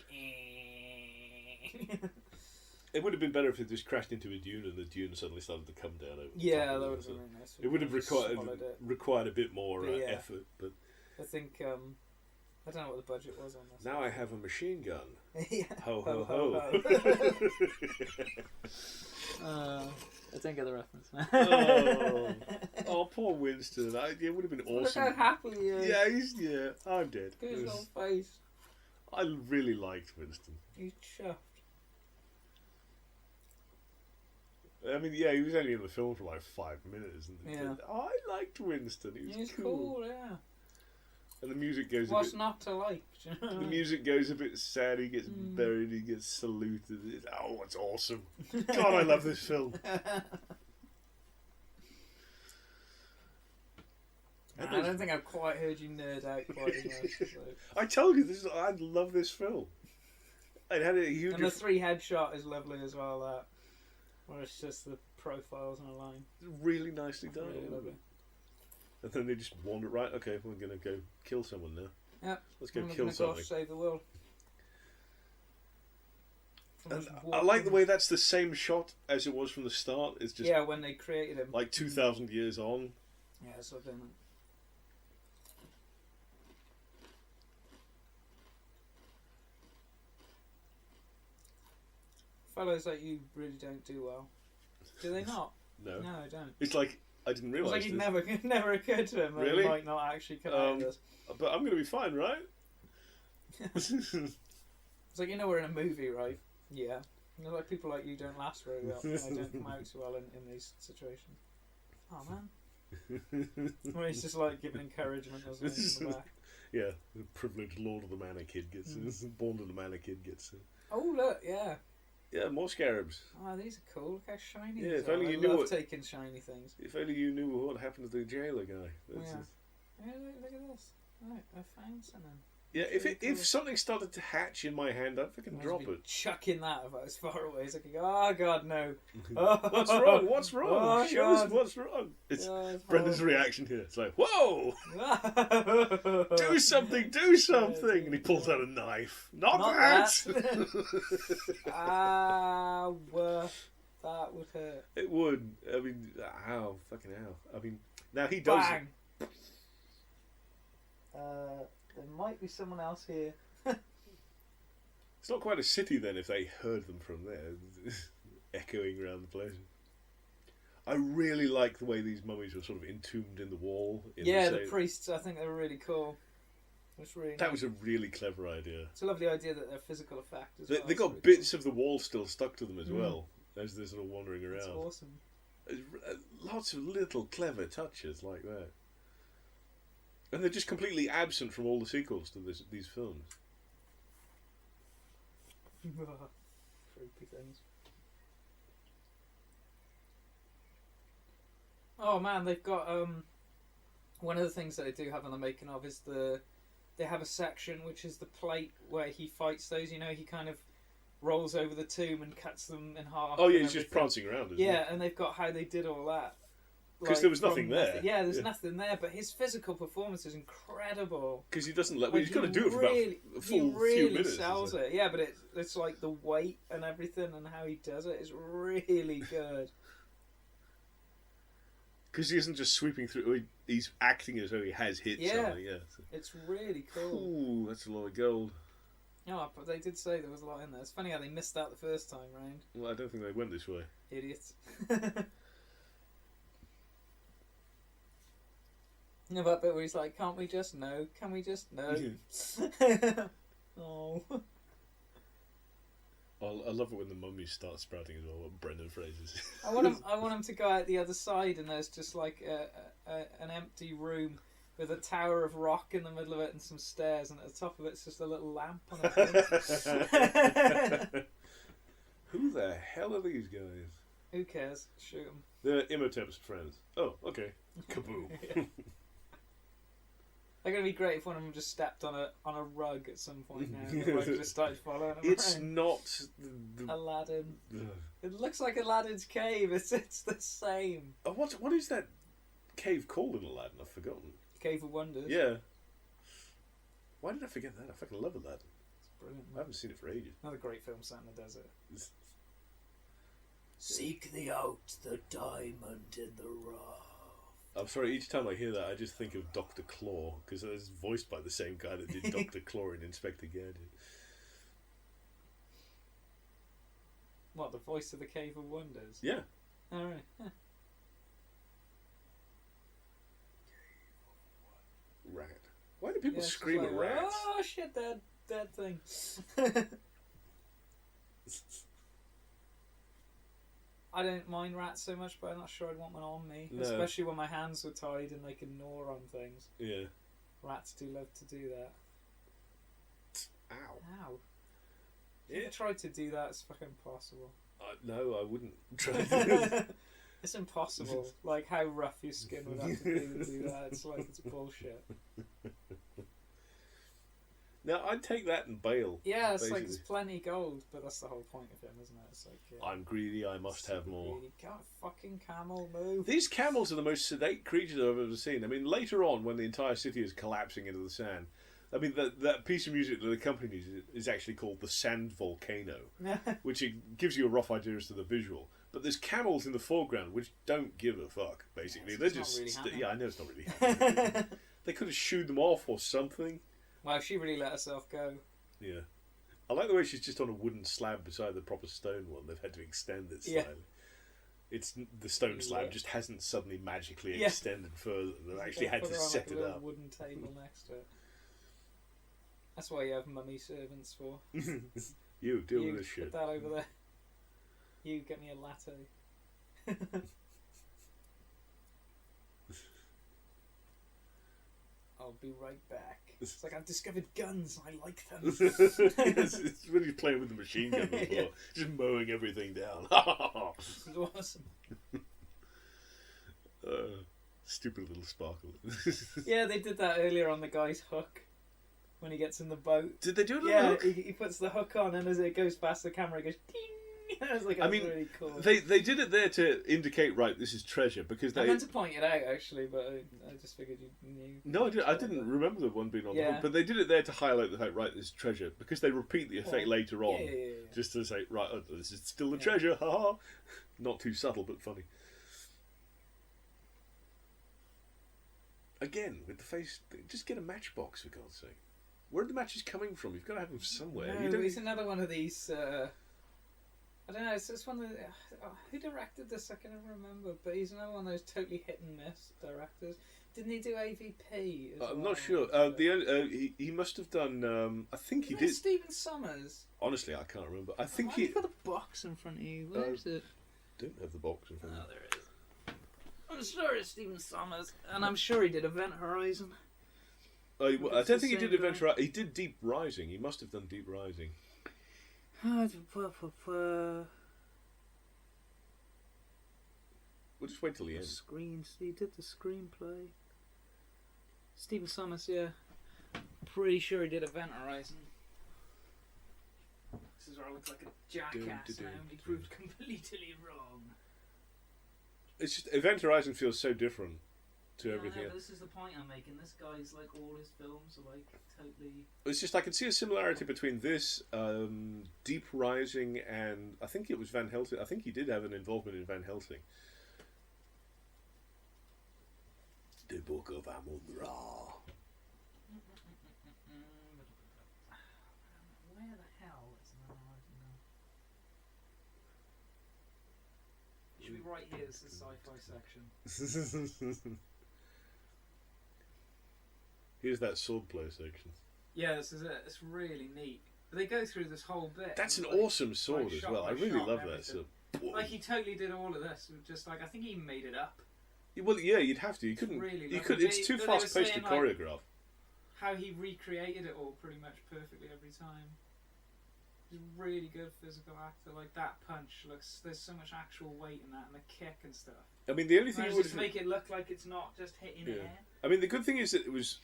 B: It would have been better if it just crashed into a dune and the dune suddenly started to come down over.
A: Yeah,
B: top
A: that
B: of
A: would have
B: it.
A: been really nice.
B: It would have
A: Just swallowed it.
B: required a bit more
A: But yeah.
B: effort, but
A: I think I don't know what the budget was on this.
B: Now I have a machine gun.
A: Yeah.
B: Ho, ho, ho.
A: I don't get the reference.
B: Oh, poor Winston. It would have been awesome.
A: Look how happy he is.
B: Yeah, I'm dead.
A: Look at his little face.
B: I really liked Winston.
A: He's chuffed.
B: I mean, yeah, he was only in the film for like 5 minutes.
A: Yeah.
B: I liked Winston. He was
A: cool, yeah.
B: And the music goes
A: What's
B: a bit...
A: not to like?
B: The music goes a bit sad. He gets buried. He gets saluted. It's awesome. God, I love this film.
A: I don't think I've quite heard you nerd out quite as much. So.
B: I told you, I love this film. It had a huge...
A: And the 3 headshot is lovely as well, that. Where it's just the profiles on a line.
B: Really nicely done.
A: Really lovely.
B: And then they just wander, right, okay, we're going to go kill someone now.
A: Yep.
B: Let's go
A: We're
B: kill
A: gonna
B: something.
A: Go save the world.
B: And I like the way that's the same shot as it was from the start. It's just...
A: Yeah, when they created him.
B: Like 2,000 years on.
A: Yeah, it's lovely, isn't it? Fellows like you really don't do well. Do they not?
B: No.
A: No, I don't.
B: It's like, I didn't realise
A: It's like it never occurred to him that
B: Really?
A: he might not actually come out of this.
B: But I'm going to be fine, right?
A: It's like, you know we're in a movie, right? Yeah. You know, like people like you don't last very well. They don't come out so well in these situations. Oh, man. Well, he's just like giving encouragement, doesn't he, in the back.
B: Yeah, the privileged Lord of the Manor kid gets born to the Manor kid gets
A: Oh, look, yeah.
B: Yeah, more scarabs.
A: Oh, these are cool. Look how shiny
B: Yeah,
A: these
B: if
A: are.
B: only
A: I
B: you knew
A: love
B: what-
A: taking shiny things.
B: If only you knew what happened to the jailer guy. That's
A: Yeah.
B: just-
A: Yeah, look at this. Right, I found something.
B: Yeah,
A: That's really cool.
B: if something started to hatch in my hand, I'd fucking drop
A: I'd be
B: it.
A: chucking that about as far away as I could go. Oh, God, no.
B: What's wrong? What's wrong?
A: Oh,
B: Show us
A: God.
B: what's wrong. It's
A: Oh, it's
B: Brendan's
A: horrible.
B: reaction here. It's like, whoa!
A: Do
B: Do something, do something! And he pulls out a knife. Not that!
A: Well, that would hurt.
B: It would. I mean, ow, fucking ow. I mean, now he does.
A: Bang! There might be someone else here.
B: It's not quite a city then if they heard them from there, echoing around the place. I really like the way these mummies were sort of entombed in the wall.
A: Yeah, the priests, I think they were really cool. It's really
B: That
A: nice.
B: was a really clever idea.
A: It's a lovely idea that they're physical effect as well.
B: They
A: It's
B: got
A: really
B: bits of the wall still stuck to them as
A: Mm.
B: well, as they're sort of wandering
A: cool. It's
B: around.
A: awesome.
B: There's lots of little clever touches like that. And they're just completely absent from all the sequels to these films.
A: Creepy things. Oh man, they've got one of the things that they do have on the making of is they have a section which is the plate where he fights those. You know, he kind of rolls over the tomb and cuts them in half.
B: Oh yeah,
A: and
B: he's just
A: everything.
B: prancing around, isn't he?
A: Yeah, and they've got how they did all that.
B: Because there was nothing
A: from
B: there.
A: Yeah, there's nothing there, but his physical performance is incredible.
B: Because he doesn't let.
A: Like,
B: well, he's got to do it for
A: really,
B: about a full
A: he really
B: few minutes.
A: sells
B: isn't
A: it. Yeah, but it's like the weight and everything and how he does it is really good.
B: Because he isn't just sweeping through. He's acting as though he has hit
A: Yeah.
B: something. Yeah.
A: It's really cool.
B: Ooh, that's a lot of gold.
A: Oh, but they did say there was a lot in there. It's funny how they missed out the first time round.
B: Well, I don't think they went this way.
A: Idiots. No, that bit where he's like, can't we just know? Can we just know? Oh.
B: I love it when the mummies start sprouting as well. What Brendan Fraser's.
A: I want him to go out the other side, and there's just like an empty room with a tower of rock in the middle of it and some stairs, and at the top of it's just a little lamp on a thing.
B: Who the hell are these guys?
A: Who cares? Shoot them.
B: They're Imhotep's friends. Oh, okay. Kaboom.
A: They're going to be great if one of them just stepped on a rug at some point now. And the rug just started following them
B: It's
A: around.
B: not the
A: Aladdin.
B: Ugh.
A: It looks like Aladdin's cave. It's the same.
B: Oh, what is that cave called in Aladdin? I've forgotten.
A: Cave of Wonders.
B: Yeah. Why did I forget that? I fucking love Aladdin.
A: It's brilliant.
B: I haven't seen it for ages.
A: Another great film set in the desert.
B: It's-
A: Seek thee out the diamond in the rough.
B: I'm sorry, each time I hear that, I just think of Dr. Claw, because it's voiced by the same guy that did Dr. Claw in Inspector Gadget.
A: What, the voice of the Cave of Wonders?
B: Yeah.
A: Alright. Huh.
B: Rat. Why do people
A: Yeah,
B: scream
A: like,
B: at rats?
A: Oh shit, that thing. I don't mind rats so much, but I'm not sure I'd want one on me.
B: No.
A: Especially when my hands were tied and they can gnaw on things.
B: Yeah.
A: Rats do love to do that.
B: Ow.
A: Ow. If you tried to do that, it's fucking impossible.
B: No, I wouldn't try to do it.
A: It's impossible. Like how rough your skin would have to be to do that. It's like, it's bullshit.
B: Now, I'd take that and bail.
A: Yeah, it's
B: basically.
A: like there's plenty gold, but that's the whole point of him, isn't it? It's like,
B: I'm greedy, I must have more.
A: Greedy. God, fucking camel, move.
B: These camels are the most sedate creatures I've ever seen. I mean, later on, when the entire city is collapsing into the sand, I mean, that piece of music that accompanies it is actually called the Sand Volcano, which it gives you a rough idea as to the visual. But there's camels in the foreground which don't give a fuck, basically.
A: Yes,
B: They're
A: it's
B: just...
A: not really
B: yeah, I know it's not really happening. They could have shooed them off or something.
A: Well, she really let herself go.
B: Yeah. I like the way she's just on a wooden slab beside the proper stone one. They've had to extend it slightly. Yeah. It's the stone slab just hasn't suddenly magically extended further. They've actually had to set it up.
A: A wooden table next to it. That's why you have mummy servants for.
B: You deal with this shit.
A: Put that over there. You get me a latte. I'll be right back. It's like, I've discovered guns. I like them.
B: Yes, it's when he's playing with the machine gun before,
A: Yeah.
B: just mowing everything down.
A: This is awesome.
B: Stupid little sparkle.
A: Yeah, they did that earlier on the guy's hook. When he gets in the boat.
B: Did they do it on
A: yeah,
B: the hook?
A: he puts the hook on, and as it goes past the camera, it goes ding. I was like,
B: I mean,
A: really cool.
B: they did it there to indicate, right, this is treasure, because they...
A: I meant to point it out, actually, but I just figured you knew.
B: No, I didn't remember the one being on the hook, but they did it there to highlight the fact, right, this is treasure, because they repeat the effect later on, just to say, right, this is still the treasure, haha. Not too subtle, but funny. Again, with the face, just get a matchbox, for God's sake. Where are the matches coming from? You've got to have them somewhere.
A: No, it's another one of these... I don't know, it's one of the... who directed this? I can't remember, but he's another one of those totally hit and miss directors. Didn't he do AVP as well?
B: I'm not sure. He must have done... I think he did...
A: Stephen Sommers?
B: Honestly, I can't remember. I think
A: Why have you got the box in front of you? Where is it?
B: Don't have the box in front of me.
A: Oh, there it is. I'm sure it's Stephen Sommers, and I'm sure he did Event Horizon.
B: I don't think he did Event Horizon. He did Deep Rising. He must have done Deep Rising.
A: We'll
B: just wait till the end.
A: He did the screenplay. Stephen Sommers, yeah. Pretty sure he did Event Horizon. This is where I look like a jackass now, and he proved completely wrong.
B: It's just Event Horizon feels so different to everything.
A: No, but this is the point I'm making. This guy's like, all his films are like totally...
B: It's just I can see a similarity between this, Deep Rising, and I think it was Van Helsing. I think he did have an involvement in Van Helsing. The Book of Hamunaptra.
A: Where the hell is Event Horizon now? It should be right here. This is the sci-fi section.
B: Here's that swordplay section.
A: Yeah, this is it. It's really neat. But they go through this whole bit.
B: That's an
A: like,
B: awesome sword as well. I really love that sword.
A: Like he totally did all of this. Just like I think he made it up.
B: Well, yeah, you'd have to. You couldn't.
A: Really
B: you could. It's too fast paced to choreograph.
A: How he recreated it all pretty much perfectly every time. He's a really good physical actor. Like that punch looks. There's so much actual weight in that, and the kick and stuff.
B: I mean, the only thing
A: would just make it look like it's not just hitting air.
B: I mean, the good thing is that it was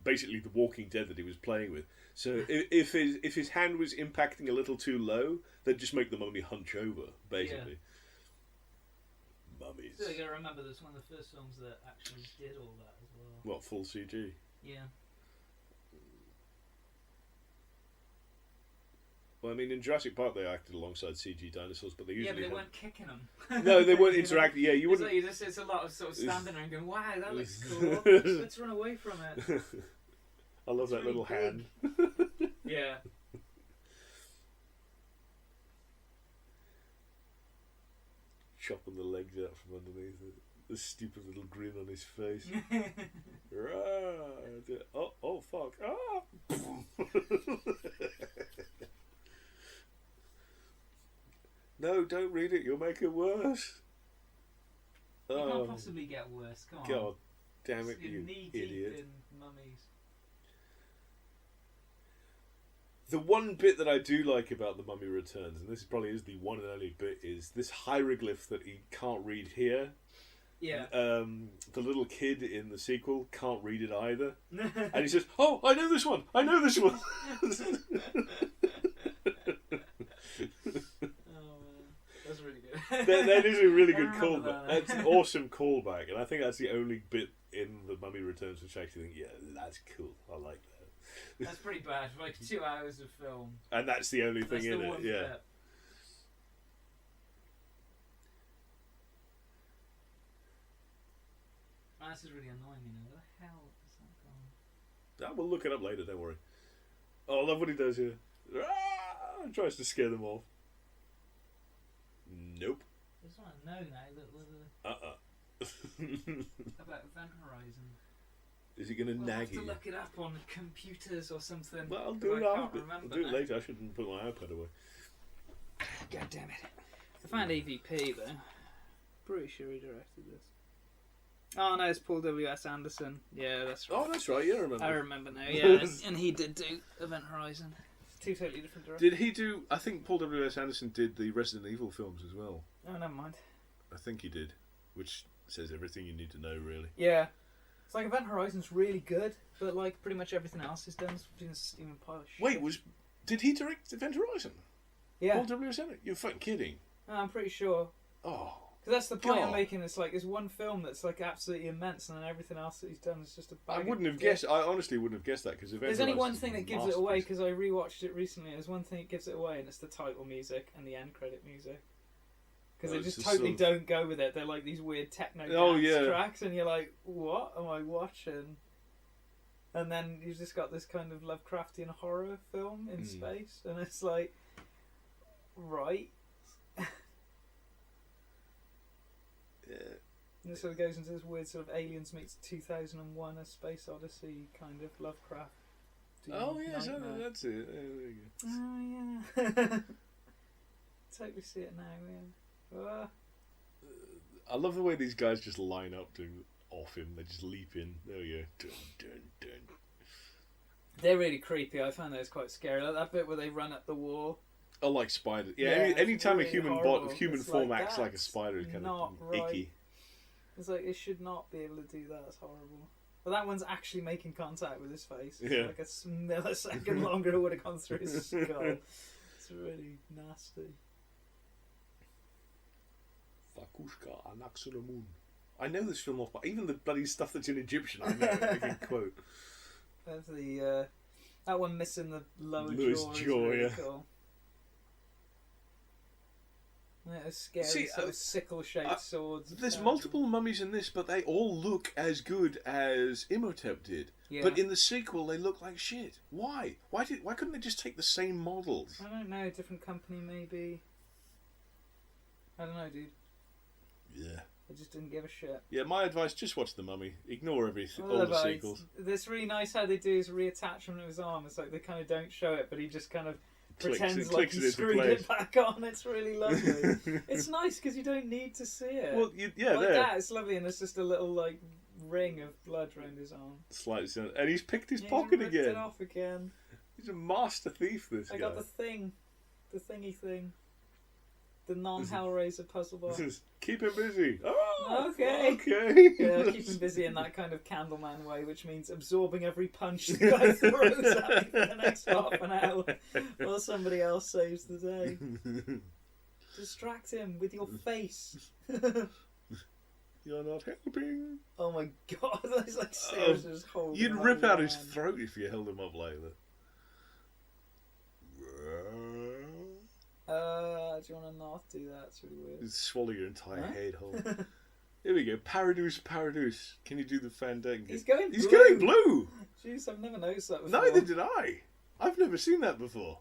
B: basically The Walking Dead that he was playing with. So if his hand was impacting a little too low, they'd just make the mummy hunch over, basically. Yeah. Mummies.
A: So you gotta remember, this one of the first films that actually did all that as well.
B: What, full CG?
A: Yeah.
B: Well, I mean, in Jurassic Park they acted alongside CG dinosaurs, but they usually
A: but they weren't kicking them.
B: No, they weren't interacting. Yeah, you wouldn't.
A: It's a lot of sort of standing there and going, "Wow, that looks cool. Let's run away from it."
B: I love that little hand.
A: Yeah.
B: Chopping the legs out from underneath it. The stupid little grin on his face. Oh, fuck. Ah! No, don't read it. You'll make it worse.
A: It can't possibly get worse. Come on.
B: God damn it,
A: You're
B: you
A: knee
B: idiot.
A: deep in mummies.
B: The one bit that I do like about The Mummy Returns, and this probably is the one and only bit, is this hieroglyph that he can't read here.
A: Yeah.
B: The little kid in the sequel can't read it either. And he says, "Oh, I know this one! I know this one!"
A: That's really good.
B: That is a really good
A: I remember
B: callback.
A: that.
B: That's an awesome callback, and I think that's the only bit in The Mummy Returns which I actually think, yeah, that's cool. I like that.
A: That's pretty bad for like 2 hours of film.
B: And that's the only thing in it, yeah.
A: Bit. This is really annoying me now. Where the hell is that gone?
B: We'll look it up later, don't worry. Oh, I love what he does here. Ah! Tries to scare them off. Nope.
A: I just want to know now about Event Horizon.
B: Is he going to nag
A: I'll have
B: you?
A: to look it up on computers or something.
B: Well, I'll do it
A: I
B: after.
A: can't
B: I'll
A: remember
B: do it
A: now.
B: later. I shouldn't put my iPad away.
A: God damn it. I found EVP though. Pretty sure he directed this. Oh no, it's Paul W.S. Anderson. Yeah, that's right.
B: Oh, that's right. Yeah, I remember.
A: I remember now, yeah. And he did do Event Horizon. Two totally different directors.
B: Did he do... I think Paul W.S. Anderson did the Resident Evil films as well.
A: Oh, never mind.
B: I think he did. Which says everything you need to know, really.
A: Yeah. It's like Event Horizon's really good, but like pretty much everything else he's done is steaming pile of shit.
B: Wait, did he direct Event Horizon?
A: Yeah.
B: Paul W.S. Anderson? You're fucking kidding.
A: No, I'm pretty sure.
B: Oh.
A: Because that's the point I'm
B: God.
A: making. It's like, there's one film that's like absolutely immense, and then everything else that he's done is just a bag
B: I wouldn't
A: of
B: have
A: shit.
B: guessed. I honestly wouldn't have guessed that because
A: There's only one thing that gives it away, because I rewatched it recently. There's one thing that gives it away, and it's the title music and the end credit music. Because they just totally don't go with it. They're like these weird techno dance tracks, and you're like, what am I watching? And then you've just got this kind of Lovecraftian horror film in space, and it's like, right.
B: Yeah.
A: And it sort of goes into this weird sort of Aliens meets 2001: A Space Odyssey kind of Lovecraft.
B: Oh yeah, that's it. There you go.
A: Oh yeah. Totally see it now. Yeah.
B: I love the way these guys just line up to off him. They just leap in. There we go. Dun, dun, dun.
A: They're really creepy. I found those quite scary. Like that bit where they run up the wall.
B: Oh, like spiders.
A: Yeah,
B: Any time
A: really
B: a human
A: horrible.
B: human
A: It's
B: form
A: like,
B: acts like a
A: that's
B: spider, is kind
A: not
B: of
A: right.
B: icky.
A: It's like, it should not be able to do that. It's horrible. But that one's actually making contact with his face. It's
B: Yeah.
A: like a millisecond longer it would have gone through his skull. It's really nasty.
B: Fakushka, Anaxunamun. I know this film off, but even the bloody stuff that's in Egyptian, I know. I can quote.
A: There's the that one missing the lower
B: Lewis
A: jaw. Is
B: jaw,
A: really
B: yeah.
A: cool. Yeah, it's scary.
B: See,
A: Sort of sickle-shaped swords.
B: There's multiple mummies in this, but they all look as good as Imhotep did.
A: Yeah.
B: But in the sequel, they look like shit. Why? Why couldn't they just take the same models?
A: I don't know. Different company, maybe. I don't know, dude.
B: Yeah.
A: I just didn't give a shit.
B: Yeah, my advice: just watch the Mummy. Ignore everything,
A: Well,
B: all the
A: but
B: sequels.
A: It's really nice how they do his reattachment of his arm. It's like they kind of don't show it, but he just kind of pretends like he screwed it back on. It's really lovely. It's nice because you don't need to see it.
B: Well, yeah,
A: like
B: there.
A: that, it's lovely, and there's just a little like ring of blood around his arm.
B: Slightly, and he's picked his
A: Yeah,
B: pocket
A: he ripped
B: again.
A: it off again.
B: He's a master thief. This
A: I
B: guy.
A: got the thingy thing, the non-Hellraiser puzzle box.
B: Keep him busy. Oh,
A: Okay.
B: Okay.
A: Yeah, keep him busy in that kind of Candleman way, which means absorbing every punch the guy throws at me for the next half an hour while somebody else saves the day. Distract him with your face.
B: You're not helping.
A: Oh my god, that's like seriously just holding
B: You'd
A: him
B: rip
A: like
B: out his
A: man.
B: throat if you held him up like that.
A: that? Do you want to not do that? It's really weird.
B: Just swallow your entire head whole. Here we go. Paradise. Can you do the Fandango?
A: He's going
B: He's
A: blue.
B: going blue.
A: Jeez, I've never noticed that before.
B: Neither did I. I've never seen that before.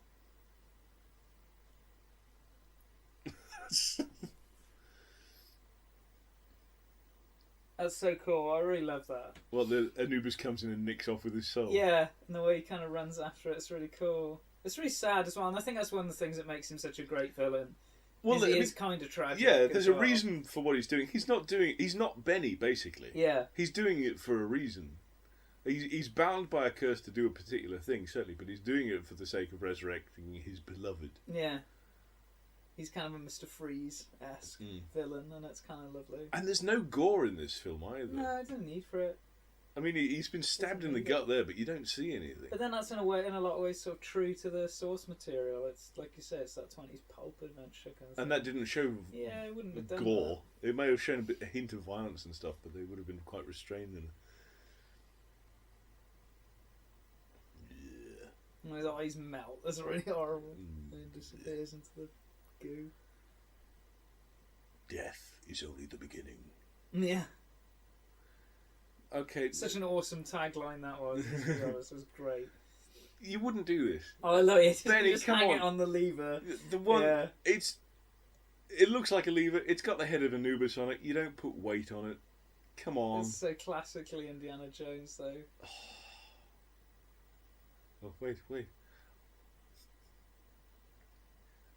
A: That's so cool. I really love that.
B: Well, the Anubis comes in and nicks off with his soul.
A: Yeah, and the way he kind of runs after it's really cool. It's really sad as well, and I think that's one of the things that makes him such a great villain.
B: Well,
A: he is kind of tragic.
B: Yeah, there's a reason for what he's doing. He's not Benny, basically.
A: Yeah.
B: He's doing it for a reason. He's bound by a curse to do a particular thing, certainly, but he's doing it for the sake of resurrecting his beloved.
A: Yeah. He's kind of a Mr. Freeze-esque villain, and it's kind of lovely.
B: And there's no gore in this film either.
A: No, there's no need for it.
B: I mean, he's been stabbed in the gut there, but you don't see anything.
A: But then that's in a lot of ways, sort of true to the source material. It's like you say, it's that 20s pulp adventure kind of thing.
B: And that didn't show
A: it wouldn't have done
B: gore. That. It may have shown a hint of violence and stuff, but they would have been quite restrained in it.
A: And his eyes melt. That's really horrible. And he disappears into the goo.
B: Death is only the beginning.
A: Yeah.
B: Okay.
A: Such an awesome tagline that was. To be honest, it was great.
B: You wouldn't do this.
A: Oh, I love it.
B: Benny,
A: just
B: come
A: hang
B: on.
A: it on the lever.
B: The one. Yeah. It looks like a lever. It's got the head of Anubis on it. You don't put weight on it. Come on.
A: It's so classically Indiana Jones, though.
B: Oh, wait.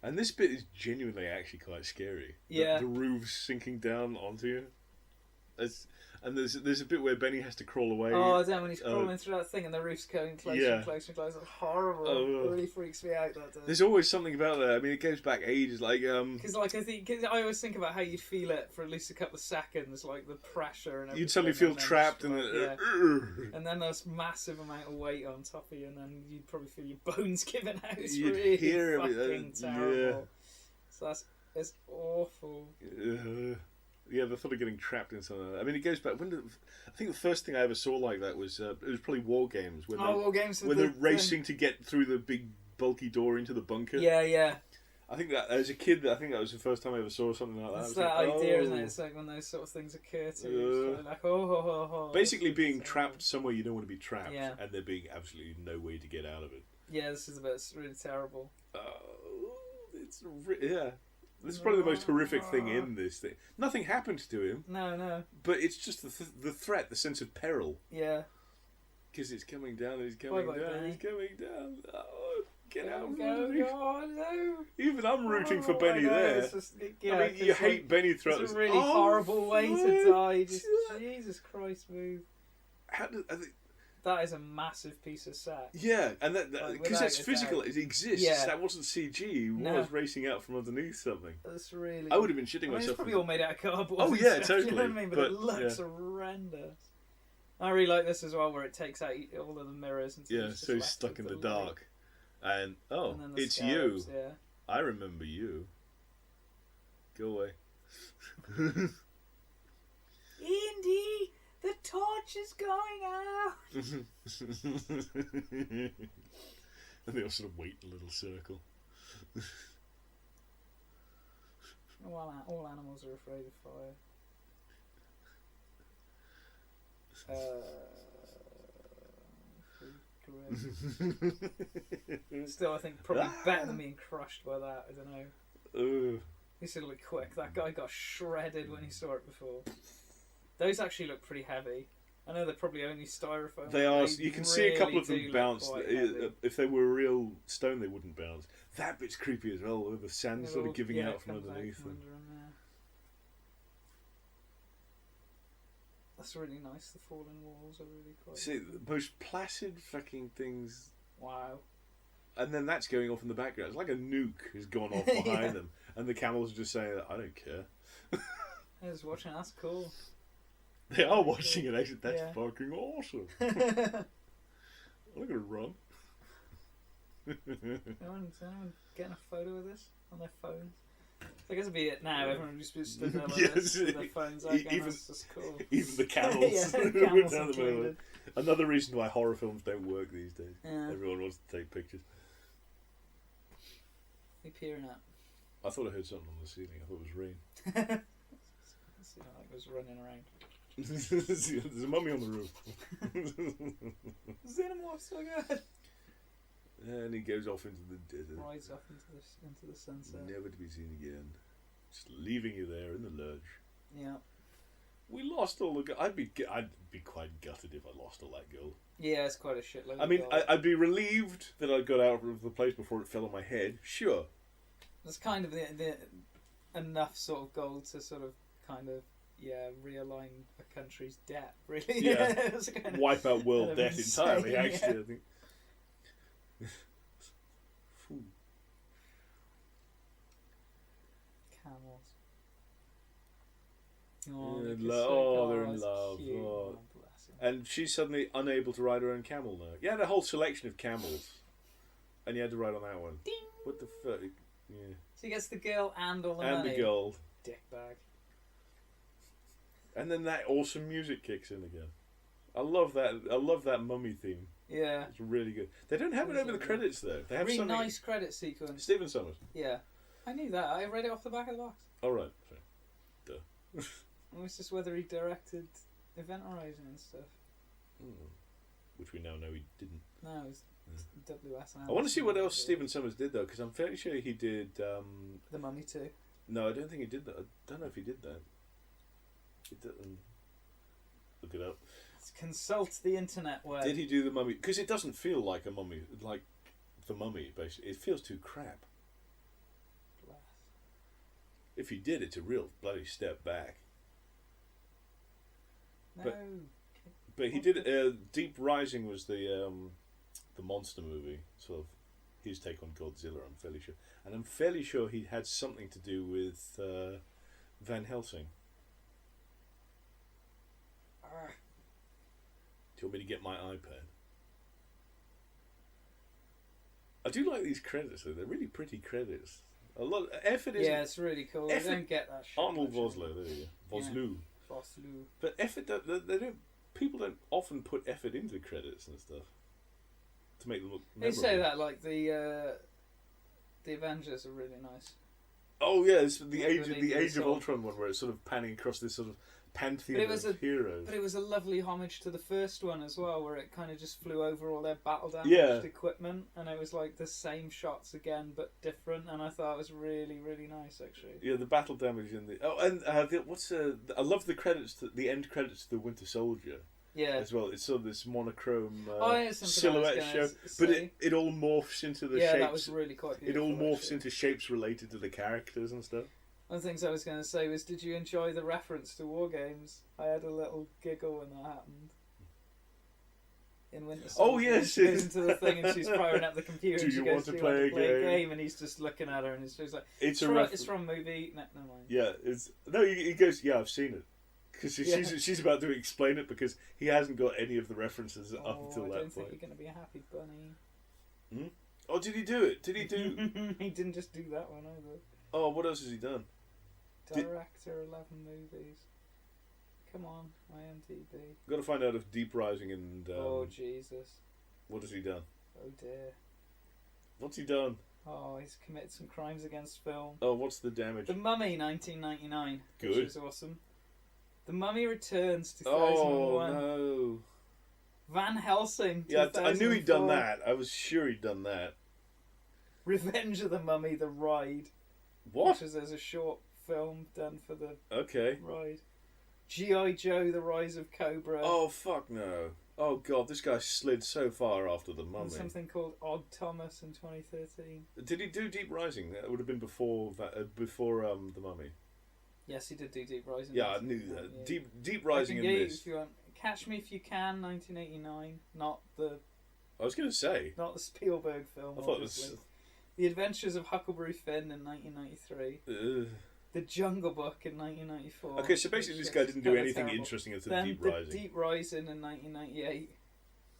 B: And this bit is genuinely actually quite scary.
A: Yeah.
B: The roof's sinking down onto you. And there's a bit where Benny has to crawl away.
A: Oh, damn, when he's crawling through that thing and the roof's going closer and closer and closer. It's horrible. It really freaks me out, that does.
B: There's always something about that. I mean, it goes back ages. Because
A: I always think about how you'd feel it for at least a couple of seconds, like the pressure and everything.
B: You'd suddenly feel trapped and
A: and then there's massive amount of weight on top of you, and then you'd probably feel your bones giving out. It's
B: You'd
A: really
B: hear
A: fucking terrible. So it's awful.
B: Yeah, the thought of getting trapped in something like that. I mean, it goes back. I think the first thing I ever saw like that was it was probably War Games.
A: War Games.
B: When they're racing to get through the big bulky door into the bunker.
A: Yeah.
B: I think that as a kid, I think that was the first time I ever saw something like that.
A: It's that idea, isn't it? It's like when those sort of things occur to you. It's like,
B: basically being trapped somewhere you don't want to be trapped, and there being absolutely no way to get out of it.
A: Yeah, this is it's really terrible.
B: This is probably the most horrific thing in this thing. Nothing happens to him.
A: No.
B: But it's just the threat, the sense of peril.
A: Yeah.
B: Because it's coming down, and he's coming down, he's coming down. Oh, get out!
A: No.
B: Even I'm rooting for Benny there. I mean, you hate Benny throughout this.
A: It's a really horrible way to die. Just Jesus Christ, move. That is a massive piece of set.
B: Yeah, and because that's physical, it exists. Yeah. That wasn't CG. He was racing out from underneath something.
A: That's really.
B: I would have been shitting myself.
A: It's probably all made out of cardboard.
B: Oh yeah, totally.
A: You know what I mean? But it looks horrendous. I really like this as well, where it takes out all of the mirrors. And
B: so he's stuck in the dark, and it's
A: scarabs,
B: you. Yeah. I remember you. Go away.
A: Indy. The torch is going out!
B: And they all sort of wait in a little circle.
A: All animals are afraid of fire. Still, I think probably better than being crushed by that. I don't know. He's a little quick. That guy got shredded when he saw it before. Those actually look pretty heavy. I know they're probably only styrofoam.
B: They are. You can see a couple of them bounce. If they were real stone, they wouldn't bounce. That bit's creepy as well, with the sand sort of giving out from underneath them.
A: That's really nice. The fallen walls are really quite.
B: See, the most placid fucking things.
A: Wow.
B: And then that's going off in the background. It's like a nuke has gone off behind them, and the camels are just saying, "I don't care."
A: I was watching. That's cool.
B: They are watching it. Actually, that's fucking awesome. I'm gonna run.
A: Anyone getting a photo of this on their phones? I guess it'd be it now. Everyone just stood there like this with their phones out. That's just cool.
B: Even the camels.
A: Camels included.
B: Another reason why horror films don't work these days.
A: Yeah.
B: Everyone wants to take pictures.
A: What are you peering at?
B: I thought I heard something on the ceiling. I thought it was rain.
A: It like it was running around.
B: There's a mummy on the roof.
A: Xenomorph's so good.
B: And he goes off into the desert.
A: Rides off into the sunset.
B: Never to be seen again. Just leaving you there in the lurch.
A: Yeah.
B: We lost all the. I'd be quite gutted if I lost all that gold.
A: Yeah, it's quite a shitload.
B: I mean, I'd be relieved that I got out of the place before it fell on my head. Sure.
A: It's kind of the enough sort of gold to sort of kind of realign a country's debt. Really.
B: Yeah.
A: Kind of,
B: wipe out world debt
A: insane,
B: entirely. Actually, I think.
A: Camels.
B: They're in
A: it's
B: love.
A: cute.
B: Oh.
A: Bless him.
B: And she's suddenly unable to ride her own camel now. You had a whole selection of camels, and you had to ride on that one.
A: Ding.
B: What the fuck? Yeah.
A: So he gets the girl and all the
B: And
A: money.
B: the gold.
A: Dickbag.
B: And then that awesome music kicks in again. I love that. I love that mummy theme.
A: Yeah.
B: It's really good. They don't have it over the credits though. They have
A: Really
B: something.
A: nice credit sequence.
B: Stephen Summers.
A: Yeah. I knew that. I read it off the back of the box.
B: All right. Sorry. Duh.
A: It was just whether he directed Event Horizon and stuff.
B: Which we now know he didn't.
A: No, it was W.S.
B: I want to see what else Stephen Summers did though, because I'm fairly sure he did.
A: The Mummy too.
B: No, I don't think he did that. I don't know if he did that. He didn't. Look it up.
A: Let's consult the internet web.
B: Did he do the Mummy? Because it doesn't feel like a mummy, like the Mummy. Basically, it feels too crap.
A: Bless.
B: If he did, it's a real bloody step back.
A: No.
B: But he did. Deep Rising was the monster movie, sort of his take on Godzilla. I'm fairly sure, and I'm fairly sure he had something to do with Van Helsing. Do you want me to get my iPad? I do like these credits though. They're really pretty credits. A lot of effort is.
A: Yeah, it's really cool. You don't get that shit.
B: Arnold
A: much.
B: Vosloo, there you go. Vosloo.
A: Vosloo.
B: But effort, they don't. People don't often put effort into credits and stuff to make them look
A: They
B: memorable.
A: say that like the Avengers are really nice.
B: Oh yeah, it's the
A: Yeah,
B: Age
A: but
B: of
A: they
B: the
A: do
B: Age of
A: sort of-
B: Ultron one where it's sort of panning across this sort of pantheon
A: But it was
B: of heroes.
A: But it was a lovely homage to the first one as well, where it kind of just flew over all their battle damaged
B: Yeah.
A: equipment, and it was like the same shots again but different, and I thought it was really, really nice actually.
B: Yeah, the battle damage in the I love the credits, the end credits to the Winter Soldier
A: Yeah.
B: as well. It's sort of this monochrome
A: Here's something I was
B: silhouette
A: gonna
B: show,
A: say.
B: but it all morphs into the
A: Yeah,
B: shapes.
A: that was really quite
B: It
A: beautiful.
B: all morphs
A: actually.
B: into shapes related to the characters and stuff.
A: One of the things I was going to say was, did you enjoy the reference to War Games? I had a little giggle when that happened. In Winter Soldier,
B: Oh, yes.
A: she goes into the thing and she's firing up the computer.
B: Do
A: and she
B: you
A: goes,
B: want to
A: "Do you
B: play
A: want
B: a
A: to play a
B: game?"
A: game?" And he's just looking at her, and she's like,
B: It's
A: "It's from a movie." No, never mind.
B: Yeah, he goes, yeah, I've seen it. Because she's about to explain it because he hasn't got any of the references up until
A: I
B: that
A: don't
B: point.
A: think you're going to be a happy bunny.
B: Oh, did he do it? Did he do?
A: He didn't just do that one either.
B: Oh, what else has he done?
A: Director, 11 movies. Come on, IMDb.
B: Got to find out if Deep Rising and
A: Oh Jesus!
B: what has he done?
A: Oh dear!
B: What's he done?
A: Oh, he's committed some crimes against film.
B: Oh, what's the damage?
A: The Mummy, 1999,
B: Good.
A: which is awesome. The Mummy Returns,
B: Oh
A: 2001.
B: no!
A: Van Helsing,
B: Yeah, I knew he'd done
A: 2004.
B: that. I was sure he'd done that.
A: Revenge of the Mummy, The Ride.
B: What?
A: Which is there's a short film done for the
B: Okay.
A: ride. G.I. Joe, The Rise of Cobra.
B: Oh fuck no! Oh god, this guy slid so far after the Mummy.
A: And something called Odd Thomas in 2013.
B: Did he do Deep Rising? That would have been before the Mummy.
A: Yes, he did do Deep Rising.
B: Yeah, I knew that.
A: Yeah.
B: Deep Rising
A: I
B: in
A: can get
B: this.
A: if you want. Catch Me If You Can, 1989. Not the
B: I was going to say.
A: Spielberg film.
B: I thought it
A: obviously.
B: was.
A: The Adventures of Huckleberry Finn in 1993. The Jungle Book in 1994.
B: Okay, so basically this
A: which
B: guy
A: is
B: didn't do
A: kinda
B: anything
A: terrible.
B: interesting until
A: Then
B: Deep
A: the
B: Rising.
A: Deep Rising in 1998.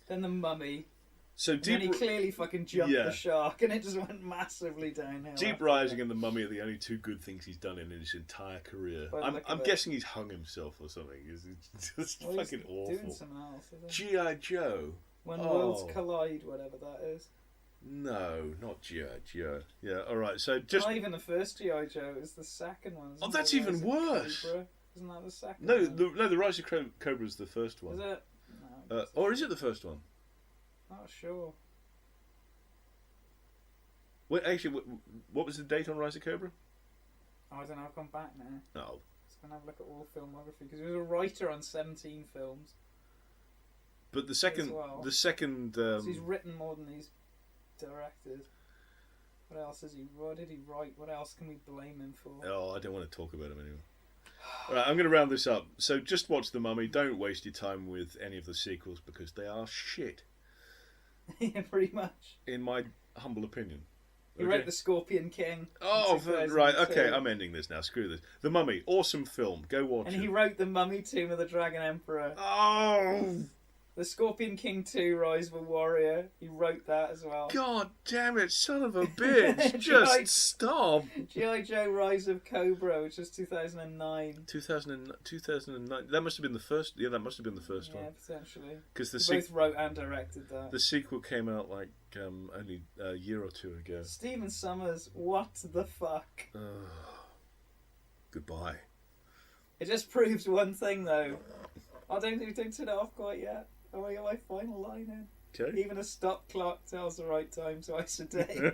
A: Then The Mummy.
B: So
A: And then he
B: Deep
A: clearly fucking jumped
B: Yeah.
A: the shark, and it just went massively downhill.
B: Deep
A: after
B: Rising
A: that.
B: and The Mummy are the only two good things he's done in his entire career.
A: By the look
B: I'm
A: of it.
B: guessing he's hung himself or something. It's just
A: Well, he's
B: fucking
A: doing
B: awful.
A: something else, isn't he?
B: G.I. Joe.
A: When
B: Oh.
A: Worlds Collide, whatever that is.
B: No, not G.I. Joe. Yeah, all right. So just
A: not even the first G.I. Joe. It was the second one.
B: Oh, that's even worse.
A: Isn't that the second?
B: No,
A: one?
B: the Rise of Cobra is the first one.
A: Is it? No,
B: or is it the first one?
A: Not sure.
B: Wait, actually, what was the date on Rise of Cobra?
A: Oh, I don't know. I've gone back now.
B: No.
A: Just gonna have a look at all filmography because he was a writer on 17 films.
B: But the second,
A: So he's written more than he's directed. What did he write? What else can we blame him for?
B: Oh, I don't want to talk about him anymore. All right, I'm going to round this up. So just watch The Mummy. Don't waste your time with any of the sequels because they are shit.
A: Yeah, pretty much.
B: In my humble opinion.
A: He wrote The Scorpion King.
B: Oh, right. Okay, I'm ending this now. Screw this. The Mummy. Awesome film. Go watch it.
A: And he wrote The Mummy, Tomb of the Dragon Emperor.
B: Oh!
A: The Scorpion King 2, Rise of a Warrior. He wrote that as well.
B: God damn it, son of a bitch. Just stop.
A: G.I. Joe, Rise of Cobra, which was 2009.
B: 2009. That must have been the first. Yeah, that must have been the first one.
A: Yeah, potentially.
B: Because
A: both wrote and directed that.
B: The sequel came out like only a year or two ago.
A: Stephen Sommers, what the fuck?
B: Goodbye.
A: It just proves one thing, though. I don't think we turn it off quite yet. Oh, I got my final line in.
B: Okay.
A: Even a stop clock tells the right time twice a day.